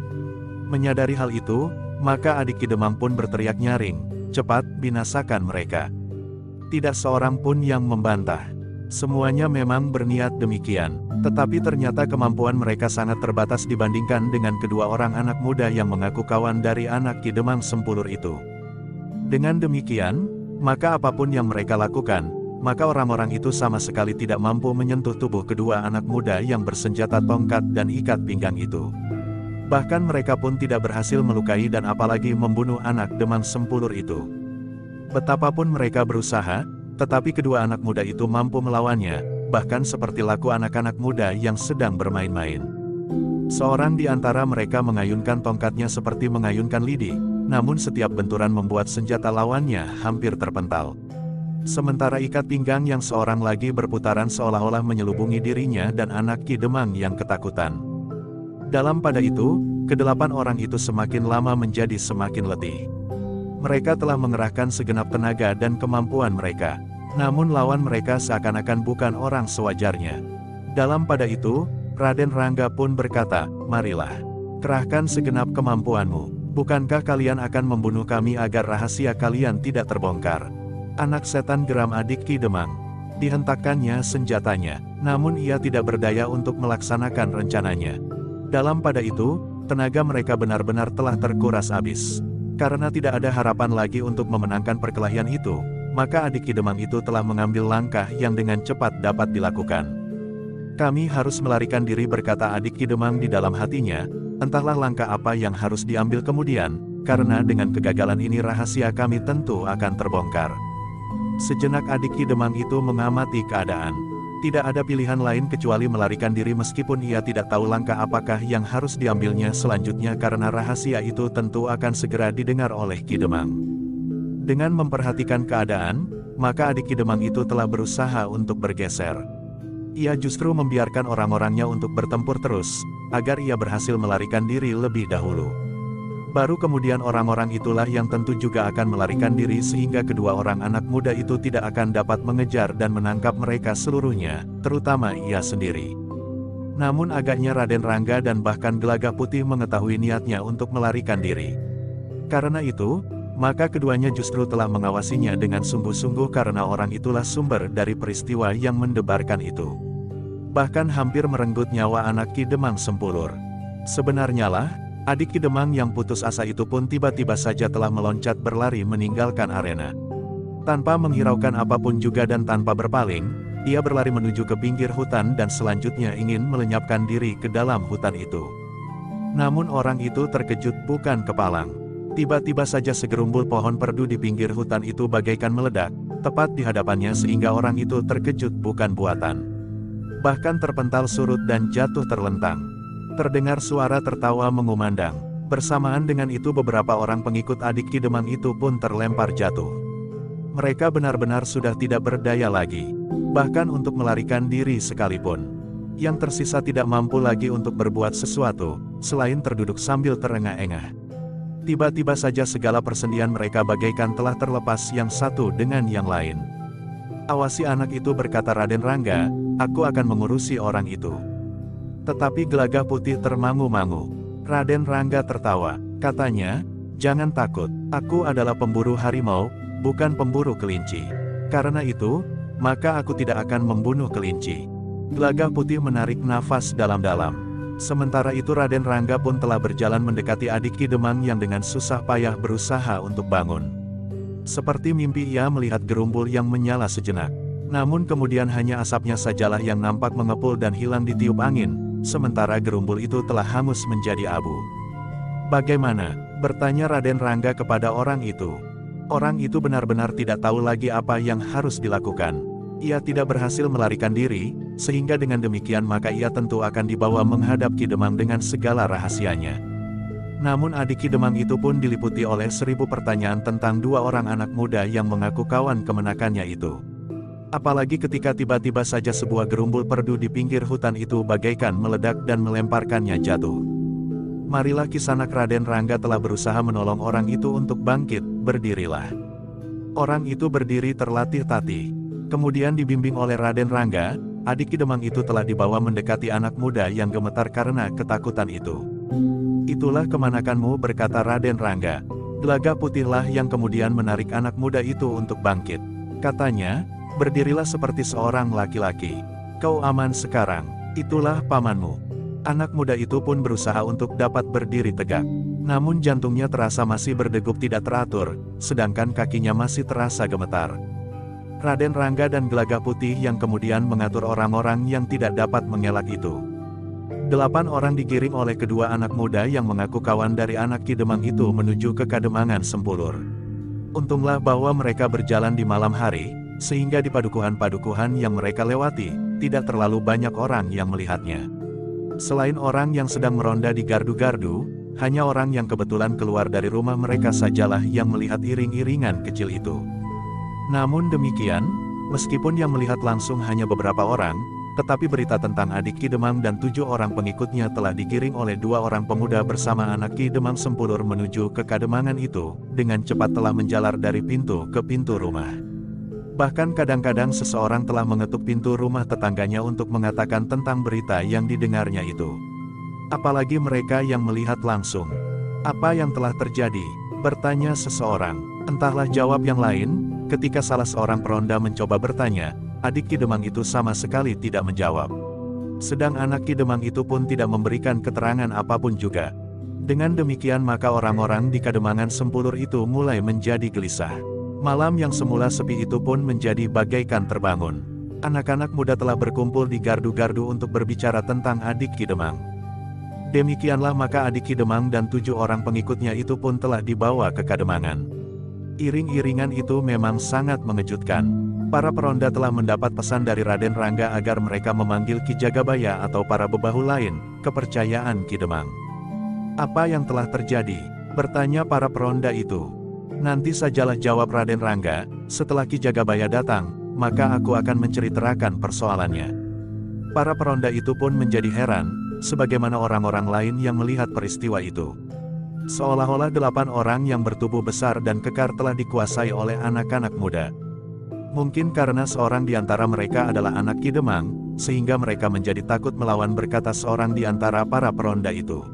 Menyadari hal itu, maka adik Ki Demang pun berteriak nyaring, cepat binasakan mereka. Tidak seorang pun yang membantah. Semuanya memang berniat demikian, tetapi ternyata kemampuan mereka sangat terbatas dibandingkan dengan kedua orang anak muda yang mengaku kawan dari anak Ki Demang Sempulur itu. Dengan demikian, maka apapun yang mereka lakukan, maka orang-orang itu sama sekali tidak mampu menyentuh tubuh kedua anak muda yang bersenjata tongkat dan ikat pinggang itu. Bahkan mereka pun tidak berhasil melukai dan apalagi membunuh anak Demang Sempulur itu. Betapapun mereka berusaha, tetapi kedua anak muda itu mampu melawannya, bahkan seperti laku anak-anak muda yang sedang bermain-main. Seorang di antara mereka mengayunkan tongkatnya seperti mengayunkan lidi, namun setiap benturan membuat senjata lawannya hampir terpental. Sementara ikat pinggang yang seorang lagi berputaran seolah-olah menyelubungi dirinya dan anak Ki Demang yang ketakutan. Dalam pada itu, kedelapan orang itu semakin lama menjadi semakin letih. Mereka telah mengerahkan segenap tenaga dan kemampuan mereka. Namun lawan mereka seakan-akan bukan orang sewajarnya. Dalam pada itu, Raden Rangga pun berkata, "Marilah, kerahkan segenap kemampuanmu. Bukankah kalian akan membunuh kami agar rahasia kalian tidak terbongkar?" Anak setan geram adik Ki Demang. Dihentakkannya senjatanya, namun ia tidak berdaya untuk melaksanakan rencananya. Dalam pada itu, tenaga mereka benar-benar telah terkuras habis. Karena tidak ada harapan lagi untuk memenangkan perkelahian itu, maka adik Ki Demang itu telah mengambil langkah yang dengan cepat dapat dilakukan. "Kami harus melarikan diri," berkata adik Ki Demang di dalam hatinya. Entahlah langkah apa yang harus diambil kemudian, karena dengan kegagalan ini rahasia kami tentu akan terbongkar. Sejenak adik Ki Demang itu mengamati keadaan. Tidak ada pilihan lain kecuali melarikan diri meskipun ia tidak tahu langkah apakah yang harus diambilnya selanjutnya karena rahasia itu tentu akan segera didengar oleh Ki Demang. Dengan memperhatikan keadaan, maka adik Ki Demang itu telah berusaha untuk bergeser. Ia justru membiarkan orang-orangnya untuk bertempur terus, agar ia berhasil melarikan diri lebih dahulu. Baru kemudian orang-orang itulah yang tentu juga akan melarikan diri sehingga kedua orang anak muda itu tidak akan dapat mengejar dan menangkap mereka seluruhnya, terutama ia sendiri. Namun agaknya Raden Rangga dan bahkan Gelagah Putih mengetahui niatnya untuk melarikan diri. Karena itu, maka keduanya justru telah mengawasinya dengan sungguh-sungguh karena orang itulah sumber dari peristiwa yang mendebarkan itu. Bahkan hampir merenggut nyawa anak Ki Demang Sempulur. Sebenarnya lah, adik Ki Demang yang putus asa itu pun tiba-tiba saja telah meloncat berlari meninggalkan arena. Tanpa menghiraukan apapun juga dan tanpa berpaling, ia berlari menuju ke pinggir hutan dan selanjutnya ingin melenyapkan diri ke dalam hutan itu. Namun orang itu terkejut bukan kepalang. Tiba-tiba saja segerumbul pohon perdu di pinggir hutan itu bagaikan meledak, tepat di hadapannya sehingga orang itu terkejut bukan buatan. Bahkan terpental surut dan jatuh terlentang. Terdengar suara tertawa mengumandang. Bersamaan dengan itu beberapa orang pengikut adik Ki Demang itu pun terlempar jatuh. Mereka benar-benar sudah tidak berdaya lagi. Bahkan untuk melarikan diri sekalipun. Yang tersisa tidak mampu lagi untuk berbuat sesuatu, selain terduduk sambil terengah-engah. Tiba-tiba saja segala persendian mereka bagaikan telah terlepas yang satu dengan yang lain. "Awasi anak itu," berkata Raden Rangga, "aku akan mengurusi orang itu." Tetapi Gelagah Putih termangu-mangu. Raden Rangga tertawa, katanya, "Jangan takut, aku adalah pemburu harimau, bukan pemburu kelinci. Karena itu, maka aku tidak akan membunuh kelinci." Gelagah Putih menarik nafas dalam-dalam. Sementara itu Raden Rangga pun telah berjalan mendekati adik Ki Demang yang dengan susah payah berusaha untuk bangun. Seperti mimpi ia melihat gerumbul yang menyala sejenak. Namun kemudian hanya asapnya sajalah yang nampak mengepul dan hilang ditiup angin, sementara gerumbul itu telah hangus menjadi abu. "Bagaimana?" bertanya Raden Rangga kepada orang itu. Orang itu benar-benar tidak tahu lagi apa yang harus dilakukan. Ia tidak berhasil melarikan diri, sehingga dengan demikian maka ia tentu akan dibawa menghadap Ki Demang dengan segala rahasianya. Namun adik Ki Demang itu pun diliputi oleh 1000 pertanyaan tentang dua orang anak muda yang mengaku kawan kemenakannya itu. Apalagi ketika tiba-tiba saja sebuah gerumbul perdu di pinggir hutan itu bagaikan meledak dan melemparkannya jatuh. "Marilah," Kisanak Raden Rangga telah berusaha menolong orang itu untuk bangkit, "berdirilah." Orang itu berdiri terlatih-tatih. Kemudian dibimbing oleh Raden Rangga, adik Ki Demang itu telah dibawa mendekati anak muda yang gemetar karena ketakutan itu. "Itulah kemanakanmu," berkata Raden Rangga. Gelagah Putihlah yang kemudian menarik anak muda itu untuk bangkit. Katanya, "Berdirilah seperti seorang laki-laki. Kau aman sekarang, itulah pamanmu." Anak muda itu pun berusaha untuk dapat berdiri tegak. Namun jantungnya terasa masih berdegup tidak teratur, sedangkan kakinya masih terasa gemetar. Raden Rangga dan Gelagah Putih yang kemudian mengatur orang-orang yang tidak dapat mengelak itu. 8 orang digiring oleh kedua anak muda yang mengaku kawan dari anak Ki Demang itu menuju ke Kademangan Sempulur. Untunglah bahwa mereka berjalan di malam hari, sehingga di padukuhan-padukuhan yang mereka lewati, tidak terlalu banyak orang yang melihatnya. Selain orang yang sedang meronda di gardu-gardu, hanya orang yang kebetulan keluar dari rumah mereka sajalah yang melihat iring-iringan kecil itu. Namun demikian, meskipun yang melihat langsung hanya beberapa orang, tetapi berita tentang adik Ki Demang dan 7 orang pengikutnya telah digiring oleh 2 orang pemuda bersama anak Ki Demang Sempulur menuju ke Kademangan itu, dengan cepat telah menjalar dari pintu ke pintu rumah. Bahkan kadang-kadang seseorang telah mengetuk pintu rumah tetangganya untuk mengatakan tentang berita yang didengarnya itu. Apalagi mereka yang melihat langsung. Apa yang telah terjadi? Bertanya seseorang. Entahlah jawab yang lain. Ketika salah seorang peronda mencoba bertanya, adik Ki Demang itu sama sekali tidak menjawab. Sedang anak Ki Demang itu pun tidak memberikan keterangan apapun juga. Dengan demikian maka orang-orang di Kademangan Sempulur itu mulai menjadi gelisah. Malam yang semula sepi itu pun menjadi bagaikan terbangun. Anak-anak muda telah berkumpul di gardu-gardu untuk berbicara tentang adik Ki Demang. Demikianlah maka adik Ki Demang dan 7 orang pengikutnya itu pun telah dibawa ke Kademangan. Iring-iringan itu memang sangat mengejutkan. Para peronda telah mendapat pesan dari Raden Rangga agar mereka memanggil Ki Jagabaya atau para bebahu lain, kepercayaan Ki Demang. Apa yang telah terjadi? Bertanya para peronda itu. Nanti sajalah jawab Raden Rangga, setelah Ki Jagabaya datang, maka aku akan menceritakan persoalannya. Para peronda itu pun menjadi heran, sebagaimana orang-orang lain yang melihat peristiwa itu. Seolah-olah 8 orang yang bertubuh besar dan kekar telah dikuasai oleh anak-anak muda. Mungkin karena seorang di antara mereka adalah anak Ki Demang, sehingga mereka menjadi takut melawan, berkata seorang di antara para peronda itu.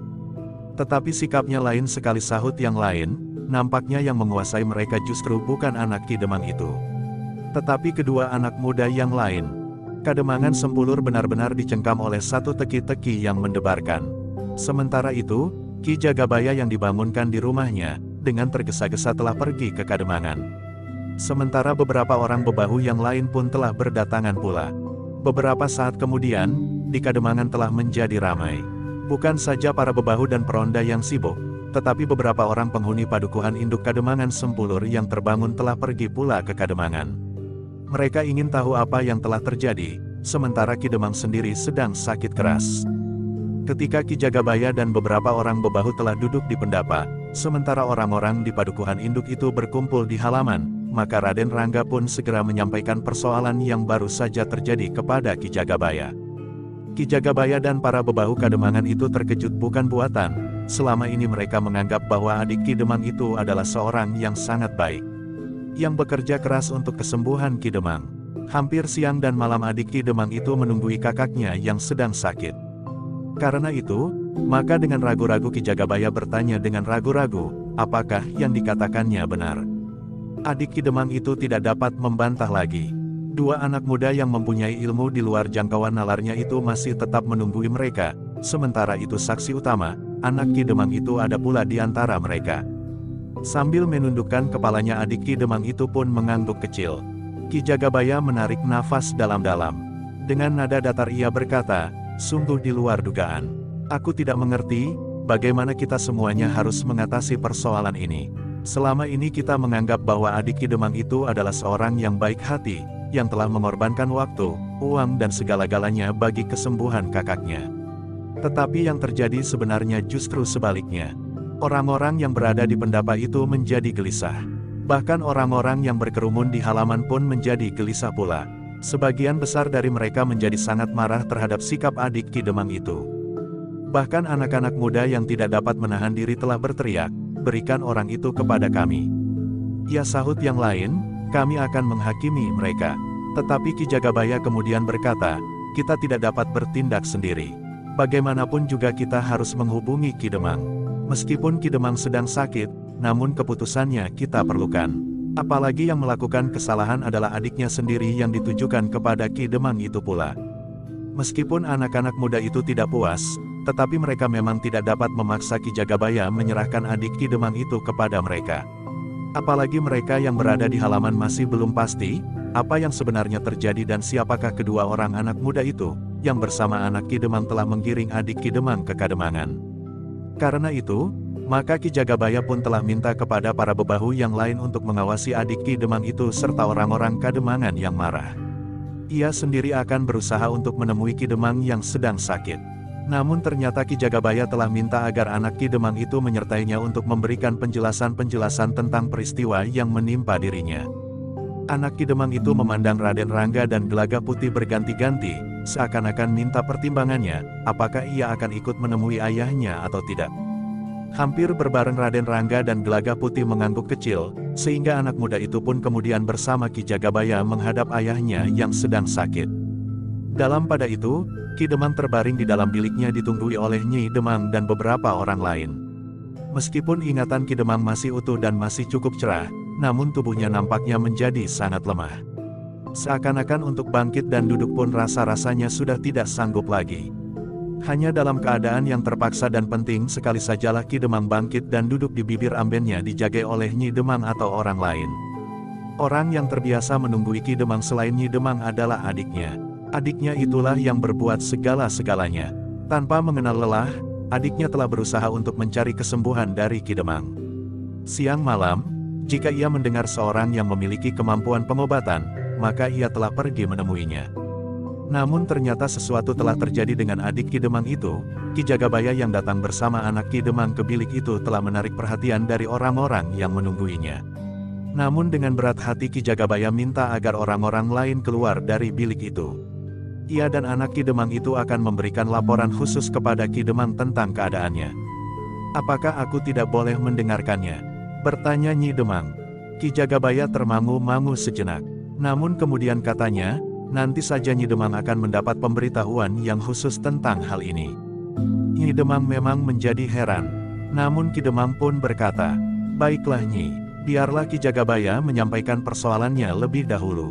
Tetapi sikapnya lain sekali, sahut yang lain, nampaknya yang menguasai mereka justru bukan anak Ki Demang itu, tetapi kedua anak muda yang lain. Kademangan Sempulur benar-benar dicengkam oleh satu teki-teki yang mendebarkan. Sementara itu, Ki Jagabaya yang dibangunkan di rumahnya, dengan tergesa-gesa telah pergi ke Kademangan. Sementara beberapa orang bebahu yang lain pun telah berdatangan pula. Beberapa saat kemudian, di Kademangan telah menjadi ramai. Bukan saja para bebahu dan peronda yang sibuk, tetapi beberapa orang penghuni padukuhan induk Kademangan Sempulur yang terbangun telah pergi pula ke Kademangan. Mereka ingin tahu apa yang telah terjadi, sementara Ki Demang sendiri sedang sakit keras. Ketika Ki Jagabaya dan beberapa orang bebahu telah duduk di pendapa, sementara orang-orang di padukuhan induk itu berkumpul di halaman, maka Raden Rangga pun segera menyampaikan persoalan yang baru saja terjadi kepada Ki Jagabaya. Ki Jagabaya dan para bebahu Kademangan itu terkejut bukan buatan. Selama ini mereka menganggap bahwa adik Ki Demang itu adalah seorang yang sangat baik, yang bekerja keras untuk kesembuhan Ki Demang. Hampir siang dan malam adik Ki Demang itu menunggui kakaknya yang sedang sakit. Karena itu, maka dengan ragu-ragu Ki Jagabaya bertanya dengan ragu-ragu, apakah yang dikatakannya benar? Adik Ki Demang itu tidak dapat membantah lagi. 2 anak muda yang mempunyai ilmu di luar jangkauan nalarnya itu masih tetap menunggui mereka. Sementara itu saksi utama, anak Ki Demang itu ada pula di antara mereka. Sambil menundukkan kepalanya adik Ki Demang itu pun mengangguk kecil. Ki Jagabaya menarik nafas dalam-dalam. Dengan nada datar ia berkata, sungguh di luar dugaan. Aku tidak mengerti, bagaimana kita semuanya harus mengatasi persoalan ini. Selama ini kita menganggap bahwa adik Ki Demang itu adalah seorang yang baik hati, yang telah mengorbankan waktu, uang dan segala-galanya bagi kesembuhan kakaknya. Tetapi yang terjadi sebenarnya justru sebaliknya. Orang-orang yang berada di pendapa itu menjadi gelisah. Bahkan orang-orang yang berkerumun di halaman pun menjadi gelisah pula. Sebagian besar dari mereka menjadi sangat marah terhadap sikap adik Ki Demang itu. Bahkan anak-anak muda yang tidak dapat menahan diri telah berteriak, berikan orang itu kepada kami. Ya, sahut yang lain, kami akan menghakimi mereka. Tetapi Ki Jagabaya kemudian berkata, kita tidak dapat bertindak sendiri. Bagaimanapun juga kita harus menghubungi Ki Demang. Meskipun Ki Demang sedang sakit, namun keputusannya kita perlukan. Apalagi yang melakukan kesalahan adalah adiknya sendiri yang ditujukan kepada Ki Demang itu pula. Meskipun anak-anak muda itu tidak puas, tetapi mereka memang tidak dapat memaksa Ki Jagabaya menyerahkan adik Ki Demang itu kepada mereka. Apalagi mereka yang berada di halaman masih belum pasti, apa yang sebenarnya terjadi dan siapakah kedua orang anak muda itu, yang bersama anak Ki Demang telah menggiring adik Ki Demang ke Kademangan. Karena itu, maka Ki Jagabaya pun telah minta kepada para bebahu yang lain untuk mengawasi adik Ki Demang itu serta orang-orang Kademangan yang marah. Ia sendiri akan berusaha untuk menemui Ki Demang yang sedang sakit. Namun ternyata Ki Jagabaya telah minta agar anak Ki Demang itu menyertainya untuk memberikan penjelasan-penjelasan tentang peristiwa yang menimpa dirinya. Anak Ki Demang itu memandang Raden Rangga dan Gelaga Putih berganti-ganti, seakan-akan minta pertimbangannya, apakah ia akan ikut menemui ayahnya atau tidak. Hampir berbareng Raden Rangga dan Gelaga Putih mengangguk kecil, sehingga anak muda itu pun kemudian bersama Ki Jagabaya menghadap ayahnya yang sedang sakit. Dalam pada itu, Ki Demang terbaring di dalam biliknya ditunggui oleh Nyi Demang dan beberapa orang lain. Meskipun ingatan Ki Demang masih utuh dan masih cukup cerah, namun tubuhnya nampaknya menjadi sangat lemah. Seakan-akan untuk bangkit dan duduk pun rasa-rasanya sudah tidak sanggup lagi. Hanya dalam keadaan yang terpaksa dan penting sekali sajalah Ki Demang bangkit dan duduk di bibir ambennya dijagai oleh Nyi Demang atau orang lain. Orang yang terbiasa menunggui Ki Demang selain Nyi Demang adalah adiknya. Adiknya itulah yang berbuat segala-segalanya. Tanpa mengenal lelah, adiknya telah berusaha untuk mencari kesembuhan dari Ki Demang. Siang malam, jika ia mendengar seorang yang memiliki kemampuan pengobatan, maka ia telah pergi menemuinya. Namun ternyata sesuatu telah terjadi dengan adik Ki Demang itu. Ki Jagabaya yang datang bersama anak Ki Demang ke bilik itu telah menarik perhatian dari orang-orang yang menungguinya. Namun dengan berat hati Ki Jagabaya minta agar orang-orang lain keluar dari bilik itu. Ia dan anak Ki Demang itu akan memberikan laporan khusus kepada Ki Demang tentang keadaannya. Apakah aku tidak boleh mendengarkannya? Bertanya Nyi Demang. Ki Jagabaya termangu-mangu sejenak. Namun kemudian katanya, nanti saja Nyi Demang akan mendapat pemberitahuan yang khusus tentang hal ini. Nyi Demang memang menjadi heran. Namun Ki Demang pun berkata, baiklah Nyi, biarlah Ki Jagabaya menyampaikan persoalannya lebih dahulu.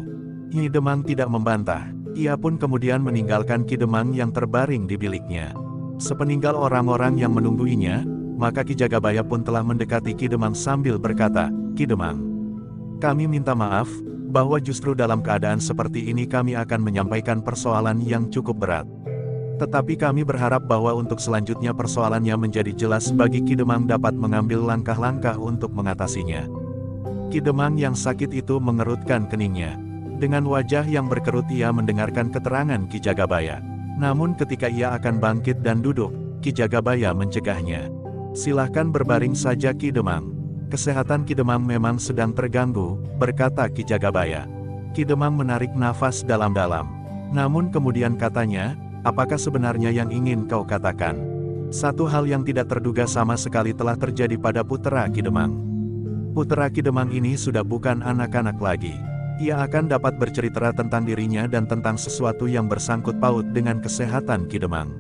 Nyi Demang tidak membantah. Ia pun kemudian meninggalkan Ki Demang yang terbaring di biliknya. Sepeninggal orang-orang yang menungguinya, maka Ki Jagabaya pun telah mendekati Ki Demang sambil berkata, Ki Demang, kami minta maaf, bahwa justru dalam keadaan seperti ini kami akan menyampaikan persoalan yang cukup berat. Tetapi kami berharap bahwa untuk selanjutnya persoalannya menjadi jelas bagi Ki Demang dapat mengambil langkah-langkah untuk mengatasinya. Ki Demang yang sakit itu mengerutkan keningnya. Dengan wajah yang berkerut ia mendengarkan keterangan Ki Jagabaya. Namun ketika ia akan bangkit dan duduk, Ki Jagabaya mencegahnya. Silahkan berbaring saja Ki Demang. Kesehatan Ki Demang memang sedang terganggu, berkata Ki Jagabaya. Ki Demang menarik nafas dalam-dalam. Namun kemudian katanya, apakah sebenarnya yang ingin kau katakan? Satu hal yang tidak terduga sama sekali telah terjadi pada putra Ki Demang. Putra Ki Demang ini sudah bukan anak-anak lagi. Ia akan dapat bercerita tentang dirinya dan tentang sesuatu yang bersangkut paut dengan kesehatan Ki Demang.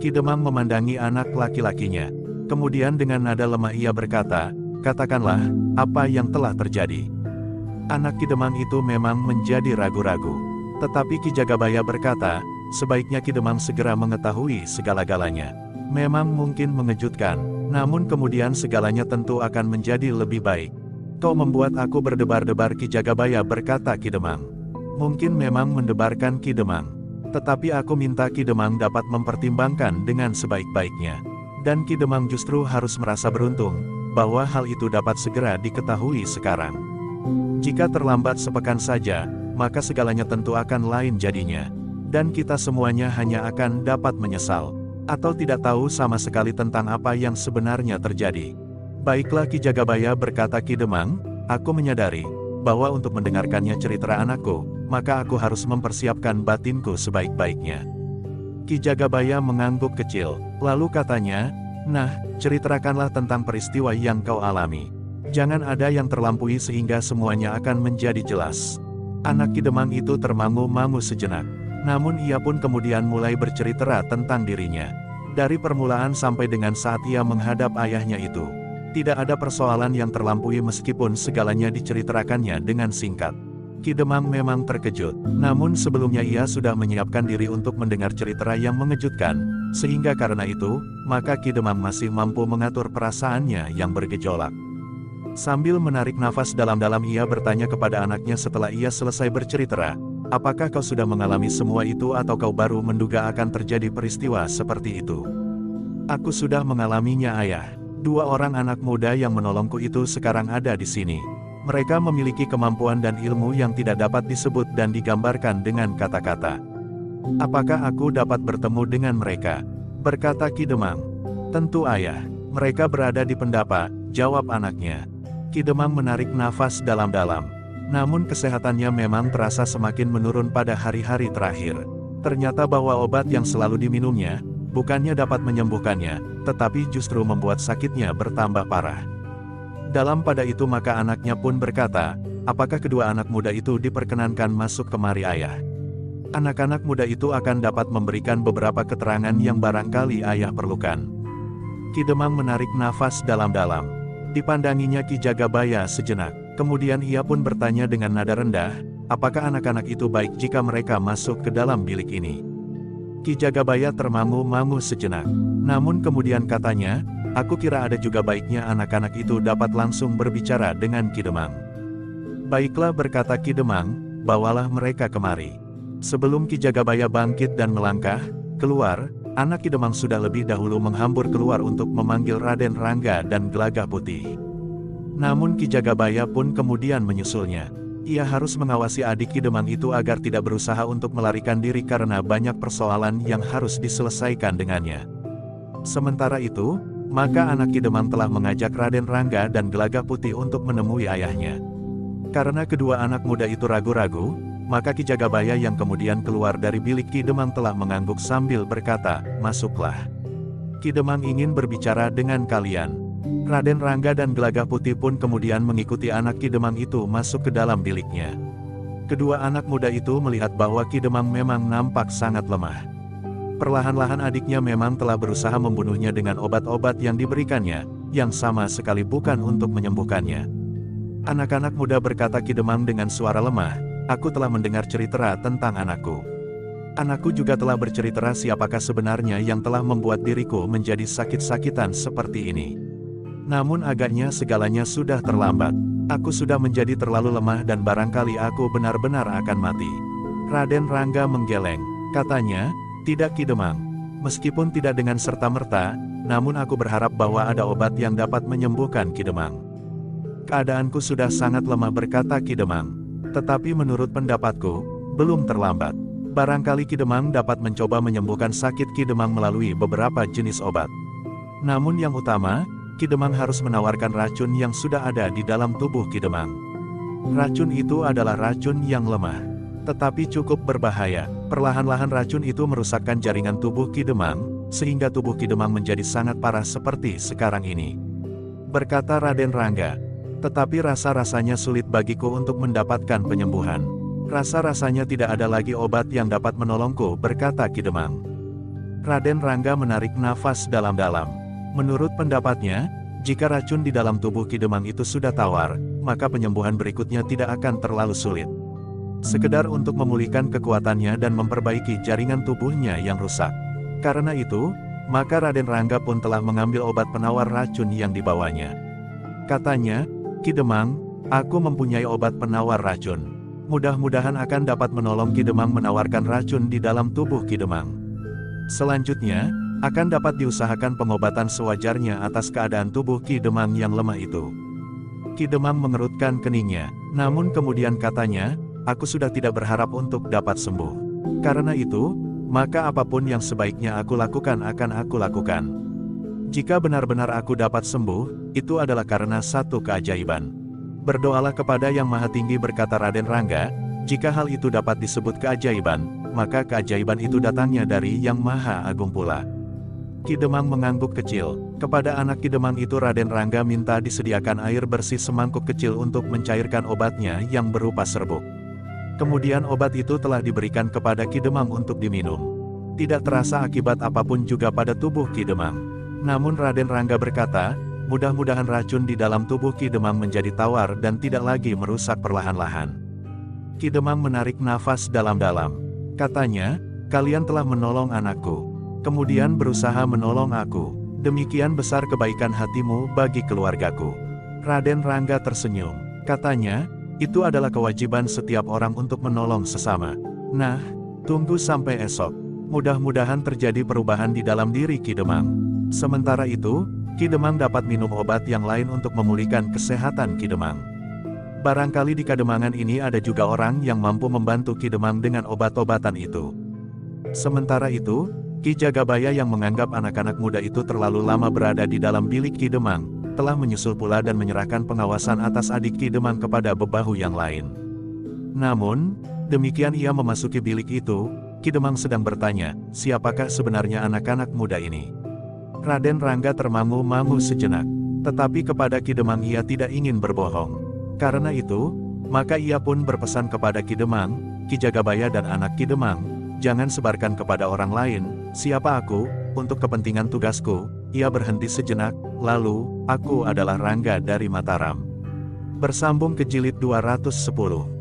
Ki Demang memandangi anak laki-lakinya. Kemudian dengan nada lemah ia berkata, katakanlah, apa yang telah terjadi? Anak Ki Demang itu memang menjadi ragu-ragu. Tetapi Ki Jagabaya berkata, sebaiknya Ki Demang segera mengetahui segala-galanya. Memang mungkin mengejutkan, namun kemudian segalanya tentu akan menjadi lebih baik. Kau membuat aku berdebar-debar Ki Jagabaya berkata Ki Demang. Mungkin memang mendebarkan Ki Demang. Tetapi aku minta Ki Demang dapat mempertimbangkan dengan sebaik-baiknya. Dan Ki Demang justru harus merasa beruntung, bahwa hal itu dapat segera diketahui sekarang. Jika terlambat sepekan saja, maka segalanya tentu akan lain jadinya. Dan kita semuanya hanya akan dapat menyesal, atau tidak tahu sama sekali tentang apa yang sebenarnya terjadi. Baiklah Ki Jagabaya berkata Ki Demang, aku menyadari, bahwa untuk mendengarkannya cerita anakku, maka aku harus mempersiapkan batinku sebaik-baiknya. Ki Jagabaya mengangguk kecil, lalu katanya, nah, ceritakanlah tentang peristiwa yang kau alami. Jangan ada yang terlampaui sehingga semuanya akan menjadi jelas. Anak Ki Demang itu termangu-mangu sejenak. Namun ia pun kemudian mulai bercerita tentang dirinya. Dari permulaan sampai dengan saat ia menghadap ayahnya itu. Tidak ada persoalan yang terlampaui meskipun segalanya diceritakannya dengan singkat. Ki Demang memang terkejut, namun sebelumnya ia sudah menyiapkan diri untuk mendengar cerita yang mengejutkan, sehingga karena itu, maka Ki Demang masih mampu mengatur perasaannya yang bergejolak. Sambil menarik nafas dalam-dalam ia bertanya kepada anaknya setelah ia selesai bercerita, apakah kau sudah mengalami semua itu atau kau baru menduga akan terjadi peristiwa seperti itu? Aku sudah mengalaminya ayah. Dua orang anak muda yang menolongku itu sekarang ada di sini. Mereka memiliki kemampuan dan ilmu yang tidak dapat disebut dan digambarkan dengan kata-kata. Apakah aku dapat bertemu dengan mereka? Berkata Ki Demang. Tentu ayah. Mereka berada di pendapa, jawab anaknya. Ki Demang menarik nafas dalam-dalam. Namun kesehatannya memang terasa semakin menurun pada hari-hari terakhir. Ternyata bahwa obat yang selalu diminumnya, bukannya dapat menyembuhkannya, tetapi justru membuat sakitnya bertambah parah. Dalam pada itu maka anaknya pun berkata, apakah kedua anak muda itu diperkenankan masuk kemari ayah? Anak-anak muda itu akan dapat memberikan beberapa keterangan yang barangkali ayah perlukan. Ki Demang menarik nafas dalam-dalam. Dipandanginya Ki Jagabaya sejenak, kemudian ia pun bertanya dengan nada rendah, apakah anak-anak itu baik jika mereka masuk ke dalam bilik ini? Ki Jagabaya termangu-mangu sejenak. Namun kemudian katanya, aku kira ada juga baiknya anak-anak itu dapat langsung berbicara dengan Ki Demang. Baiklah berkata Ki Demang, bawalah mereka kemari. Sebelum Ki Jagabaya bangkit dan melangkah keluar, anak Ki Demang sudah lebih dahulu menghambur keluar untuk memanggil Raden Rangga dan Gelagah Putih. Namun Ki Jagabaya pun kemudian menyusulnya. Ia harus mengawasi adik Ki Demang itu agar tidak berusaha untuk melarikan diri karena banyak persoalan yang harus diselesaikan dengannya. Sementara itu, maka anak Ki Demang telah mengajak Raden Rangga dan Gelagah Putih untuk menemui ayahnya. Karena kedua anak muda itu ragu-ragu, maka Ki Jagabaya yang kemudian keluar dari bilik Ki Demang telah mengangguk sambil berkata, masuklah. Ki Demang ingin berbicara dengan kalian. Raden Rangga dan Gelagah Putih pun kemudian mengikuti anak Ki Demang itu masuk ke dalam biliknya. Kedua anak muda itu melihat bahwa Ki Demang memang nampak sangat lemah. Perlahan-lahan adiknya memang telah berusaha membunuhnya dengan obat-obat yang diberikannya, yang sama sekali bukan untuk menyembuhkannya. Anak-anak muda berkata Ki Demang dengan suara lemah, aku telah mendengar cerita tentang anakku. Anakku juga telah bercerita siapakah sebenarnya yang telah membuat diriku menjadi sakit-sakitan seperti ini. Namun agaknya segalanya sudah terlambat. Aku sudah menjadi terlalu lemah dan barangkali aku benar-benar akan mati. Raden Rangga menggeleng. Katanya, tidak Ki Demang. Meskipun tidak dengan serta-merta, namun aku berharap bahwa ada obat yang dapat menyembuhkan Ki Demang. Keadaanku sudah sangat lemah berkata Ki Demang. Tetapi menurut pendapatku, belum terlambat. Barangkali Ki Demang dapat mencoba menyembuhkan sakit Ki Demang melalui beberapa jenis obat. Namun yang utama, Ki Demang harus menawarkan racun yang sudah ada di dalam tubuh Ki Demang. Racun itu adalah racun yang lemah, tetapi cukup berbahaya. Perlahan-lahan racun itu merusakkan jaringan tubuh Ki Demang, sehingga tubuh Ki Demang menjadi sangat parah seperti sekarang ini. Berkata Raden Rangga, tetapi rasa-rasanya sulit bagiku untuk mendapatkan penyembuhan. Rasa-rasanya tidak ada lagi obat yang dapat menolongku berkata Ki Demang. Raden Rangga menarik nafas dalam-dalam. Menurut pendapatnya, jika racun di dalam tubuh Ki Demang itu sudah tawar, maka penyembuhan berikutnya tidak akan terlalu sulit. Sekedar untuk memulihkan kekuatannya dan memperbaiki jaringan tubuhnya yang rusak. Karena itu, maka Raden Rangga pun telah mengambil obat penawar racun yang dibawanya. Katanya, Ki Demang, aku mempunyai obat penawar racun. Mudah-mudahan akan dapat menolong Ki Demang menawarkan racun di dalam tubuh Ki Demang. Selanjutnya, akan dapat diusahakan pengobatan sewajarnya atas keadaan tubuh Ki Demang yang lemah itu. Ki Demang mengerutkan keningnya, namun kemudian katanya, aku sudah tidak berharap untuk dapat sembuh. Karena itu, maka apapun yang sebaiknya aku lakukan akan aku lakukan. Jika benar-benar aku dapat sembuh, itu adalah karena satu keajaiban. Berdoalah kepada Yang Maha Tinggi berkata Raden Rangga, jika hal itu dapat disebut keajaiban, maka keajaiban itu datangnya dari Yang Maha Agung pula. Ki Demang mengangguk kecil. Kepada anak Ki Demang itu Raden Rangga minta disediakan air bersih semangkuk kecil untuk mencairkan obatnya yang berupa serbuk. Kemudian obat itu telah diberikan kepada Ki Demang untuk diminum. Tidak terasa akibat apapun juga pada tubuh Ki Demang. Namun Raden Rangga berkata, mudah-mudahan racun di dalam tubuh Ki Demang menjadi tawar dan tidak lagi merusak perlahan-lahan. Ki Demang menarik nafas dalam-dalam. Katanya, kalian telah menolong anakku. Kemudian berusaha menolong aku. Demikian besar kebaikan hatimu bagi keluargaku. Raden Rangga tersenyum. Katanya, itu adalah kewajiban setiap orang untuk menolong sesama. Nah, tunggu sampai esok. Mudah-mudahan terjadi perubahan di dalam diri Ki Demang. Sementara itu, Ki Demang dapat minum obat yang lain untuk memulihkan kesehatan Ki Demang. Barangkali di Kademangan ini ada juga orang yang mampu membantu Ki Demang dengan obat-obatan itu. Sementara itu, Ki Jagabaya yang menganggap anak-anak muda itu terlalu lama berada di dalam bilik Ki Demang, telah menyusul pula dan menyerahkan pengawasan atas adik Ki Demang kepada bebahu yang lain. Namun, demikian ia memasuki bilik itu, Ki Demang sedang bertanya, siapakah sebenarnya anak-anak muda ini? Raden Rangga termangu-mangu sejenak, tetapi kepada Ki Demang ia tidak ingin berbohong. Karena itu, maka ia pun berpesan kepada Ki Demang, Ki Jagabaya dan anak Ki Demang, jangan sebarkan kepada orang lain, siapa aku, untuk kepentingan tugasku. Ia berhenti sejenak, lalu, aku adalah Rangga dari Mataram. Bersambung ke jilid 210.